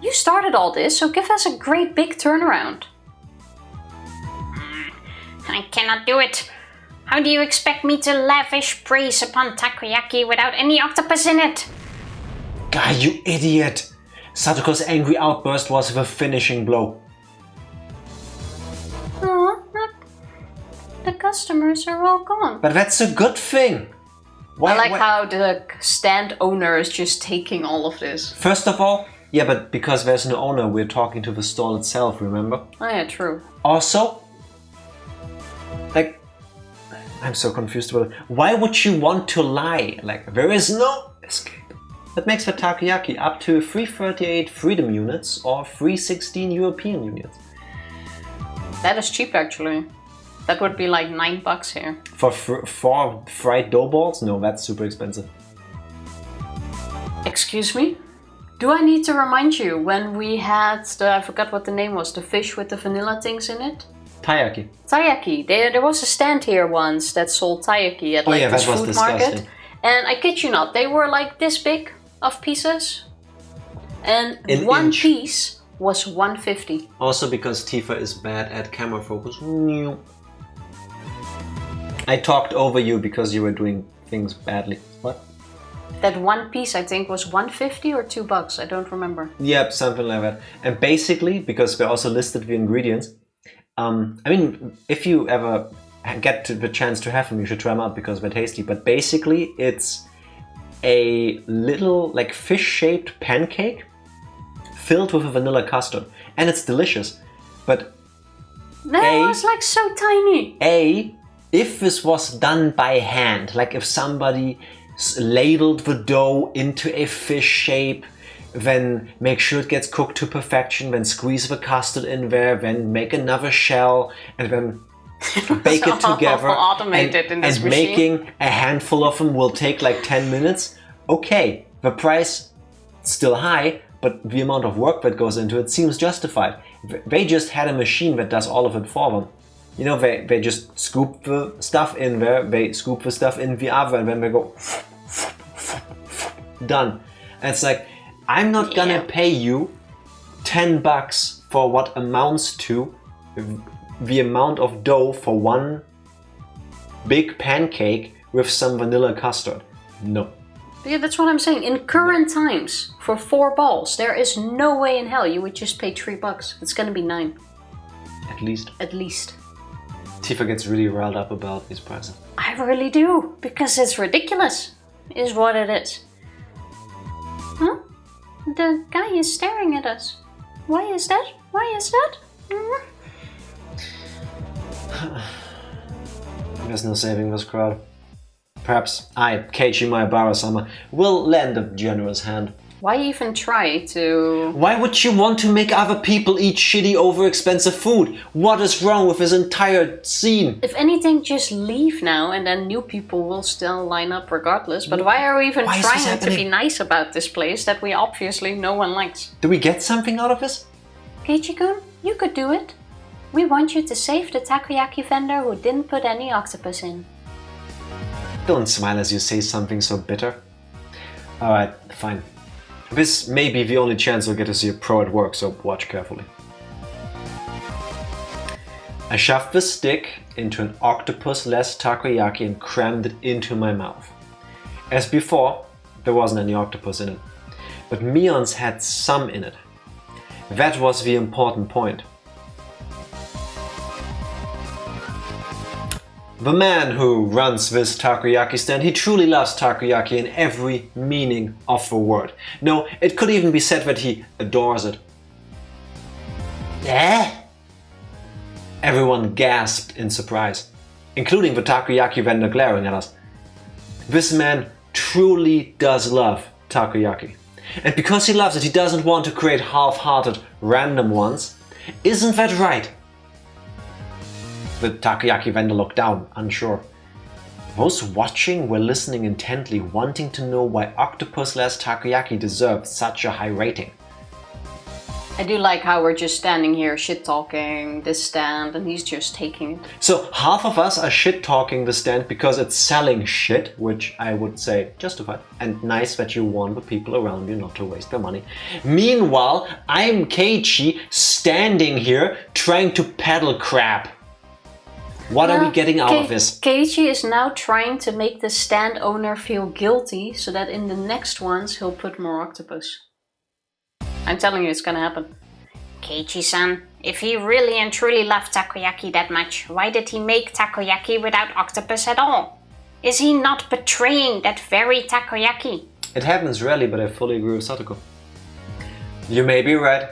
you started all this, so give us a great big turnaround. I cannot do it. How do you expect me to lavish praise upon takoyaki without any octopus in it? God, you idiot! Satoko's angry outburst was the finishing blow. Oh, the customers are all gone. But that's a good thing! Why, I like how the stand owner is just taking all of this. First of all, yeah, but because there's no owner, we're talking to the stall itself, remember? Oh yeah, true. Also, like, I'm so confused about it. Why would you want to lie? Like, there is no escape. That makes the takoyaki up to 338 freedom units or 316 European units. That is cheap actually. That would be like $9 here. For fried dough balls? No, that's super expensive. Excuse me? Do I need to remind you when we had I forgot what the name was, the fish with the vanilla things in it? Taiyaki. Taiyaki. There was a stand here once that sold taiyaki at like this that was food disgusting. market. And I kid you not, they were like this big of pieces. And An one inch. piece was $1.50. Also because Tifa is bad at camera focus. I talked over you because you were doing things badly. What? That one piece I think was $1.50 or $2, I don't remember. Yep, something like that. And basically, because we also listed the ingredients, I mean, if you ever get to the chance to have them, you should try them out because they're tasty. But basically, it's a little like fish-shaped pancake filled with a vanilla custard, and it's delicious. But That was like so tiny. if this was done by hand, like if somebody ladled the dough into a fish shape, then make sure it gets cooked to perfection, then squeeze the custard in there, then make another shell, and then bake it together. Automated in this and machine. making a handful of them will take like 10 minutes. Okay, the price is still high, but the amount of work that goes into it seems justified. They just had a machine that does all of it for them. You know, they just scoop the stuff in there, they scoop the stuff in the oven, and then they go done. And it's like, I'm not gonna pay you $10 for what amounts to the amount of dough for one big pancake with some vanilla custard. No. Yeah, that's what I'm saying. In current times, for 4 balls, there is no way in hell you would just pay $3. It's gonna be 9. At least. At least. Tifa gets really riled up about these prices. I really do, because it's ridiculous, is what it is. Huh? The guy is staring at us. Why is that? Why is that? There's no saving this crowd. Perhaps I, Keiichi Maebara-sama, will lend a generous hand. Why even try to... Why would you want to make other people eat shitty, overexpensive food? What is wrong with this entire scene? If anything, just leave now and then new people will still line up regardless. But why are we even trying to be nice about this place that we obviously no one likes? Do we get something out of this? Keiichi-kun, you could do it. We want you to save the takoyaki vendor who didn't put any octopus in. Don't smile as you say something so bitter. Alright, fine. This may be the only chance we'll get to see a pro at work, so watch carefully. I shoved the stick into an octopus-less takoyaki and crammed it into my mouth. As before, there wasn't any octopus in it, but Mion's had some in it. That was the important point. The man who runs this takoyaki stand, he truly loves takoyaki in every meaning of the word. No, it could even be said that he adores it. Everyone gasped in surprise, including the takoyaki vendor glaring at us. This man truly does love takoyaki. And because he loves it, he doesn't want to create half-hearted random ones. Isn't that right? The takoyaki vendor looked down, unsure. Those watching were listening intently, wanting to know why octopus-less takoyaki deserved such a high rating. I do like how we're just standing here shit-talking this stand and he's just taking it. So half of us are shit-talking the stand because it's selling shit, which I would say justified, and nice that you warn the people around you not to waste their money. Meanwhile, I'm Keiichi standing here trying to peddle crap. What are we getting out of this? Keiichi is now trying to make the stand owner feel guilty so that in the next ones he'll put more octopus. I'm telling you, it's gonna happen. Keiichi-san, if he really and truly loved takoyaki that much, why did he make takoyaki without octopus at all? Is he not betraying that very takoyaki? It happens rarely, but I fully agree with Satoko. You may be right.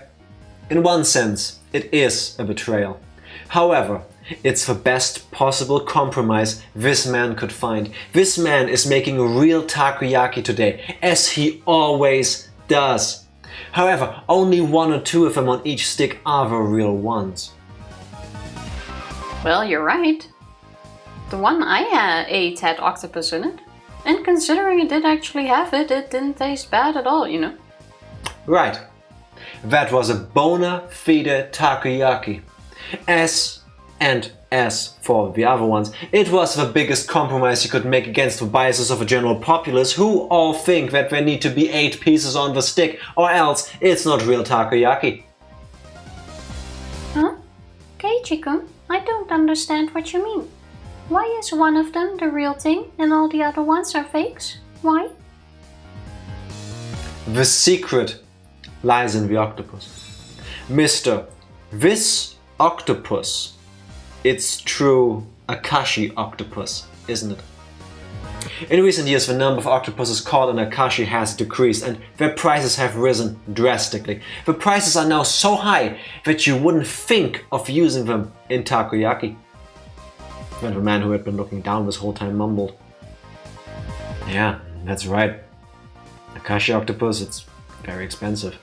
In one sense, it is a betrayal. However, it's the best possible compromise this man could find. This man is making a real takoyaki today, as he always does. However, only 1 or 2 of them on each stick are the real ones. Well, you're right. The one I ate had octopus in it. And considering it did actually have it, it didn't taste bad at all, you know. Right. That was a bona fide takoyaki. As for the other ones, it was the biggest compromise you could make against the biases of a general populace who all think that there need to be 8 pieces on the stick, or else it's not real takoyaki. Huh? Keiichi-kun, I don't understand what you mean. Why is one of them the real thing and all the other ones are fakes? Why? The secret lies in the octopus. Mister, this octopus, it's true Akashi octopus, isn't it? In recent years, the number of octopuses caught in Akashi has decreased and their prices have risen drastically. The prices are now so high that you wouldn't think of using them in takoyaki. When the man who had been looking down this whole time mumbled. Yeah, that's right. Akashi octopus, it's very expensive.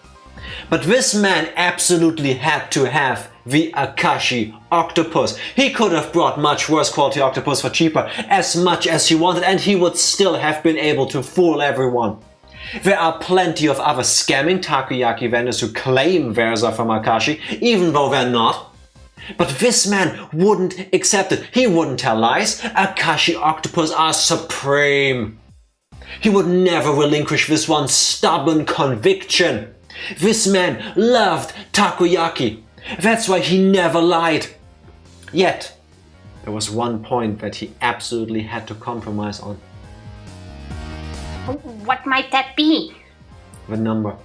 But this man absolutely had to have the Akashi octopus. He could have brought much worse quality octopus for cheaper, as much as he wanted, and he would still have been able to fool everyone. There are plenty of other scamming takoyaki vendors who claim theirs are from Akashi, even though they're not. But this man wouldn't accept it. He wouldn't tell lies. Akashi octopus are supreme. He would never relinquish this one stubborn conviction. This man loved takoyaki. That's why he never lied. Yet, there was one point that he absolutely had to compromise on. What might that be? The number.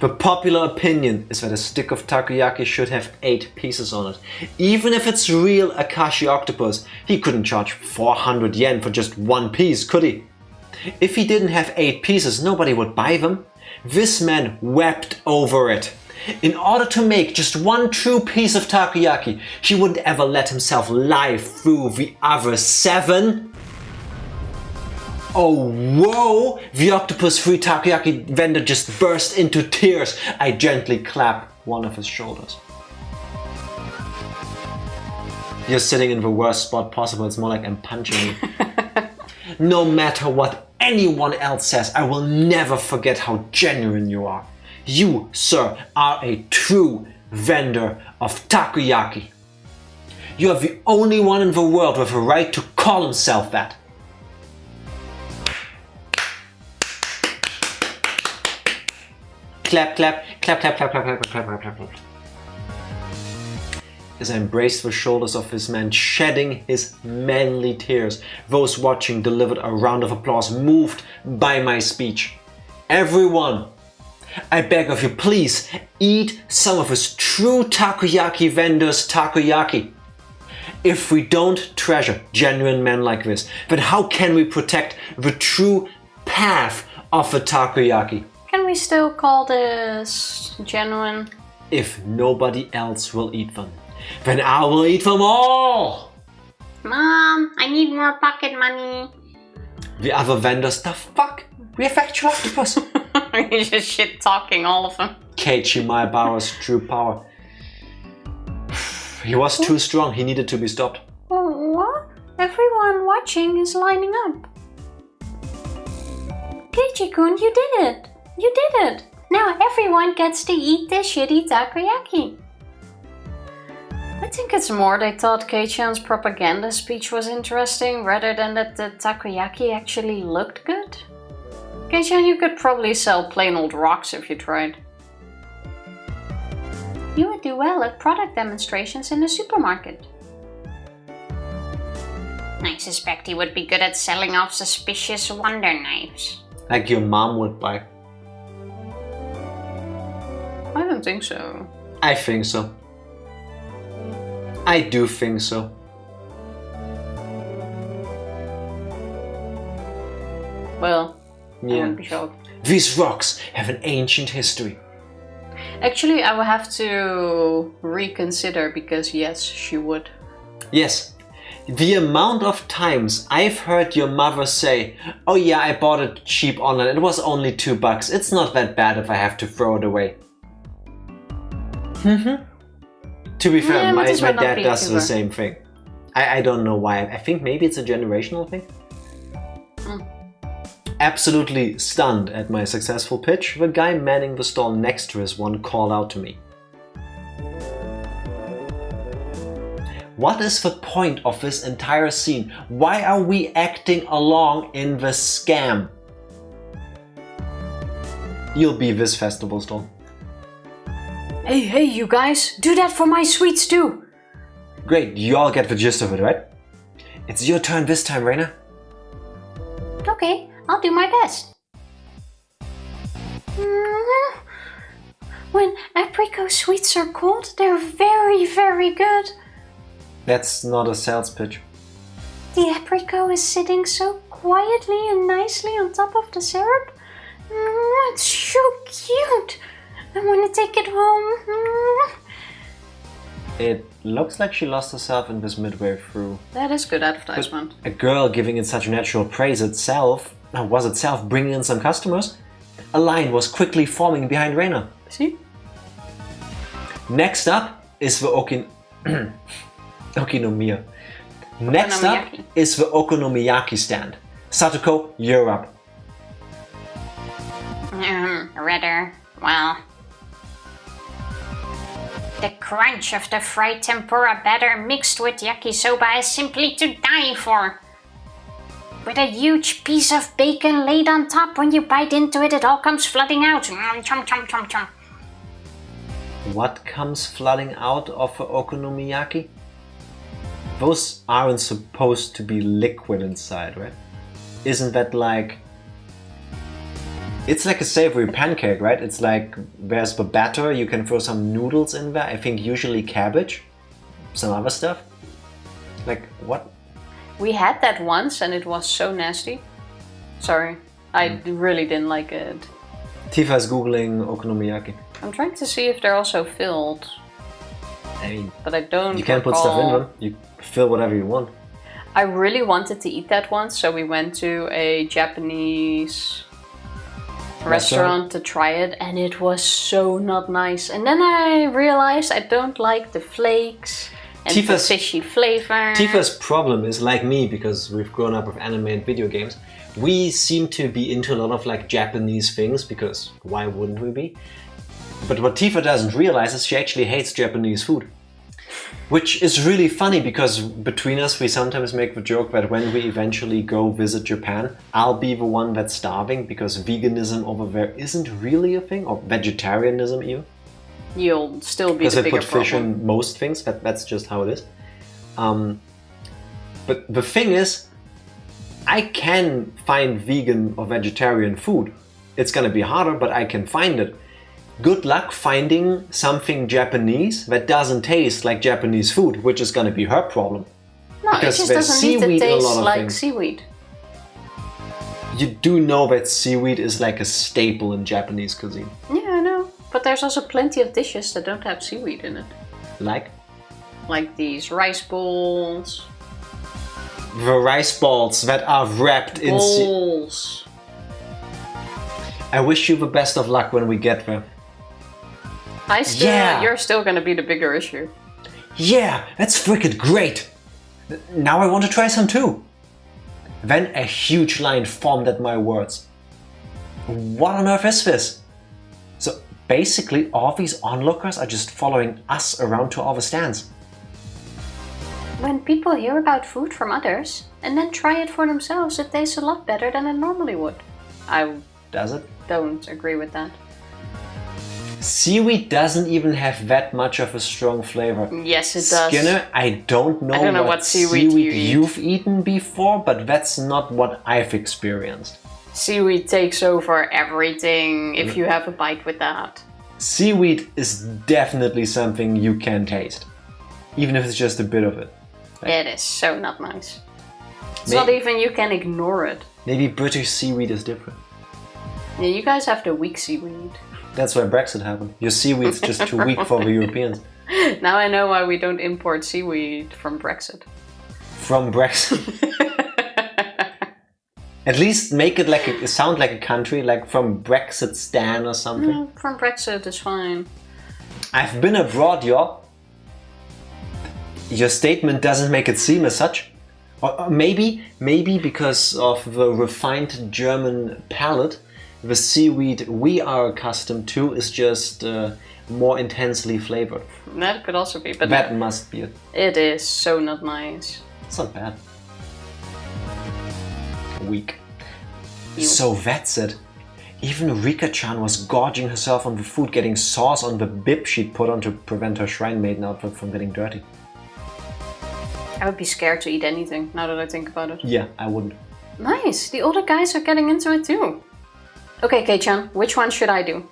The popular opinion is that a stick of takoyaki should have 8 pieces on it. Even if it's real Akashi octopus, he couldn't charge 400 yen for just 1 piece, could he? If he didn't have 8 pieces, nobody would buy them. This man wept over it. In order to make just 1 true piece of takoyaki, he wouldn't ever let himself lie through the other 7. Oh, whoa! The octopus-free takoyaki vendor just burst into tears. I gently clap one of his shoulders. You're sitting in the worst spot possible. It's more like I'm punching you. No matter what anyone else says, I will never forget how genuine you are. You, sir, are a true vendor of takoyaki. You are the only one in the world with a right to call himself that. Clap, clap, clap, clap, clap, clap, clap, clap, clap, clap, clap. As I embraced the shoulders of this man, shedding his manly tears, those watching delivered a round of applause, moved by my speech. Everyone, I beg of you, please eat some of his true takoyaki vendor's takoyaki. If we don't treasure genuine men like this, then how can we protect the true path of the takoyaki? Can we still call this genuine? If nobody else will eat them, then I will eat them all! Mom, I need more pocket money. The other vendors, the fuck? We have actual octopus. You're just shit talking all of them. Keiichi Maebara's true power. He was too strong, he needed to be stopped. What? Everyone watching is lining up. Keiichi-kun, you did it! You did it! Now everyone gets to eat this shitty takoyaki. I think it's more they thought Kei-chan's propaganda speech was interesting rather than that the takoyaki actually looked good. Kei-chan, you could probably sell plain old rocks if you tried. You would do well at product demonstrations in the supermarket. I suspect he would be good at selling off suspicious wonder knives. Like your mom would buy. I don't think so. I think so. I do think so. Well, I Yeah. wouldn't be shocked. These rocks have an ancient history. Actually, I will have to reconsider because yes, she would. Yes. The amount of times I've heard your mother say, "Oh yeah, I bought it cheap online. It was only $2. It's not that bad if I have to throw it away." To be fair, Yeah, but my this would not dad be does the cheaper. same thing. I don't know why. I think maybe it's a generational thing. Absolutely stunned at my successful pitch, the guy manning the stall next to his one called out to me. What is the point of this entire scene? Why are we acting along in the scam? You'll be this festival stall. Hey, you guys, do that for my sweets too. Great, you all get the gist of it, right? It's your turn this time, Reina. Okay, I'll do my best. When apricot sweets are cold, they're very, very good. That's not a sales pitch. The apricot is sitting so quietly and nicely on top of the syrup. It's so cute. I want to take it home. It looks like she lost herself in this midway through. That is good advertisement. A girl giving it such natural praise was itself bringing in some customers. A line was quickly forming behind Reina. See? Next up is the Okonomiya. Next up Okonomiyaki. is the Okonomiyaki stand. Satoko, you're up. Rather, well... The crunch of the fried tempura batter mixed with yakisoba is simply to die for. with a huge piece of bacon laid on top. When you bite into it, it all comes flooding out. Chom, chom, chom, chom. What comes flooding out of a okonomiyaki? Those aren't supposed to be liquid inside, right? Isn't that like... It's like a savory pancake, right? It's like, there's the batter, you can throw some noodles in there, I think usually cabbage, some other stuff. Like, what? We had that once and it was so nasty. Sorry, I really didn't like it. Tifa's googling okonomiyaki. I'm trying to see if they're also filled, I mean, but I don't you can put stuff in recall. them, you fill whatever you want. I really wanted to eat that once, so we went to a Japanese restaurant to try it, and it was so not nice. And then I realized I don't like the flakes and the fishy flavor. Tifa's problem is like me, because we've grown up with anime and video games. We seem to be into a lot of like Japanese things, because why wouldn't we be? But what Tifa doesn't realize is she actually hates Japanese food. Which is really funny, because between us we sometimes make the joke that when we eventually go visit Japan, I'll be the one that's starving, because veganism over there isn't really a thing, or vegetarianism even. You'll still be Because the they bigger put fish problem. in most things, that's just how it is. But the thing is, I can find vegan or vegetarian food. It's gonna be harder, but I can find it. Good luck finding something Japanese that doesn't taste like Japanese food, which is gonna be her problem. No, because it just there's doesn't need to seaweed in a lot taste of like things. seaweed. You do know that seaweed is like a staple in Japanese cuisine. Yeah, I know. But there's also plenty of dishes that don't have seaweed in it. Like these rice balls. The rice balls that are wrapped in Balls. I wish you the best of luck when we get there. You're still gonna be the bigger issue. Yeah, that's freaking great! Now I want to try some too. Then a huge line formed at my words. What on earth is this? So basically all these onlookers are just following us around to all the stands. When people hear about food from others and then try it for themselves, it tastes a lot better than it normally would. I Does it? don't agree with that. Seaweed doesn't even have that much of a strong flavor. Yes, it does. Skinner, I don't know what seaweed you eat. you've eaten before, but that's not what I've experienced. Seaweed takes over everything if you have a bite with that. Seaweed is definitely something you can taste, even if it's just a bit of it. It is so not nice. It's not even you can ignore it. Maybe British seaweed is different. Yeah, you guys have the weak seaweed. That's why Brexit happened. Your seaweed's just too weak for the Europeans. Now I know why we don't import seaweed from Brexit. From Brexit. At least make it like sound like a country, like from Brexit-stan or something. No, from Brexit is fine. I've been abroad, y'all. Your statement doesn't make it seem as such. Or maybe because of the refined German palate, the seaweed we are accustomed to is just more intensely flavored. That could also be, but That must be it. it is so not nice. It's not bad. Weak. Ew. So that's it. Even Rika-chan was gorging herself on the food, getting sauce on the bib she'd put on to prevent her shrine maiden outfit from getting dirty. I would be scared to eat anything, now that I think about it. Yeah, I wouldn't. Nice, the older guys are getting into it too. Okay, Kei-chan, which one should I do?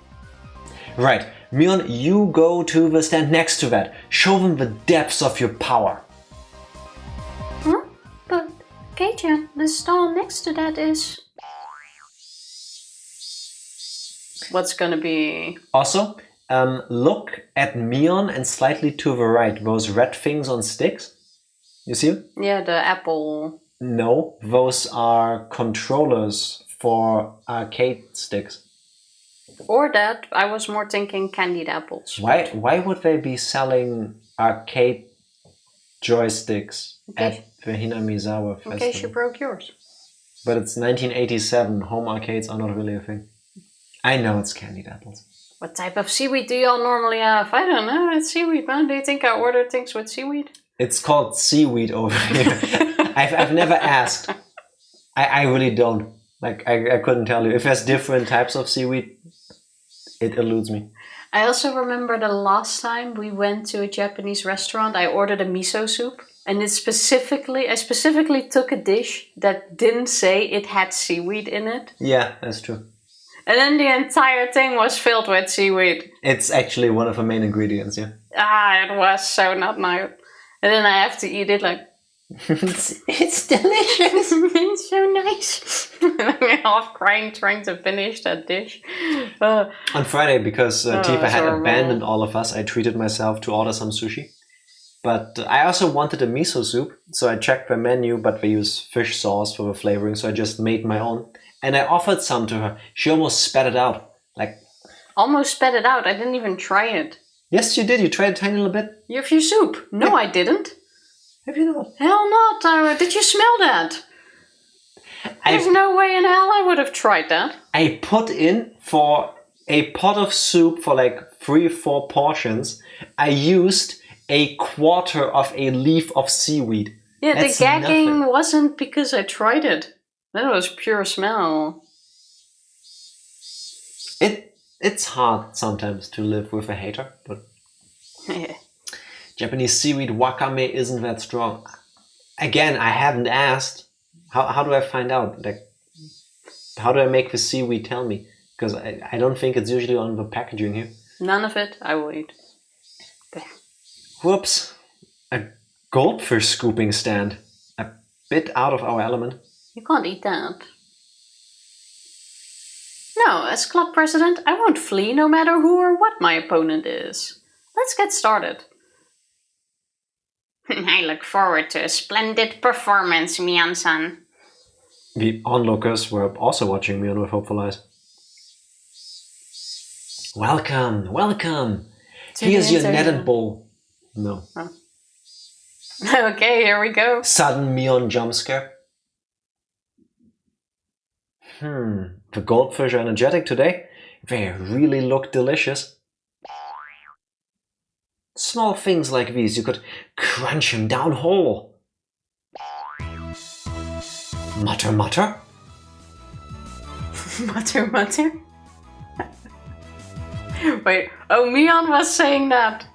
Right, Mion, you go to the stand next to that. Show them the depths of your power. Huh? But, Kei-chan, the stall next to that is... What's gonna be... Also, look at Mion and slightly to the right, those red things on sticks. You see them? Yeah, the apple... No, those are controllers for arcade sticks. Or that, I was more thinking candied apples. Why would they be selling arcade joysticks at the Hinamizawa festival? In case you broke yours. But it's 1987, home arcades are not really a thing. I know it's candied apples. What type of seaweed do y'all normally have? I don't know, it's seaweed, man. Do you think I ordered things with seaweed? It's called seaweed over here. I've never asked. I really don't. Like, I couldn't tell you. If there's different types of seaweed, it eludes me. I also remember the last time we went to a Japanese restaurant, I ordered a miso soup. And I specifically took a dish that didn't say it had seaweed in it. Yeah, that's true. And then the entire thing was filled with seaweed. It's actually one of the main ingredients, yeah. It was so not nice. And then I have to eat it like... it's delicious. It's so nice. I'm half crying trying to finish that dish. On Friday, because Tifa had horrible. abandoned all of us, I treated myself to order some sushi. But I also wanted a miso soup, so I checked the menu, but they use fish sauce for the flavoring, so I just made my own. And I offered some to her. She almost spat it out. Like, almost spat it out. I didn't even try it. yes, you did. You tried a tiny little bit. You have your soup. No, Yeah. I didn't. Have you not? Hell not, Tyra. Did you smell that? There's no way in hell I would have tried that. I put in for a pot of soup for like 3-4 portions. I used a quarter of a leaf of seaweed. Yeah, That's the gagging nothing. wasn't because I tried it. That was pure smell. It's hard sometimes to live with a hater, but Japanese seaweed wakame isn't that strong. Again, I haven't asked. How do I find out? Like, how do I make the seaweed tell me? Because I don't think it's usually on the packaging here. None of it I will eat. Whoops. A goldfish scooping stand. A bit out of our element. You can't eat that. No, as club president, I won't flee no matter who or what my opponent is. Let's get started. I look forward to a splendid performance, Mian-san. The onlookers were also watching me on with hopeful eyes. Welcome, welcome. To Here's the your interview. netted bowl. No. Okay, here we go. Sudden Mion jump scare. The goldfish are energetic today. They really look delicious. Small things like these, you could crunch him down whole. Mutter, mutter. Mutter, mutter. Wait, oh, Mion was saying that.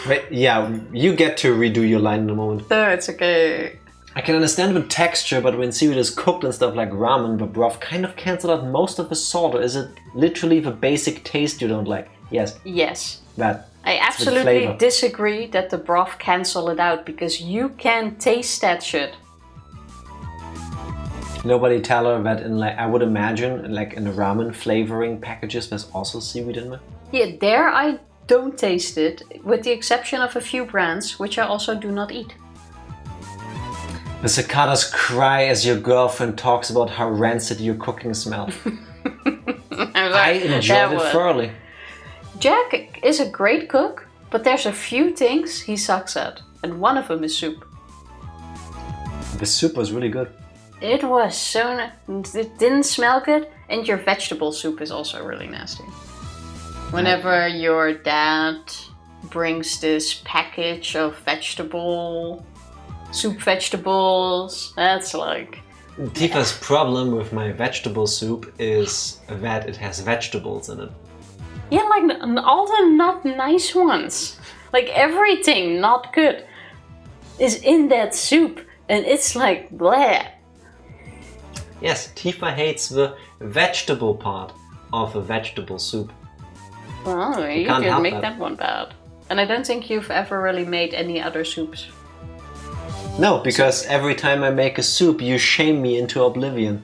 Wait, yeah, you get to redo your line in a moment. No, it's okay. I can understand the texture, but when seaweed is cooked and stuff like ramen, the broth kind of cancel out most of the salt, or is it literally the basic taste you don't like? Yes, Yes. that. I flavor. absolutely disagree that the broth cancel it out, because you can taste that shit. Nobody tell her that in, like, I would imagine, like in the ramen flavoring packages, there's also seaweed in there. Yeah, there I don't taste it, with the exception of a few brands, which I also do not eat. The cicadas cry as your girlfriend talks about how rancid your cooking smelled. I enjoyed it thoroughly. Jack is a great cook, but there's a few things he sucks at, and one of them is soup. The soup was really good. It was so it didn't smell good, and your vegetable soup is also really nasty. Whenever your dad brings this package of soup vegetables, that's like... Tifa's problem with my vegetable soup is that it has vegetables in it. Yeah, like all the not nice ones. Like everything not good is in that soup, and it's like bleh. Yes, Tifa hates the vegetable part of a vegetable soup. Well, you can't could help make that. that one bad. And I don't think you've ever really made any other soups. No, because every time I make a soup, you shame me into oblivion.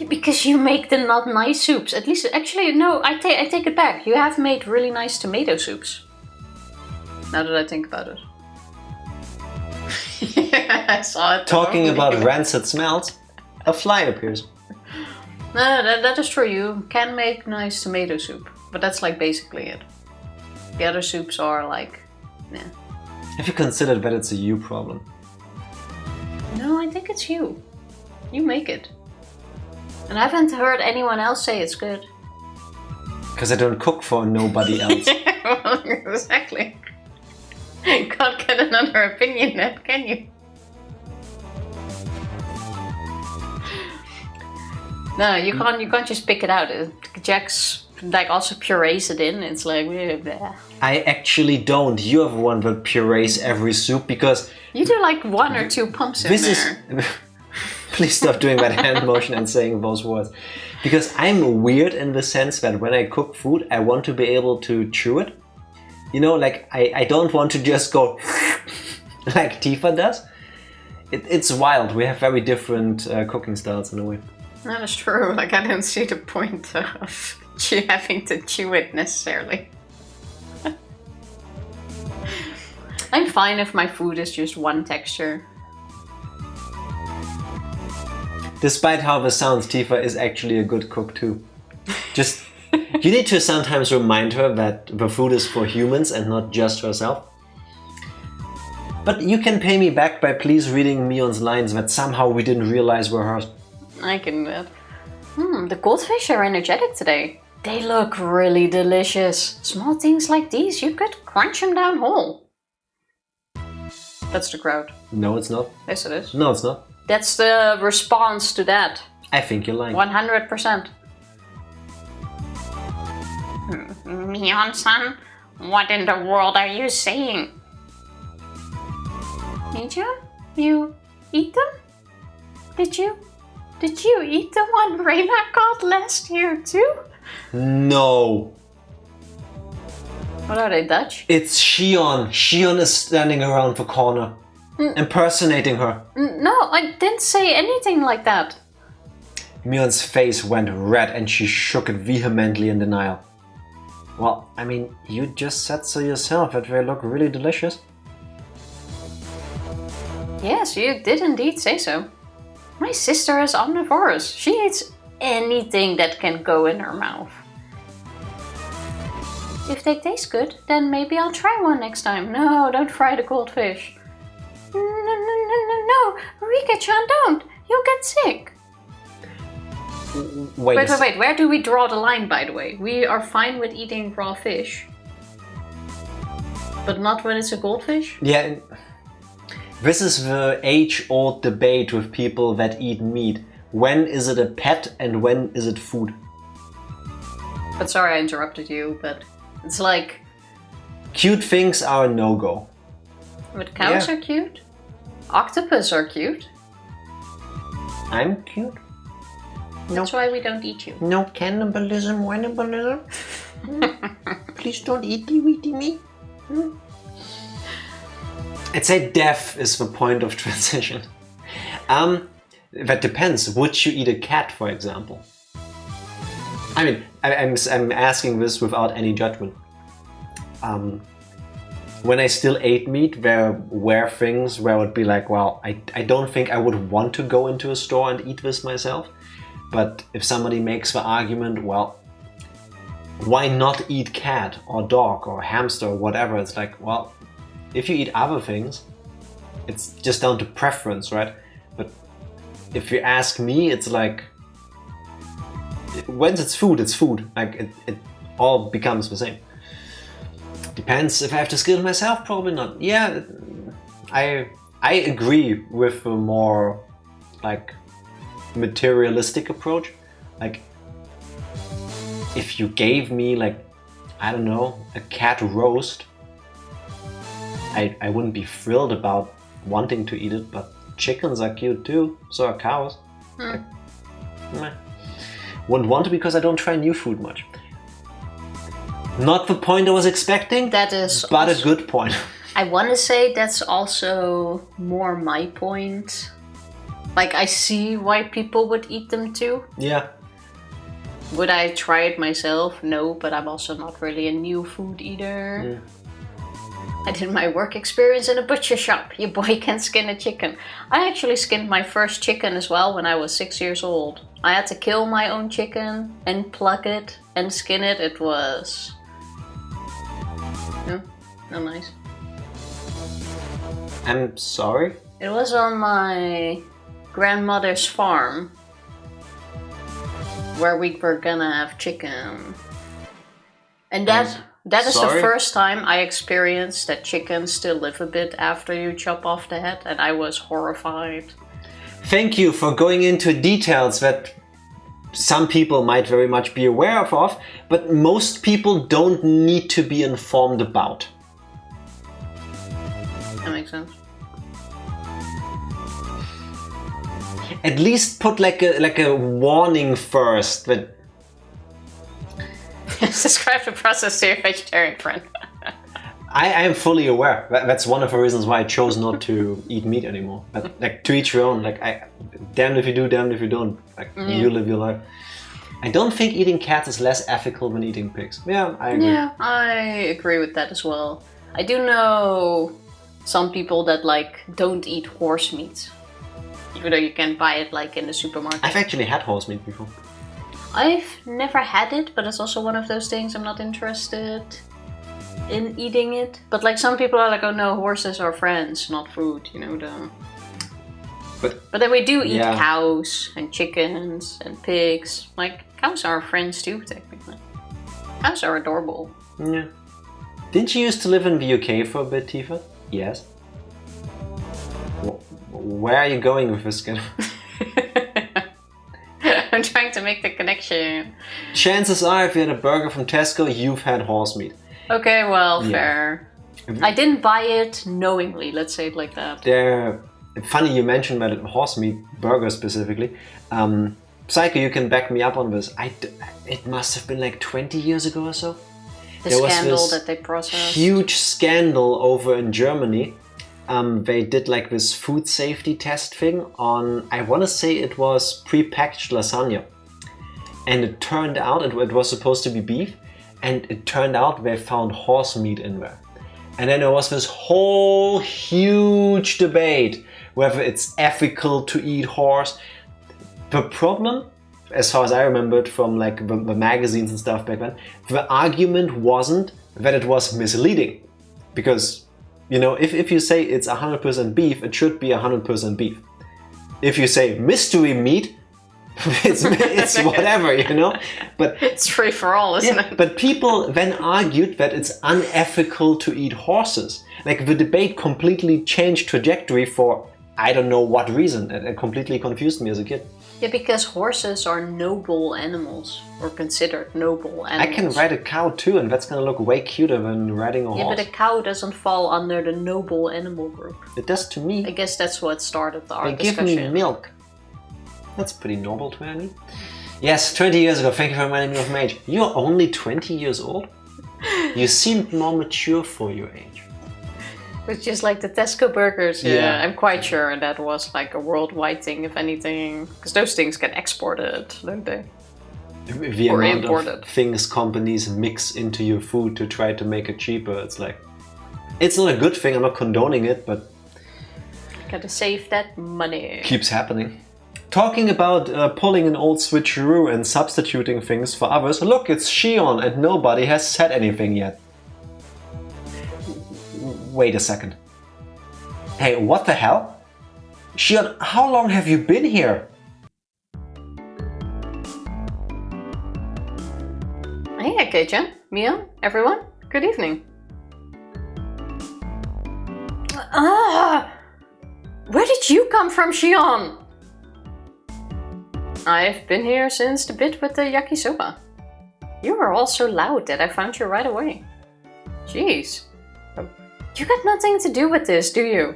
Because you make the not nice soups. At least, actually, no, I take it back. You have made really nice tomato soups. Now that I think about it. Yeah, I saw it. Talking about rancid smells, a fly appears. No, that is true. You can make nice tomato soup. But that's like basically it. The other soups are like, nah. Have you considered that it's a you problem? No, I think it's you. You make it. And I haven't heard anyone else say it's good. Because I don't cook for nobody else. Well, exactly. Can't get another opinion then, can you? No, you can't just pick it out. Jack's like also purees it in. It's like bleh. I actually don't. You have one that purees every soup because You do like 1 or 2 pumps in there. Please stop doing that hand motion and saying those words. Because I'm weird in the sense that when I cook food, I want to be able to chew it. You know, like I don't want to just go like Tifa does. It's wild. We have very different cooking styles in a way. That is true. Like I don't see the point of having to chew it necessarily. I'm fine if my food is just one texture. Despite how this sounds, Tifa is actually a good cook too. Just, you need to sometimes remind her that the food is for humans and not just herself. But you can pay me back by please reading Mion's lines that somehow we didn't realize were hers. I can do that. The goldfish are energetic today. They look really delicious. Small things like these, you could crunch them down whole. That's the crowd. No, it's not. Yes, it is. No, it's not. That's the response to that. I think you're lying. 100%. Mion-san, what in the world are you saying? Ninja, you eat them? Did you eat the one Reyna caught last year too? No. What are they, Dutch? It's Shion. Shion is standing around the corner. Impersonating her. No, I didn't say anything like that. Mion's face went red and she shook it vehemently in denial. Well, I mean, you just said so yourself that they look really delicious. Yes, you did indeed say so. My sister is omnivorous. She eats anything that can go in her mouth. If they taste good, then maybe I'll try one next time. No, don't fry the goldfish. No, Rika-chan, don't. You'll get sick. Wait. Where do we draw the line, by the way? We are fine with eating raw fish. But not when it's a goldfish? Yeah. This is the age-old debate with people that eat meat. When is it a pet and when is it food? But sorry I interrupted you, but it's like... Cute things are a no-go. But cows are cute. Octopus are cute. I'm cute. That's why we don't eat you. No cannibalism. Please don't eat me. I'd say death is the point of transition. That depends. Would you eat a cat, for example? I mean, I'm asking this without any judgment. When I still ate meat, there were things where I would be like, well, I don't think I would want to go into a store and eat this myself. But if somebody makes the argument, well, why not eat cat or dog or hamster or whatever? It's like, well, if you eat other things, it's just down to preference, right? But if you ask me, it's like, once it's food, it's food. Like it all becomes the same. Depends if I have to skill myself, probably not. Yeah, I agree with a more like materialistic approach. Like if you gave me like, I don't know, a cat roast, I wouldn't be thrilled about wanting to eat it, but chickens are cute too, so are cows. Like, meh. Wouldn't want to because I don't try new food much. Not the point I was expecting, That is but also, a good point. I want to say that's also more my point. Like, I see why people would eat them too. Yeah. Would I try it myself? No, but I'm also not really a new food eater. I did my work experience in a butcher shop. Your boy can skin a chicken. I actually skinned my first chicken as well when I was 6 years old. I had to kill my own chicken and pluck it and skin it. It was... no, not nice. I'm sorry? It was on my grandmother's farm where we were gonna have chicken. And that is the first time I experienced that chickens still live a bit after you chop off the head, and I was horrified. Thank you for going into details that some people might very much be aware of, but most people don't need to be informed about. That makes sense. At least put like a warning first that Describe the process to your vegetarian friend. I am fully aware. That's one of the reasons why I chose not to eat meat anymore. But like, to each your own. Like, damned if you do, damned if you don't. Like, you live your life. I don't think eating cats is less ethical than eating pigs. Yeah, I agree. Yeah, I agree with that as well. I do know some people that like don't eat horse meat, even though you can buy it like in the supermarket. I've actually had horse meat before. I've never had it, but it's also one of those things I'm not interested in eating it. But like some people are like, oh no, horses are friends, not food, you know. But then we do eat cows and chickens and pigs. Like cows are friends too, technically. Cows are adorable. Yeah. Didn't you used to live in the UK for a bit, Tifa? Yes. Where are you going with this skin? I'm trying to make the connection. Chances are, if you had a burger from Tesco, you've had horse meat. Okay, well, fair. I didn't buy it knowingly, let's say it like that. Funny you mentioned that horse meat burger specifically. Psycho, you can back me up on this. It must have been like 20 years ago or so. There scandal was this that they processed. Huge scandal over in Germany. They did like this food safety test thing on, I want to say it was pre-packaged lasagna. And it turned out, it was supposed to be beef, and it turned out they found horse meat in there. And then there was this whole huge debate whether it's ethical to eat horse. The problem, as far as I remembered from like the magazines and stuff back then, the argument wasn't that it was misleading. Because, you know, if you say it's 100% beef, it should be 100% beef. If you say mystery meat, it's whatever, you know. But it's free for all, isn't it? But people then argued that it's unethical to eat horses. Like the debate completely changed trajectory for I don't know what reason. It completely confused me as a kid. Yeah, because horses are noble animals, or considered noble animals. I can ride a cow too, and that's gonna look way cuter than riding a horse. Yeah, but a cow doesn't fall under the noble animal group. It does to me. I guess that's what started our discussion. They give me milk. That's pretty noble to me. Yes, 20 years ago. Thank you for reminding me of my age. You're only 20 years old? You seemed more mature for your age. It's just like the Tesco burgers. Yeah, I'm quite sure that was like a worldwide thing, if anything. Because those things get exported, don't they? The or amount imported. Of things companies mix into your food to try to make it cheaper. It's like, it's not a good thing. I'm not condoning it, but gotta save that money. Keeps happening. Talking about pulling an old switcheroo and substituting things for others. Look, it's Shion, and nobody has said anything yet. Wait a second. Hey, what the hell? Shion, how long have you been here? Hey, Keiichi, Mia, everyone, good evening. Where did you come from, Shion? I've been here since the bit with the yakisoba. You were all so loud that I found you right away. Jeez. You got nothing to do with this, do you?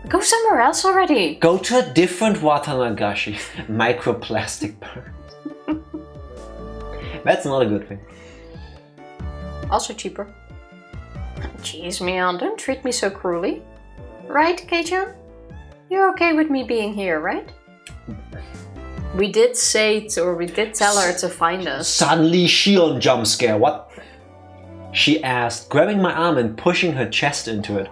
Go somewhere else already. Go to a different Watanagashi. Microplastic burns. That's not a good thing. Also cheaper. Jeez, Mian, don't treat me so cruelly. Right, Keiichi? You're okay with me being here, right? We did tell her to find us. Suddenly Shion jump scare, what? She asked, grabbing my arm and pushing her chest into it.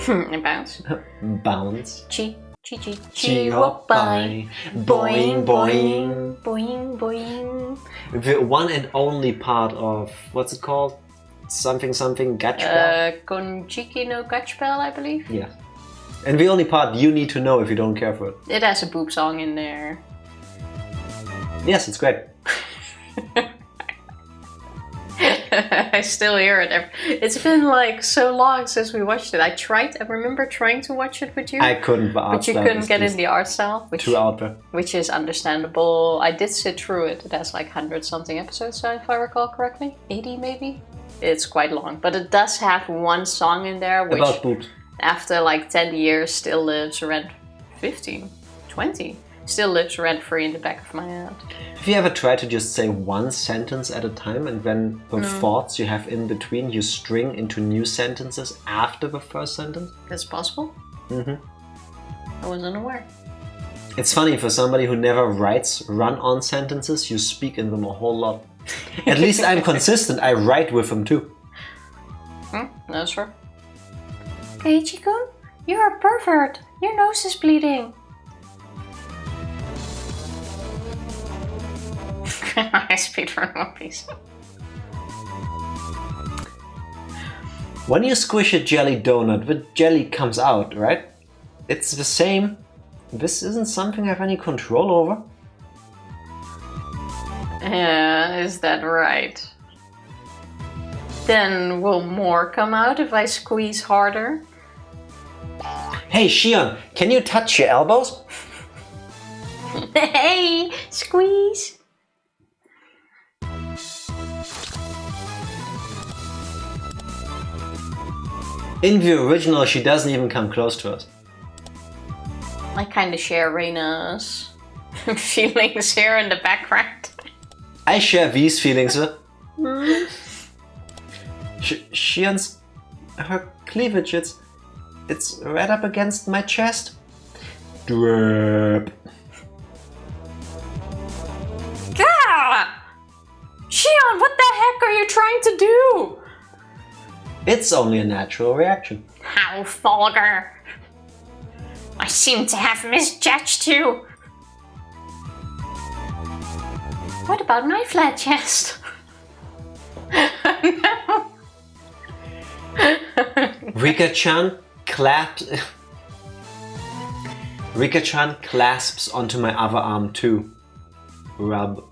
And bounce. Bounce. Chi-chi-chi-chi-wop-bye. Boing, boing. Boing, boing. The one and only part of, what's it called? Something gachpel? Konjiki no gachpel, I believe. Yeah. And the only part you need to know if you don't care for it. It has a boob song in there. Yes, it's great. I still hear it. It's been like so long since we watched it. I remember trying to watch it with you. I couldn't, but you couldn't get in the art style, too out there. which is understandable. I did sit through it. It has like 100-something episodes, if I recall correctly. 80 maybe? It's quite long. But it does have one song in there which, about boobs. after like 10 years, still lives rent 15, 20. Still lives rent-free in the back of my head. Have you ever tried to just say one sentence at a time, and then the thoughts you have in between you string into new sentences after the first sentence? That's possible? Mm-hmm. I wasn't aware. It's funny, for somebody who never writes run-on sentences, you speak in them a whole lot. At least I'm consistent, I write with them too. That's true. Keiichi-kun, you're a pervert. Your nose is bleeding. I speak for movies. When you squish a jelly donut, the jelly comes out, right? It's the same. This isn't something I have any control over. Yeah, is that right? Then will more come out if I squeeze harder? Hey Shion, can you touch your elbows? Hey, squeeze. In the original, she doesn't even come close to us. I kind of share Reina's feelings here in the background. I share these feelings with Shion's, her cleavage, it's right up against my chest. Drip. Gah! Shion, what the heck are you trying to do? It's only a natural reaction. How vulgar. I seem to have misjudged you. What about my flat chest? No. Rika-chan clasps onto my other arm too. Rub.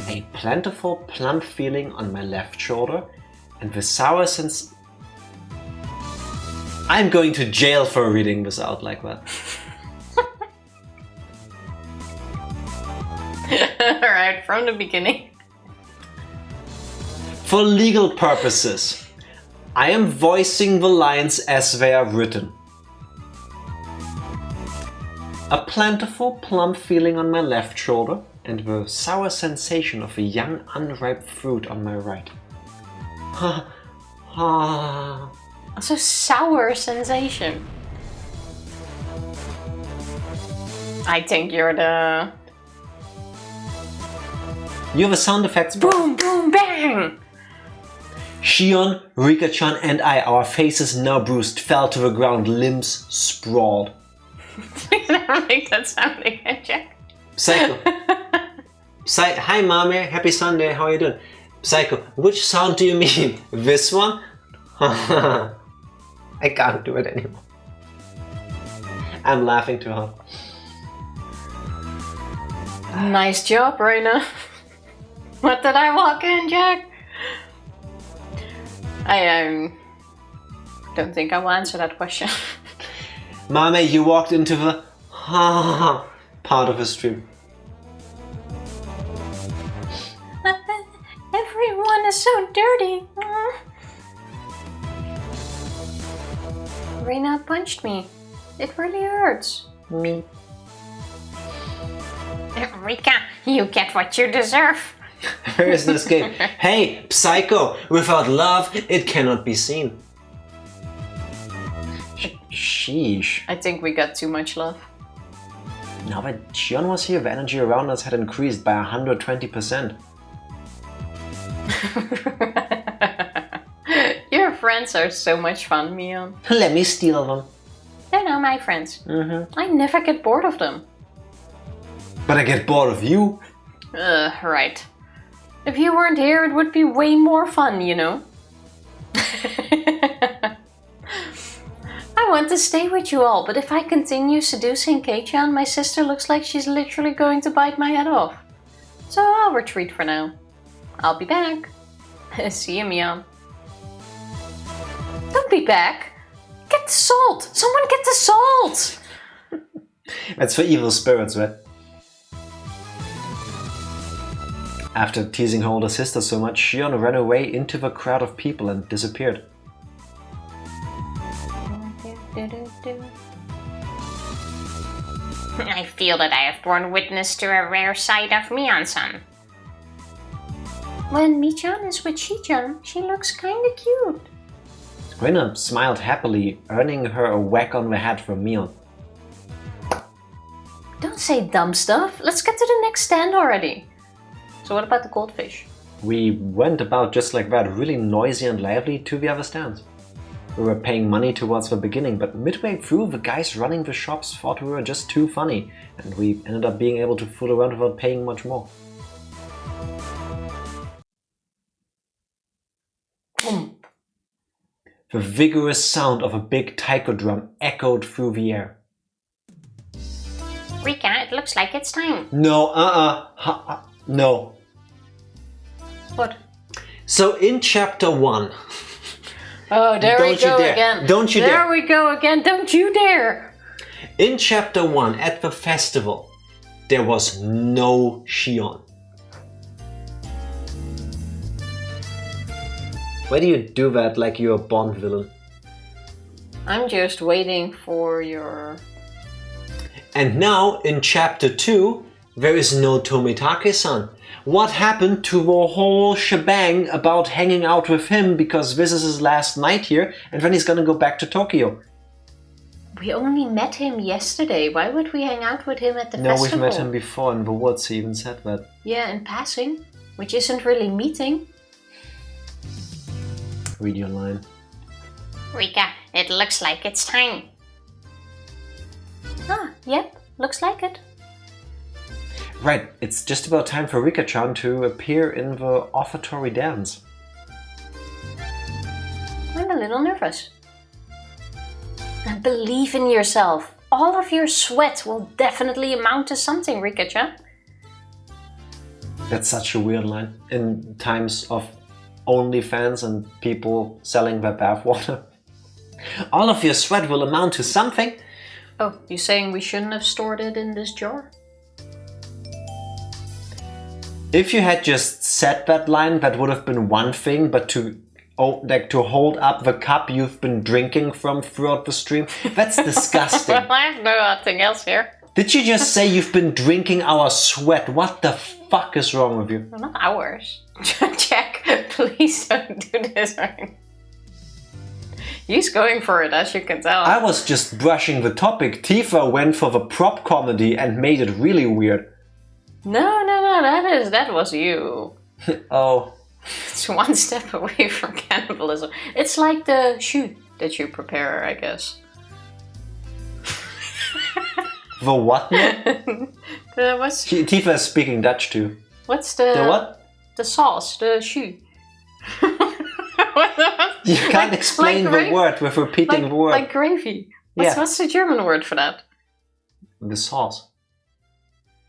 A plentiful, plump feeling on my left shoulder, and the sour sense. I'm going to jail for reading this out like that. Alright, from the beginning. For legal purposes, I am voicing the lines as they are written. A plentiful, plump feeling on my left shoulder, and the sour sensation of a young, unripe fruit on my right. Ha ha. Also sour sensation. I think you're the... You have a sound effects. Boom, boom, bang! Shion, Rika-chan and I, our faces now bruised, fell to the ground, limbs sprawled. Please never make that sound again, Jack. Psycho. Hi Mame, happy Sunday, how are you doing? Psycho, which sound do you mean? This one? I can't do it anymore. I'm laughing too hard. Nice job, Reina. What did I walk in, Jack? I don't think I will answer that question. Mame, you walked into the part of the stream. Everyone is so dirty. Reina punched me. It really hurts. Me. Rika, you get what you deserve. Where is this game? Hey, Psycho, without love, it cannot be seen. Sheesh. I think we got too much love. Now that Shion was here, the energy around us had increased by 120%. Your friends are so much fun, Mion. Let me steal them. They're now my friends. I never get bored of them. But I get bored of you. Right. If you weren't here, it would be way more fun, you know? I want to stay with you all, but if I continue seducing Kei-chan, my sister looks like she's literally going to bite my head off. So I'll retreat for now. I'll be back. See you, Mia. Don't be back. Get the salt. Someone get the salt. That's for evil spirits, right? After teasing her older sister so much, Shion ran away into the crowd of people and disappeared. I feel that I have borne witness to a rare side of Mion-san. When Mi-chan is with Shi-chan, she looks kinda cute. Rina smiled happily, earning her a whack on the head from Mion. Don't say dumb stuff. Let's get to the next stand already. So what about the goldfish? We went about just like that, really noisy and lively, to the other stands. We were paying money towards the beginning, but midway through the guys running the shops thought we were just too funny, and we ended up being able to fool around without paying much more. Boom. The vigorous sound of a big taiko drum echoed through the air. Rika, it looks like it's time. No, no. What? So in chapter 1... Oh, there we go again. Don't you dare. There we go again. Don't you dare. In chapter 1, at the festival, there was no Shion. Why do you do that like you're a Bond villain? I'm just waiting for your... And now, in chapter 2, there is no Tomitake-san. What happened to the whole shebang about hanging out with him because this is his last night here and then he's gonna go back to Tokyo? We only met him yesterday. Why would we hang out with him at the No, festival? we've met him before in the woods, he even said that. Yeah, in passing, which isn't really meeting. Read your line. Rika, it looks like it's time. Ah, yep, looks like it. Right, it's just about time for Rika-chan to appear in the offertory dance. I'm a little nervous. And believe in yourself. All of your sweat will definitely amount to something, Rika-chan. That's such a weird line. In times of OnlyFans and people selling their bathwater. All of your sweat will amount to something. Oh, you saying we shouldn't have stored it in this jar? If you had just said that line, that would have been one thing, but to hold up the cup you've been drinking from throughout the stream, that's disgusting. Well, I have nothing else here. Did you just say you've been drinking our sweat? What the fuck is wrong with you? Well, not ours. Jack, please don't do this. He's going for it, as you can tell. I was just brushing the topic. Tifa went for the prop comedy and made it really weird. No, that was you. Oh. It's one step away from cannibalism. It's like the shoe that you prepare, I guess. The what now? What's Tifa is speaking Dutch too. What's the... The what? The sauce, the shoe. You can't explain the word with repeating the word. Like gravy. What's the German word for that? The sauce.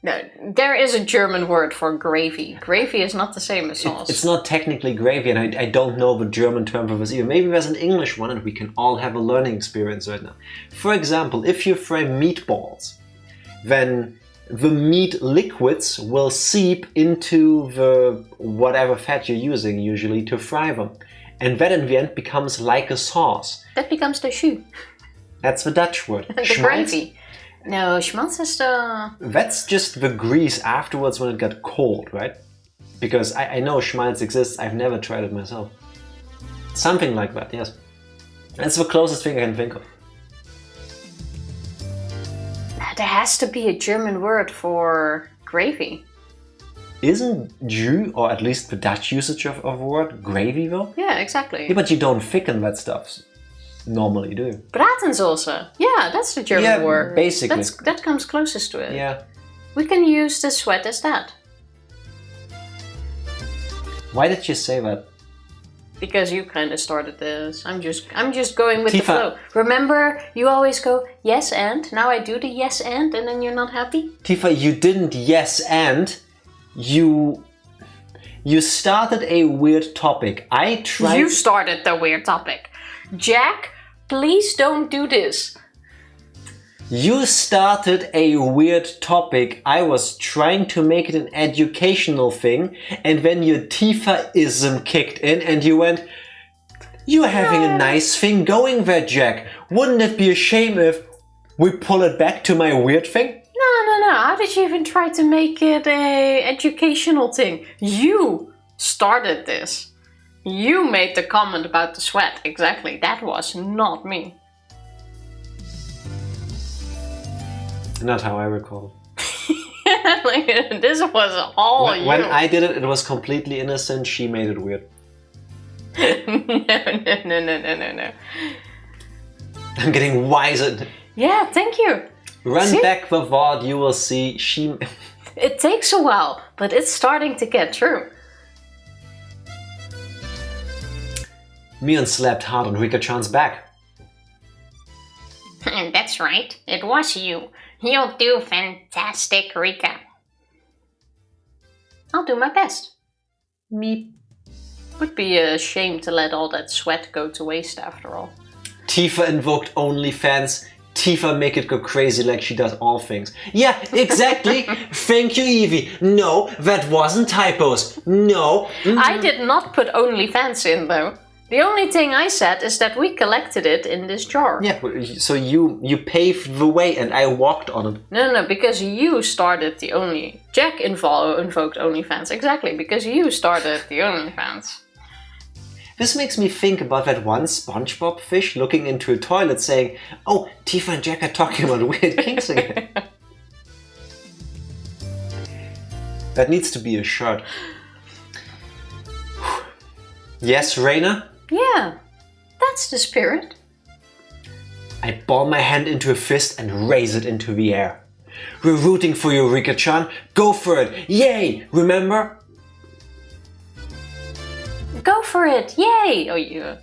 No, there is a German word for gravy. Gravy is not the same as sauce. It's not technically gravy, and I don't know the German term for this either. Maybe there's an English one and we can all have a learning experience right now. For example, if you fry meatballs, then the meat liquids will seep into the whatever fat you're using usually to fry them. And that in the end becomes like a sauce. That becomes the shoe. That's the Dutch word. The gravy. No, schmaltz is the... That's just the grease afterwards when it got cold, right? Because I know schmaltz exists, I've never tried it myself. Something like that, yes. That's the closest thing I can think of. There has to be a German word for gravy. Isn't jus, or at least the Dutch usage of a word, gravy though? Yeah, exactly. Yeah, but you don't thicken that stuff normally, do you? Bratensauce. Yeah, that's the German word. Basically. That comes closest to it. Yeah. We can use the sweat as that. Why did you say that? Because you kind of started this. I'm just going with Tifa. the flow. Remember, you always go yes and. Now I do the yes and then you're not happy. Tifa, you didn't yes and. You You started a weird topic. You started the weird topic. Jack, please don't do this. You started a weird topic. I was trying to make it an educational thing, and then your Tifa-ism kicked in and you went, "You're having a nice thing going there, Jack. Wouldn't it be a shame if we pull it back to my weird thing?" No. How did you even try to make it a educational thing? You started this. You made the comment about the sweat. Exactly. That was not me. Not how I recall. Like, this was all you. When I did it, it was completely innocent. She made it weird. No. I'm getting wiser. Yeah, thank you. Run back the VOD, you will see she... It takes a while, but it's starting to get through. Mion slapped hard on Rika-chan's back. That's right, it was you. You'll do fantastic, Rika. I'll do my best. Meep. Would be a shame to let all that sweat go to waste after all. Tifa invoked OnlyFans. Tifa make it go crazy like she does all things. Yeah, exactly. Thank you, Evie. No, that wasn't typos. No. I did not put OnlyFans in though. The only thing I said is that we collected it in this jar. Yeah, so you paved the way and I walked on it. No, because you started the only... Jack invoked OnlyFans, exactly, because you started the OnlyFans. This makes me think about that one SpongeBob fish looking into a toilet saying, "Oh, Tifa and Jack are talking about weird kinks again." That needs to be a shirt. Yes, Reina? Yeah, that's the spirit. I ball my hand into a fist and raise it into the air. We're rooting for you, Rika-chan. Go for it. Yay! Remember? Go for it. Yay! Oh, yeah.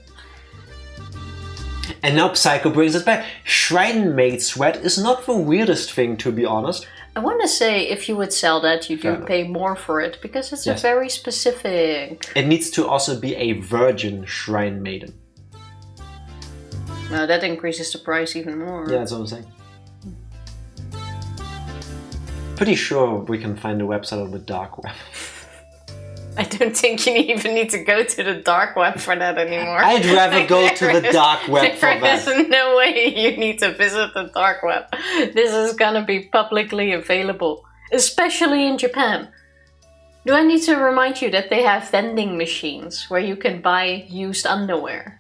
And now Psycho brings it back. Shrine Maid sweat is not the weirdest thing, to be honest. I want to say if you would sell that, you do pay more for it, because it's a very specific... It needs to also be a virgin Shrine Maiden. No, that increases the price even more. Yeah, that's what I'm saying. Pretty sure we can find a website on the dark web. I don't think you even need to go to the dark web for that anymore. I'd rather go to the dark web for that. There is no way you need to visit the dark web. This is gonna be publicly available, especially in Japan. Do I need to remind you that they have vending machines where you can buy used underwear?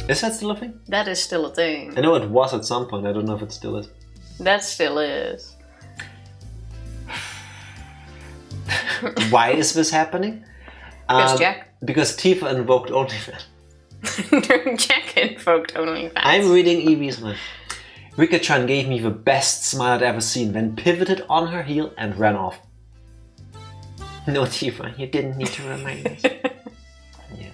Is that still a thing? That is still a thing. I know it was at some point, I don't know if it still is. That still is. Why is this happening? Because Jack. Because Tifa invoked OnlyFans. Jack invoked OnlyFans. I'm reading Evie's mind. Rika-chan gave me the best smile I'd ever seen, then pivoted on her heel and ran off. No, Tifa, you didn't need to remind me. Yeah.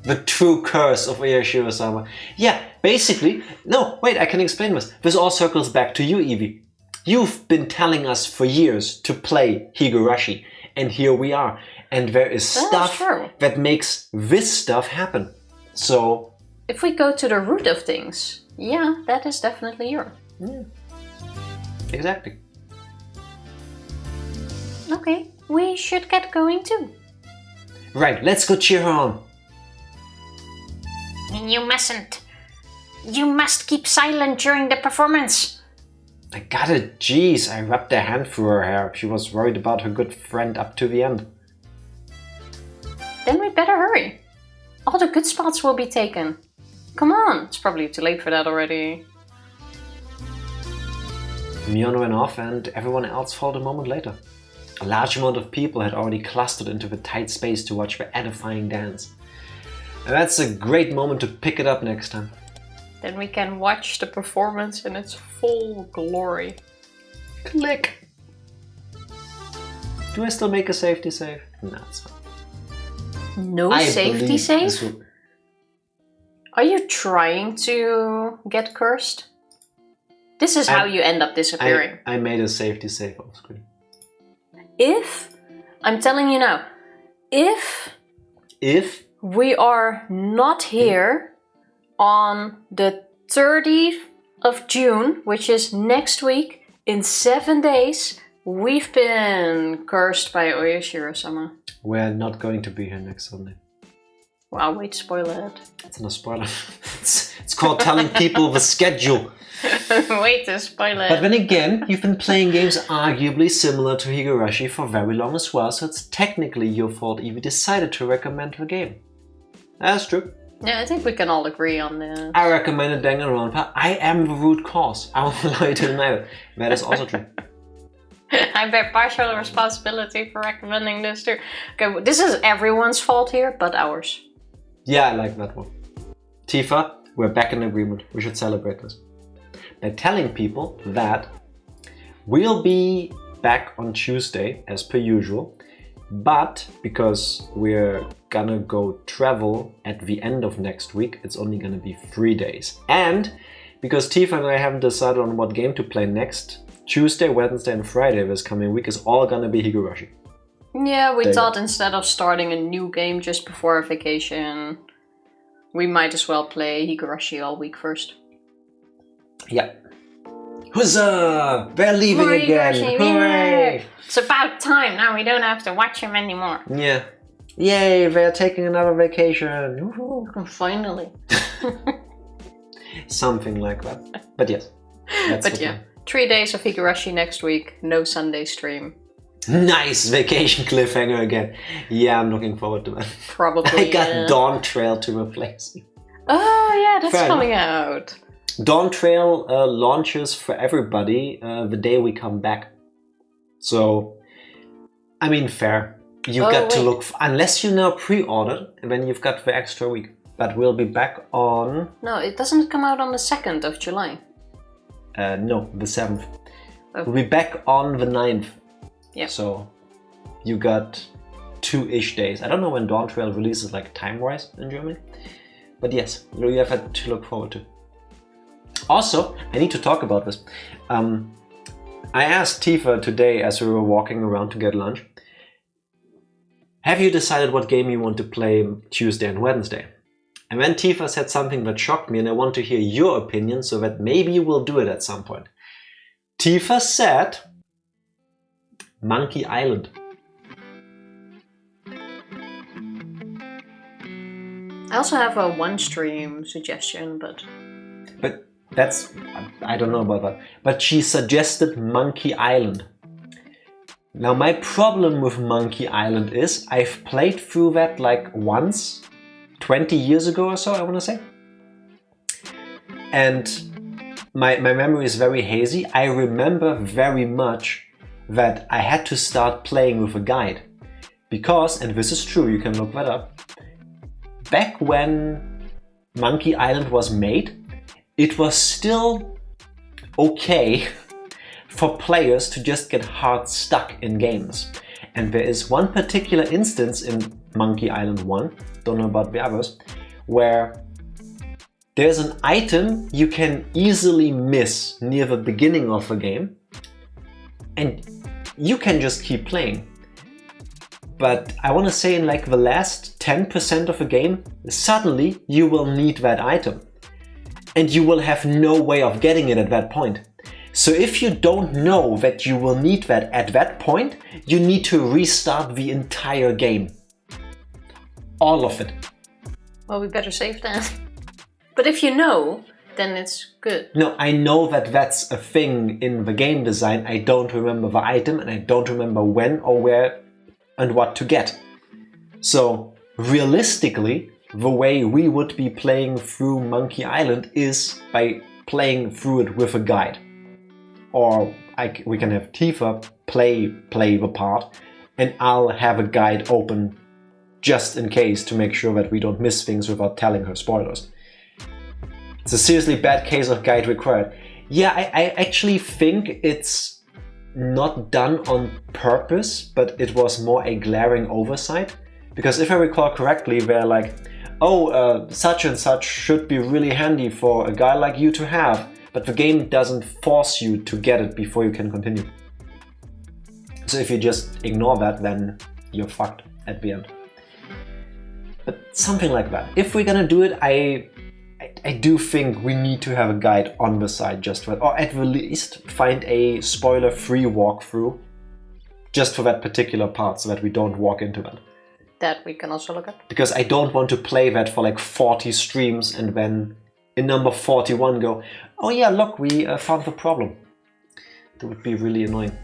The true curse of oyashiro-sama. Yeah, basically... No, wait, I can explain this. This all circles back to you, Evie. You've been telling us for years to play Higurashi. And here we are. And there is stuff that makes this stuff happen. So... If we go to the root of things, yeah, that is definitely your. Yeah. Exactly. Okay, we should get going too. Right, let's go cheer her on. You mustn't. You must keep silent during the performance. I got it, jeez, I rubbed a hand through her hair. She was worried about her good friend up to the end. Then we better hurry. All the good spots will be taken. Come on, it's probably too late for that already. Mion went off and everyone else followed a moment later. A large amount of people had already clustered into the tight space to watch the edifying dance. And that's a great moment to pick it up next time. Then we can watch the performance in its full glory. Click! Do I still make a safety save? No, it's fine. No safety save? Are you trying to get cursed? This is how you end up disappearing. I made a safety save off screen. If I'm telling you now, if we are not here on the 30th of June, which is next week, in 7 days, we've been cursed by oyashiro-sama. We're not going to be here next Sunday. Wow, wait, spoil it. It's not a spoiler. It's called telling people the schedule. Wait to spoil it. But then again, you've been playing games arguably similar to Higurashi for very long as well, so it's technically your fault if you decided to recommend the game. That's true. Yeah, I think we can all agree on this. I recommended Danganronpa. I am the root cause. I will allow you to deny it. That is also true. I bear partial responsibility for recommending this too. Okay, this is everyone's fault here, but ours. Yeah, I like that one. Tifa, we're back in agreement. We should celebrate this. By telling people that we'll be back on Tuesday as per usual, but because we're gonna go travel at the end of next week, it's only gonna be 3 days. And because Tifa and I haven't decided on what game to play next, Tuesday, Wednesday and Friday this coming week is all gonna be Higurashi. Yeah, we thought instead of starting a new game just before our vacation, we might as well play Higurashi all week first. Yeah. Huzzah! They're leaving More again! Higurashi, Hooray! yeah. It's about time, now we don't have to watch him anymore. Yeah. Yay, they're taking another vacation! Woohoo. Finally. Something like that. But yes. That's But yeah, 3 days of Higurashi next week, no Sunday stream. Nice vacation cliffhanger again. Yeah, I'm looking forward to that. Probably. I got Dawn Trail to replace. Oh yeah, that's Fair coming out. Dawn Trail launches for everybody the day we come back. So, I mean, fair. You got to look, unless you now pre-ordered, and then you've got the extra week. But we'll be back on... No, it doesn't come out on the 2nd of July. No, the 7th. Oh. We'll be back on the 9th. Yeah. So, you got 2-ish days. I don't know when Dawn Trail releases, like, time-wise in Germany. But yes, you have that to look forward to. Also, I need to talk about this. I asked Tifa today as we were walking around to get lunch, have you decided what game you want to play Tuesday and Wednesday? And then Tifa said something that shocked me and I want to hear your opinion so that maybe you will do it at some point. Tifa said Monkey Island. I also have a one stream suggestion, but that's, I don't know about that. But she suggested Monkey Island. Now my problem with Monkey Island is I've played through that like once, 20 years ago or so, I want to say. And my memory is very hazy. I remember very much that I had to start playing with a guide. Because, and this is true, you can look that up, back when Monkey Island was made, it was still okay for players to just get hard stuck in games. And there is one particular instance in Monkey Island 1, don't know about the others, where there's an item you can easily miss near the beginning of a game and you can just keep playing. But I want to say in like the last 10% of a game, suddenly you will need that item. And you will have no way of getting it at that point. So if you don't know that you will need that at that point, you need to restart the entire game. All of it. well, we better save that. But if you know, then it's good. No, I know that that's a thing in the game design. I don't remember the item and I don't remember when or where and what to get. So realistically, the way we would be playing through Monkey Island is by playing through it with a guide. Or we can have Tifa play the part and I'll have a guide open just in case to make sure that we don't miss things without telling her spoilers. It's a seriously bad case of guide required. Yeah, I actually think it's not done on purpose, but it was more a glaring oversight. Because if I recall correctly, they're like, oh, such and such should be really handy for a guy like you to have, but the game doesn't force you to get it before you can continue. So if you just ignore that, then you're fucked at the end. But something like that. If we're gonna do it, I do think we need to have a guide on the site just for it, or at the least find a spoiler-free walkthrough just for that particular part, so that we don't walk into that. That we can also look at. Because I don't want to play that for like 40 streams and then in number 41 go, oh yeah, look, we found the problem. That would be really annoying.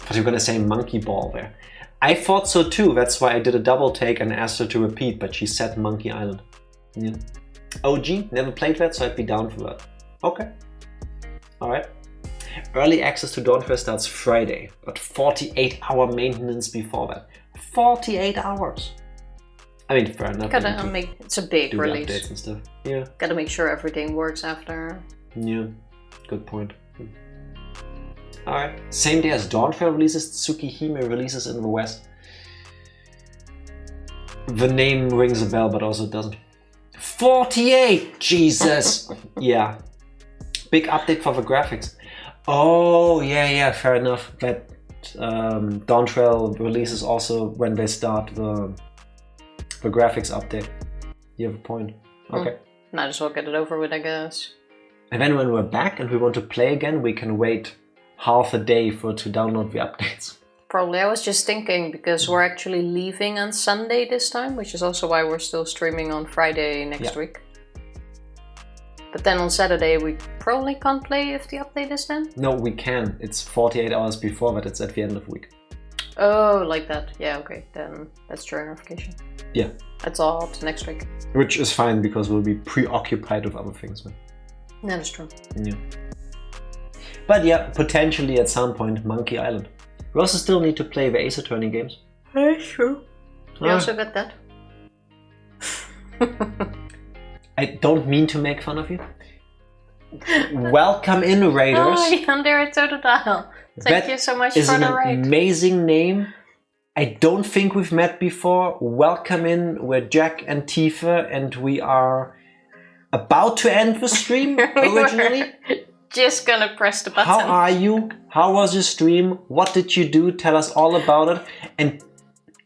But you're gonna say monkey ball there. I thought so too, that's why I did a double take and asked her to repeat, but she said Monkey Island. Yeah. OG, never played that, so I'd be down for that. Okay. Alright. Early access to Dawntrail starts Friday, but 48-hour maintenance before that. 48 hours! I mean, fair enough. It's a big release. Updates and stuff. Yeah. Gotta make sure everything works after. Yeah, good point. Alright. Same day as Dawntrail releases, Tsukihime releases in the West. The name rings a bell, but also doesn't. 48! Jesus! Yeah. Big update for the graphics. Oh, yeah, fair enough. That Dawntrail releases also when they start the graphics update. You have a point. Okay. Might as well get it over with, I guess. And then when we're back and we want to play again, we can wait half a day to download the updates. Probably. I was just thinking, because we're actually leaving on Sunday this time, which is also why we're still streaming on Friday next week. But then on Saturday we probably can't play if the update is then? No, we can. It's 48 hours before, but it's at the end of the week. Oh, like that. Yeah, okay. Then that's during notification. Yeah. That's all up to next week. Which is fine, because we'll be preoccupied with other things. That is true. Yeah. But yeah, potentially at some point, Monkey Island. We also still need to play the Ace Attorney games. That's true. We also got that. I don't mean to make fun of you. Welcome in, Raiders. Oh, Yandere Totodile. Thank you so much for the raid. That is an amazing name. I don't think we've met before. Welcome in. We're Jack and Tifa, and we are about to end the stream originally. Just gonna press the button. How are you? How was your stream? What did you do? Tell us all about it. And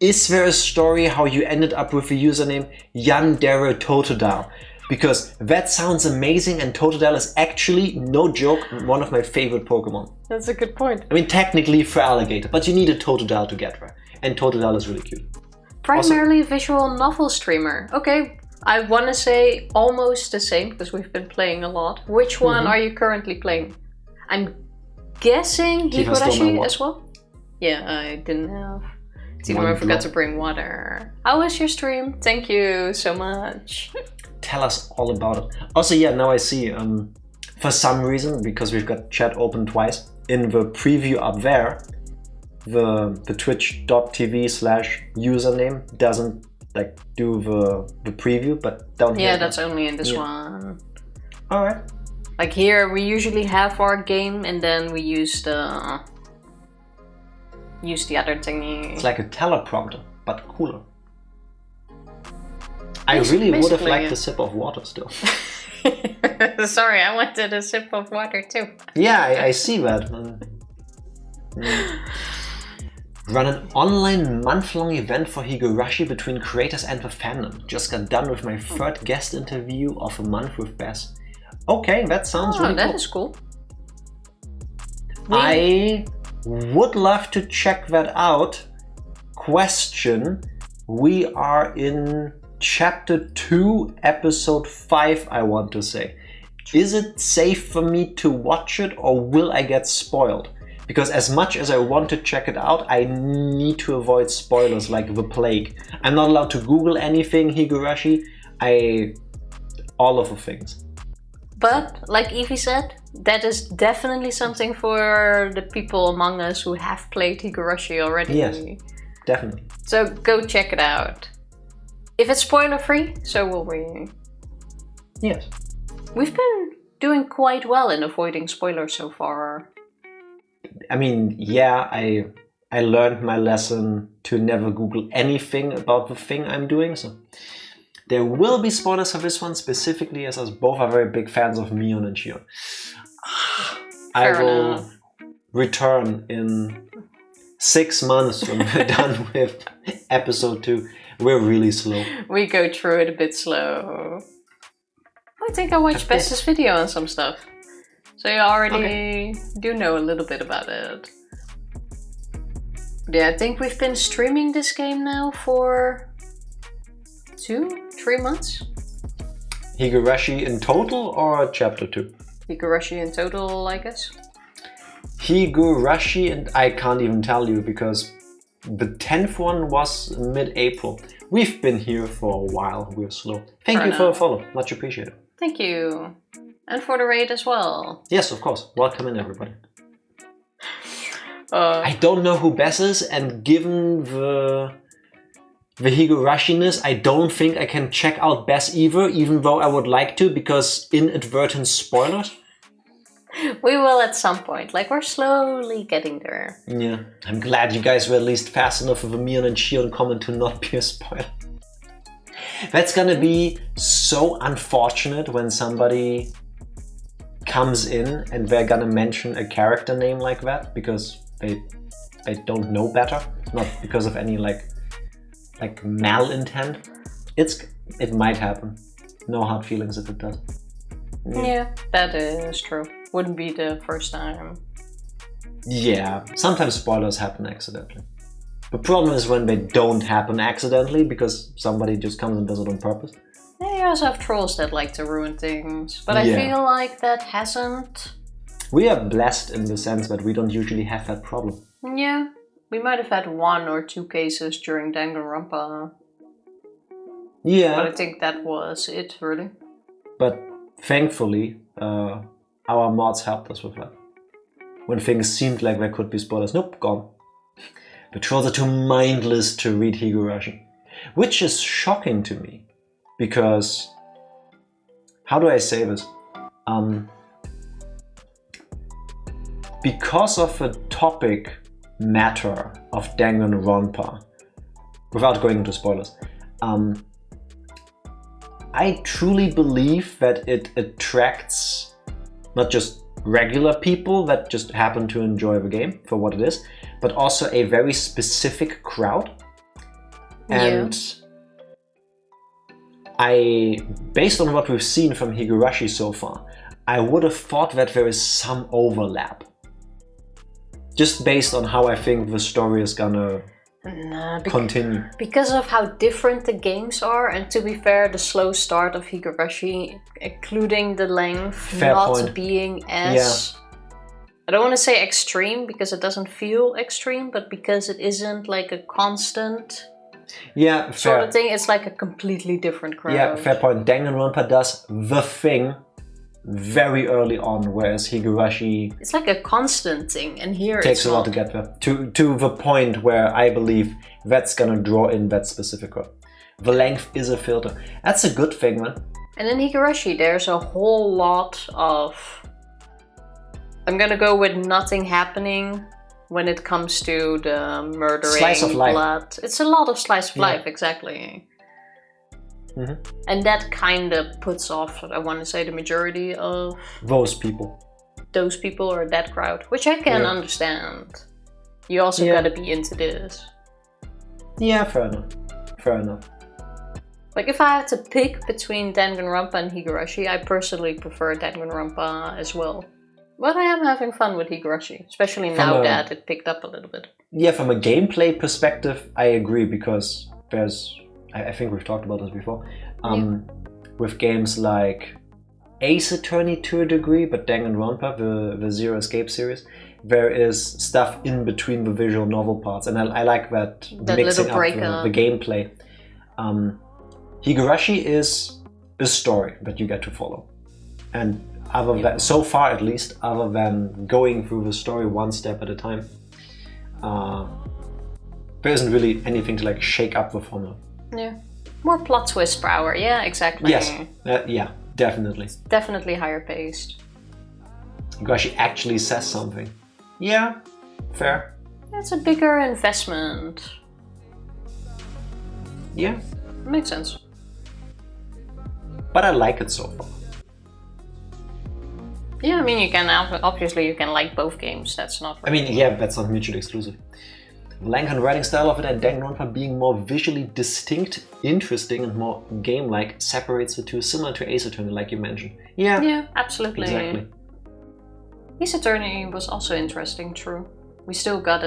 is there a story how you ended up with the username Yandere Totodile? Because that sounds amazing, and Totodile is actually, no joke, one of my favorite Pokemon. That's a good point. I mean, technically for alligator, but you need a Totodile to get there. And Totodile is really cute. Primarily visual novel streamer. Okay, I want to say almost the same, because we've been playing a lot. Which one are you currently playing? I'm guessing Higurashi as well? Yeah, I didn't have. Even I forgot to bring water. How was your stream? Thank you so much. Tell us all about it. Also, yeah, now I see, for some reason, because we've got chat open twice, in the preview up there, the twitch.tv/username doesn't like do the preview, but down here. Yeah, that's only in this one. Alright. Like here, we usually have our game, and then we use the other thingy. It's like a teleprompter, but cooler. I really would have liked a sip of water still. Sorry, I wanted a sip of water too. Yeah, I see that. Run an online month-long event for Higurashi between creators and the fandom. Just got done with my third guest interview of a month with Bess. Okay, that sounds really cool. That is cool. I would love to check that out. Question. We are in Chapter 2, Episode 5, I want to say. Is it safe for me to watch it, or will I get spoiled? Because as much as I want to check it out, I need to avoid spoilers like the plague. I'm not allowed to Google anything, Higurashi. All of the things. But, like Evie said, that is definitely something for the people among us who have played Higurashi already. Yes, definitely. So go check it out. If it's spoiler free, so will we. Yes. We've been doing quite well in avoiding spoilers so far. I mean, yeah, I learned my lesson to never Google anything about the thing I'm doing, so there will be spoilers for this one, specifically as us both are very big fans of Mion and Shion. I will return in 6 months when we're done with episode 2. We're really slow. We go through it a bit slow. I think I watched Best's video on some stuff. So you already do know a little bit about it. Yeah, I think we've been streaming this game now for 2-3 months. Higurashi in total or chapter 2? Higurashi in total, I guess. Higurashi, and I can't even tell you because the 10th one was mid-April. We've been here for a while. We're slow. Thank you for the follow. Much appreciated. Thank you. And for the raid as well. Yes, of course. Welcome in, everybody. I don't know who Bess is, and given the Higurashi-ness, I don't think I can check out Bess either, even though I would like to, because inadvertent spoilers. We will at some point. Like, we're slowly getting there. Yeah. I'm glad you guys were at least fast enough with a Mion and Shion comment to not be a spoiler. That's gonna be so unfortunate when somebody comes in and they're gonna mention a character name like that because they don't know better, not because of any like malintent. It might happen. No hard feelings if it does. Yeah, that is true. Wouldn't be the first time. Yeah, sometimes spoilers happen accidentally. The problem is when they don't happen accidentally because somebody just comes and does it on purpose. Yeah, you also have trolls that like to ruin things, but I feel like that hasn't. We are blessed in the sense that we don't usually have that problem. Yeah, we might have had 1 or 2 cases during Danganronpa. Yeah. But I think that was it, really. But thankfully, our mods helped us with that. When things seemed like there could be spoilers, nope, gone. The trolls are too mindless to read Higurashi. Which is shocking to me. Because, how do I say this? Because of the topic matter of Danganronpa, without going into spoilers, I truly believe that it attracts not just regular people that just happen to enjoy the game for what it is, but also a very specific crowd. And based on what we've seen from Higurashi so far, I would have thought that there is some overlap. Just based on how I think the story is gonna continue. Because of how different the games are, and to be fair, the slow start of Higurashi, including the length being as... I don't want to say extreme, because it doesn't feel extreme, but because it isn't like a constant sort of thing, it's like a completely different crowd. Yeah, fair point. Danganronpa does the thing very early on, whereas Higurashi... It's like a constant thing, and here takes a lot to get there. To the point where I believe that's gonna draw in that specific crowd. The length is a filter. That's a good thing, man. And in Higurashi, there's a whole lot of... I'm gonna go with nothing happening when it comes to the murdering, slice of life. Blood. It's a lot of slice of life, exactly. Mm-hmm. And that kind of puts off, I want to say, the majority of... Those people or that crowd, which I can understand. You also gotta be into this. Yeah, fair enough. Like, if I had to pick between Danganronpa and Higurashi, I personally prefer Danganronpa as well. But I am having fun with Higurashi, especially now that it picked up a little bit. Yeah, from a gameplay perspective, I agree, because there's... I think we've talked about this before. With games like Ace Attorney to a degree, but Danganronpa, the Zero Escape series, there is stuff in between the visual novel parts, and I like that mixing up the gameplay. Higurashi is a story that you get to follow, and other than, so far at least, other than going through the story one step at a time, there isn't really anything to like shake up the formula. Yeah, more plot twist per hour. Yeah, exactly. Yes, yeah, definitely. Definitely higher paced. Higurashi actually says something. Yeah, fair. It's a bigger investment. Yeah, makes sense. But I like it so far. Yeah, I mean, you can obviously like both games. That's not. I mean, yeah, that's not mutually exclusive. length and writing style of it and Danganronpa being more visually distinct, interesting, and more game-like separates the two, similar to Ace Attorney, like you mentioned. Yeah, absolutely. Exactly. Ace Attorney was also interesting, true. We still got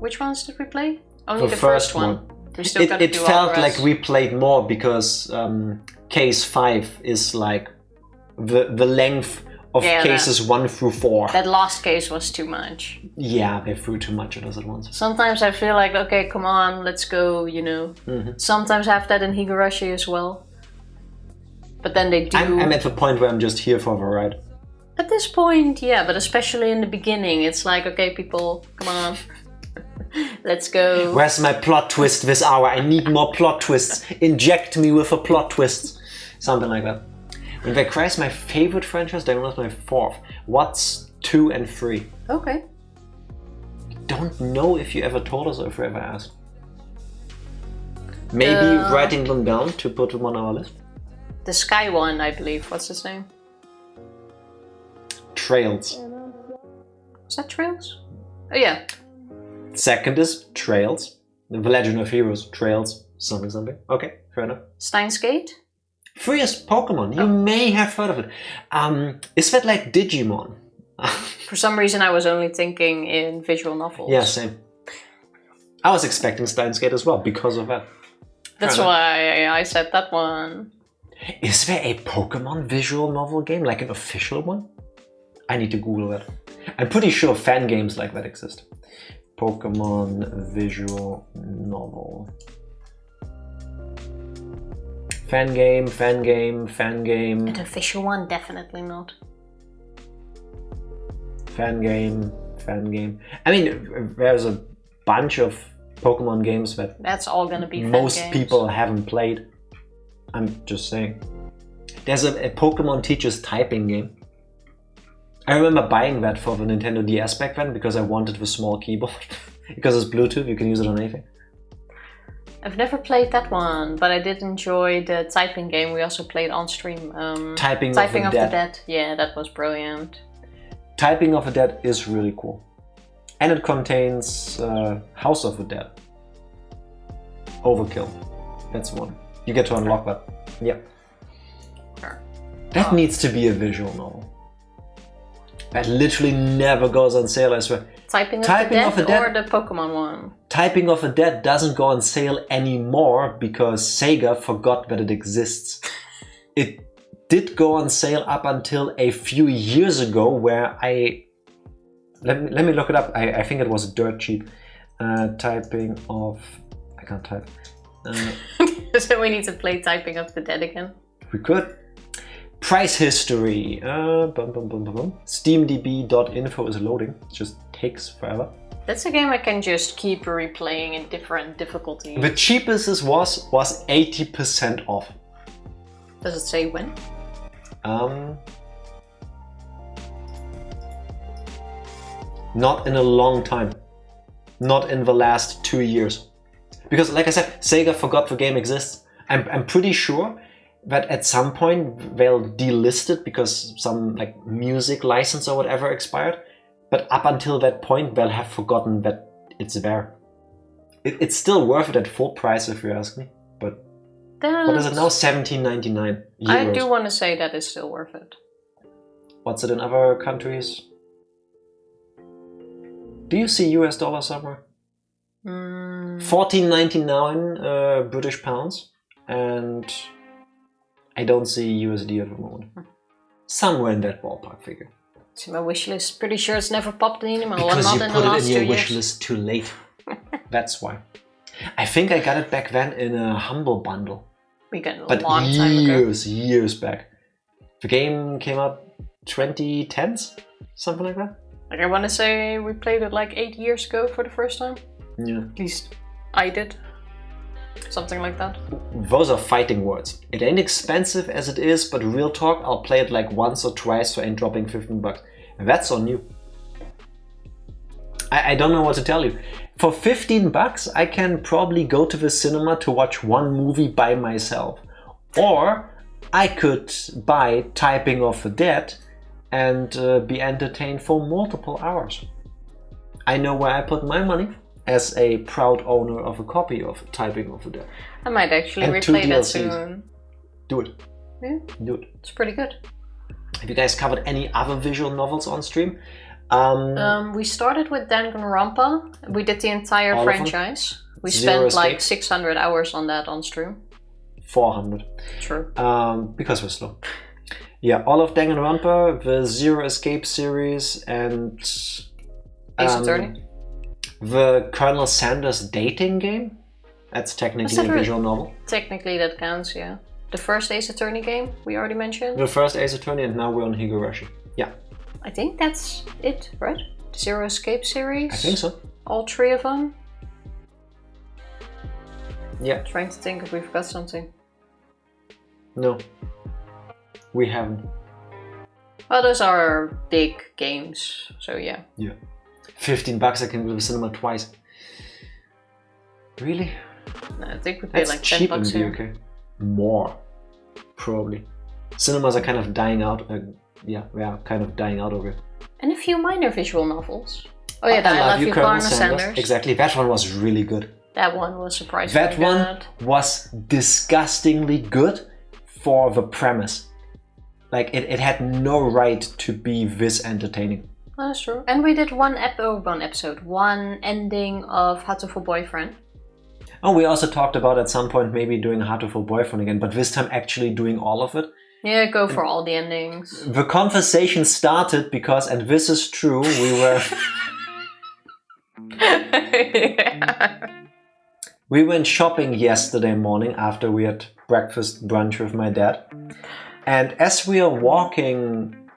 which ones did we play? Only The the first one. We still got to It do all felt the like rest. we played more because case 5 is like the length of cases 1 through 4. That last case was too much. Yeah, they threw too much at us at once. Sometimes I feel like, okay, come on, let's go, you know. Sometimes I have that in Higurashi as well. But then they do... I'm at the point where I'm just here for the ride. At this point, yeah, but especially in the beginning, it's like, okay, people, come on. Let's go. Where's my plot twist this hour? I need more plot twists. Inject me with a plot twist. Something like that. When Far Cry is my favorite franchise, Danganronpa is my 4th. What's 2 and 3? Okay. Don't know if you ever told us or if you ever asked. Maybe writing them down to put them on our list. The Sky one, I believe. What's his name? Trails. Was that Trails? Oh yeah. Second is Trails. The Legend of Heroes. Trails. Something. Okay, fair enough. Steins Gate? 3 is Pokemon. You may have heard of it. Is that like Digimon? For some reason I was only thinking in visual novels. Yeah, same. I was expecting Steins Gate as well because of that. That's why I said that one. Is there a Pokemon visual novel game? Like an official one? I need to Google that. I'm pretty sure fan games like that exist. Pokemon visual novel. Fan game. An official one, definitely not. Fan game. I mean, there's a bunch of Pokemon games that That's all gonna be fan most games. people haven't played. I'm just saying. There's a Pokemon teaches typing game. I remember buying that for the Nintendo DS back then because I wanted the small keyboard. Because it's Bluetooth, you can use it on anything. I've never played that one, but I did enjoy the typing game we also played on stream. Typing of the Dead. Dead. Yeah, that was brilliant. Typing of the Dead is really cool. And it contains House of the Dead. Overkill. That's one. You get to unlock that. Yeah. Sure. That needs to be a visual novel. That literally never goes on sale, I swear. Typing Typing of the Dead or the Pokemon one? Typing of the Dead doesn't go on sale anymore because Sega forgot that it exists. It did go on sale up until a few years ago where let me look it up. I think it was dirt cheap. Typing of... I can't type. So we need to play Typing of the Dead again. We could. Price history. SteamDB.info is loading. It just takes forever. That's a game I can just keep replaying in different difficulties. The cheapest this was 80% off. Does it say when? Not in a long time. Not in the last 2 years. Because like I said, Sega forgot the game exists. I'm pretty sure that at some point they'll delist it because some like music license or whatever expired. But up until that point, they'll have forgotten that it's there. It's still worth it at full price if you ask me. But what is it now? €17.99. I do want to say that is still worth it. What's it in other countries? Do you see US dollar somewhere? $14.99 British pounds, and I don't see USD at the moment. Somewhere in that ballpark figure. It's in my wish list. Pretty sure it's never popped anymore. Because not you in put the it last in your 2 wish years. list too late. That's why. I think I got it back then in a Humble Bundle. We got it a But long time ago. years back. The game came out 2010s? Something like that? Like I want to say we played it like 8 years ago for the first time. Yeah. At least I did. Something like that. Those are fighting words. It ain't expensive as it is, but real talk, I'll play it like once or twice so I ain't dropping $15. And that's on you. I don't know what to tell you. For $15, I can probably go to the cinema to watch one movie by myself. Or I could buy Typing of the Dead and be entertained for multiple hours. I know where I put my money, as a proud owner of a copy of Typing of the Dead. I might actually And 2 replay that DLCs. soon. Do it. Yeah, Do it. it's pretty good. Have you guys covered any other visual novels on stream? We started with Danganronpa. We did the entire All of them? franchise. We Zero spent like Escape? 600 hours on that on stream. 400. True. Because we're slow. Yeah, all of Danganronpa, the Zero Escape series, and Ace Attorney. the Colonel Sanders dating game. That's technically that a right? visual novel. Technically that counts, yeah. The first Ace Attorney game we already mentioned. The first Ace Attorney, and now we're on Higurashi. Yeah, I think that's it, right? The Zero Escape series. I think so. All 3 of them. Yeah, Trying to think if we forgot something. no, we haven't. Well, those are big games, so yeah. Yeah, $15 I can go to the cinema twice. Really? No, I think we paid That's like 10 cheap in bucks the here. UK. More, probably. Cinemas are kind of dying out. Yeah, they are kind of dying out over. And a few minor visual novels. Oh yeah, I Love You, Colonel Sanders. Exactly, that one was really good. That one was surprisingly That one was disgustingly good for the premise. Like, it had no right to be this entertaining. That's true. And we did one ending of Hatoful Boyfriend. Oh, we also talked about at some point maybe doing Hatoful Boyfriend again, but this time actually doing all of it. Yeah, go for all the endings. The conversation started because, and this is true, we were... Yeah. We went shopping yesterday morning after we had breakfast brunch with my dad. And as we are walking,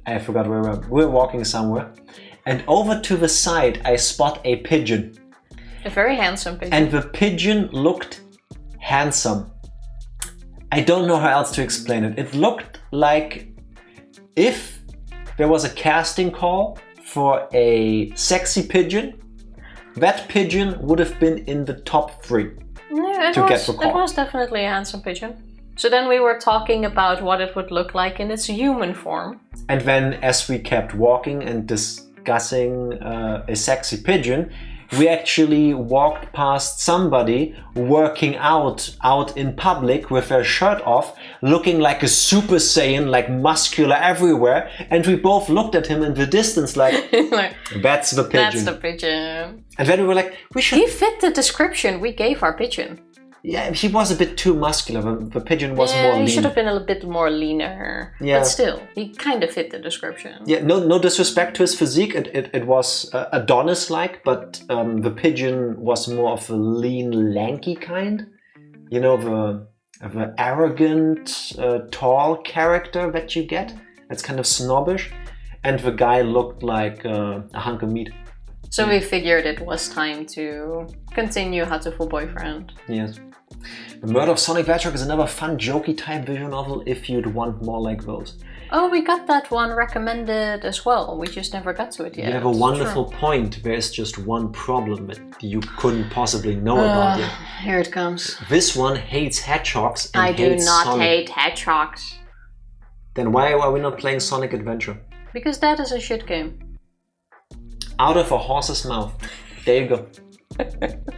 I forgot where we were walking somewhere. And over to the side, I spot a pigeon. A very handsome pigeon. And the pigeon looked handsome. I don't know how else to explain it. It looked like if there was a casting call for a sexy pigeon, that pigeon would have been in the top 3 Yeah, to get the call. It was definitely a handsome pigeon. So then we were talking about what it would look like in its human form. And then as we kept walking and discussing a sexy pigeon, we actually walked past somebody working out in public with their shirt off, looking like a Super Saiyan, like muscular everywhere. And we both looked at him in the distance like, that's the pigeon. That's the pigeon. And then we were like, we should... He fit the description we gave our pigeon. Yeah, he was a bit too muscular. The pigeon was more lean. He should have been a bit more leaner. Yeah. But still, he kind of fit the description. Yeah, no disrespect to his physique. It was Adonis-like, but the pigeon was more of a lean, lanky kind. You know, the arrogant, tall character that you get. That's kind of snobbish. And the guy looked like a hunk of meat. So we figured it was time to continue Hatoful Boyfriend. Yes. The Murder of Sonic the Hedgehog is another fun, jokey type visual novel if you'd want more like those. Oh, we got that one recommended as well. We just never got to it yet. You have a wonderful point. There's just one problem that you couldn't possibly know about yet. Here it comes. This one hates hedgehogs and I do hates not Sonic. hate hedgehogs. Then why are we not playing Sonic Adventure? Because that is a shit game. Out of a horse's mouth. There you go.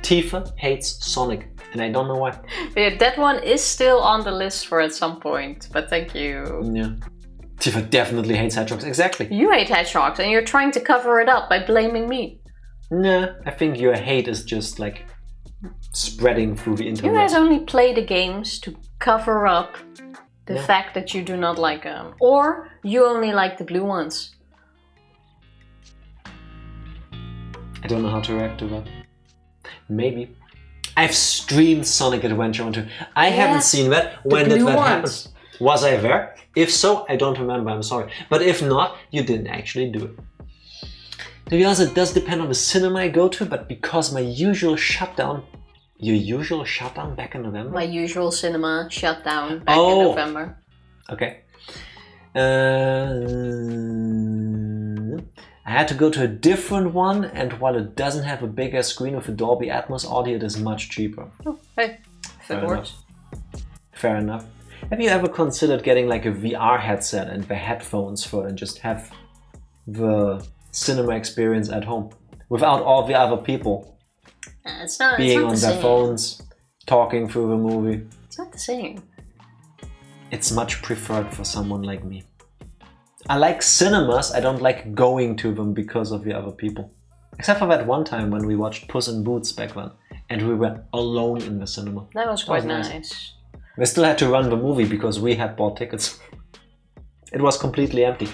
Tifa hates Sonic, and I don't know why. Yeah, that one is still on the list for at some point, but thank you. Yeah. Tifa definitely hates hedgehogs. Exactly. You hate hedgehogs and you're trying to cover it up by blaming me. Nah, I think your hate is just like spreading through the internet. You guys only play the games to cover up the fact that you do not like them. Or you only like the blue ones. I don't know how to react to that. Maybe. I've streamed Sonic Adventure on Twitch. I haven't seen that. When did that happen? Was I there? If so, I don't remember, I'm sorry. But if not, you didn't actually do it. To be honest, it does depend on the cinema I go to, but because my usual shutdown... Your usual shutdown back in November? My usual cinema shut down back in November. Okay. I had to go to a different one, and while it doesn't have a bigger screen with a Dolby Atmos audio, it is much cheaper. Oh, hey, if it works. Fair enough. Have you ever considered getting like a VR headset and the headphones for it and just have the cinema experience at home without all the other people It's not. being it's not on the their same. phones, talking through the movie. It's not the same. It's much preferred for someone like me. I like cinemas, I don't like going to them because of the other people. Except for that one time when we watched Puss in Boots back then, and we were alone in the cinema. That was quite nice. nice. We still had to run the movie because we had bought tickets. It was completely empty.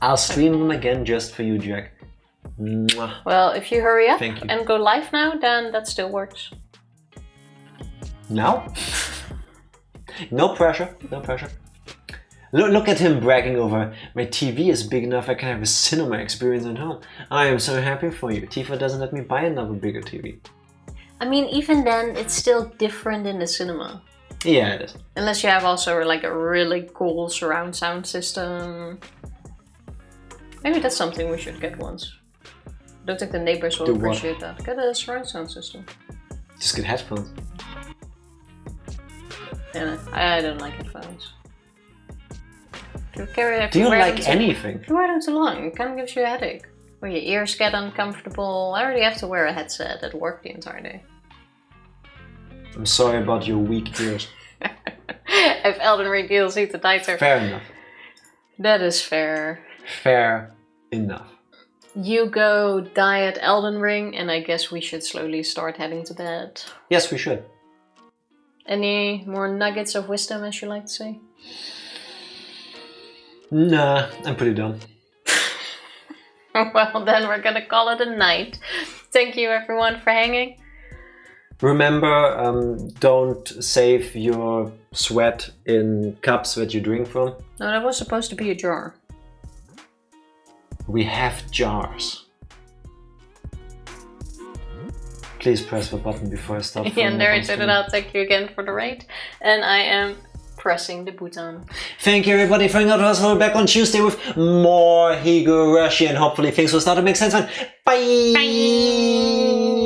I'll stream them again just for you, Jack. Mwah. Well, if you hurry up Thank you. and go live now, then that still works. Now? No pressure, no pressure. Look at him bragging over, my TV is big enough I can have a cinema experience at home. I am so happy for you. Tifa doesn't let me buy another bigger TV. I mean, even then, it's still different in the cinema. Yeah, it is. Unless you have also like a really cool surround sound system. Maybe that's something we should get once. I don't think the neighbors will Do what? appreciate that. Get a surround sound system. Just get headphones. Yeah, I don't like headphones. If Do you wear them like too- anything? If you wear them too long, it kind of gives you a headache. Or your ears get uncomfortable. I already have to wear a headset at work the entire day. I'm sorry about your weak ears. If Elden Ring DLC to tighter. Fair enough. That is fair. Fair enough. You go die at Elden Ring, and I guess we should slowly start heading to bed. Yes, we should. Any more nuggets of wisdom, as you like to say? Nah, I'm pretty done. Well, then we're gonna call it a night. Thank you, everyone, for hanging. Remember, don't save your sweat in cups that you drink from. No, that was supposed to be a jar. We have jars. Please press the button before I stop. And there I said it out. Thank you again for the raid. And I am pressing the button. Thank you everybody for hanging out with us. We'll be back on Tuesday with more Higurashi and hopefully things will start to make sense. Bye! Bye.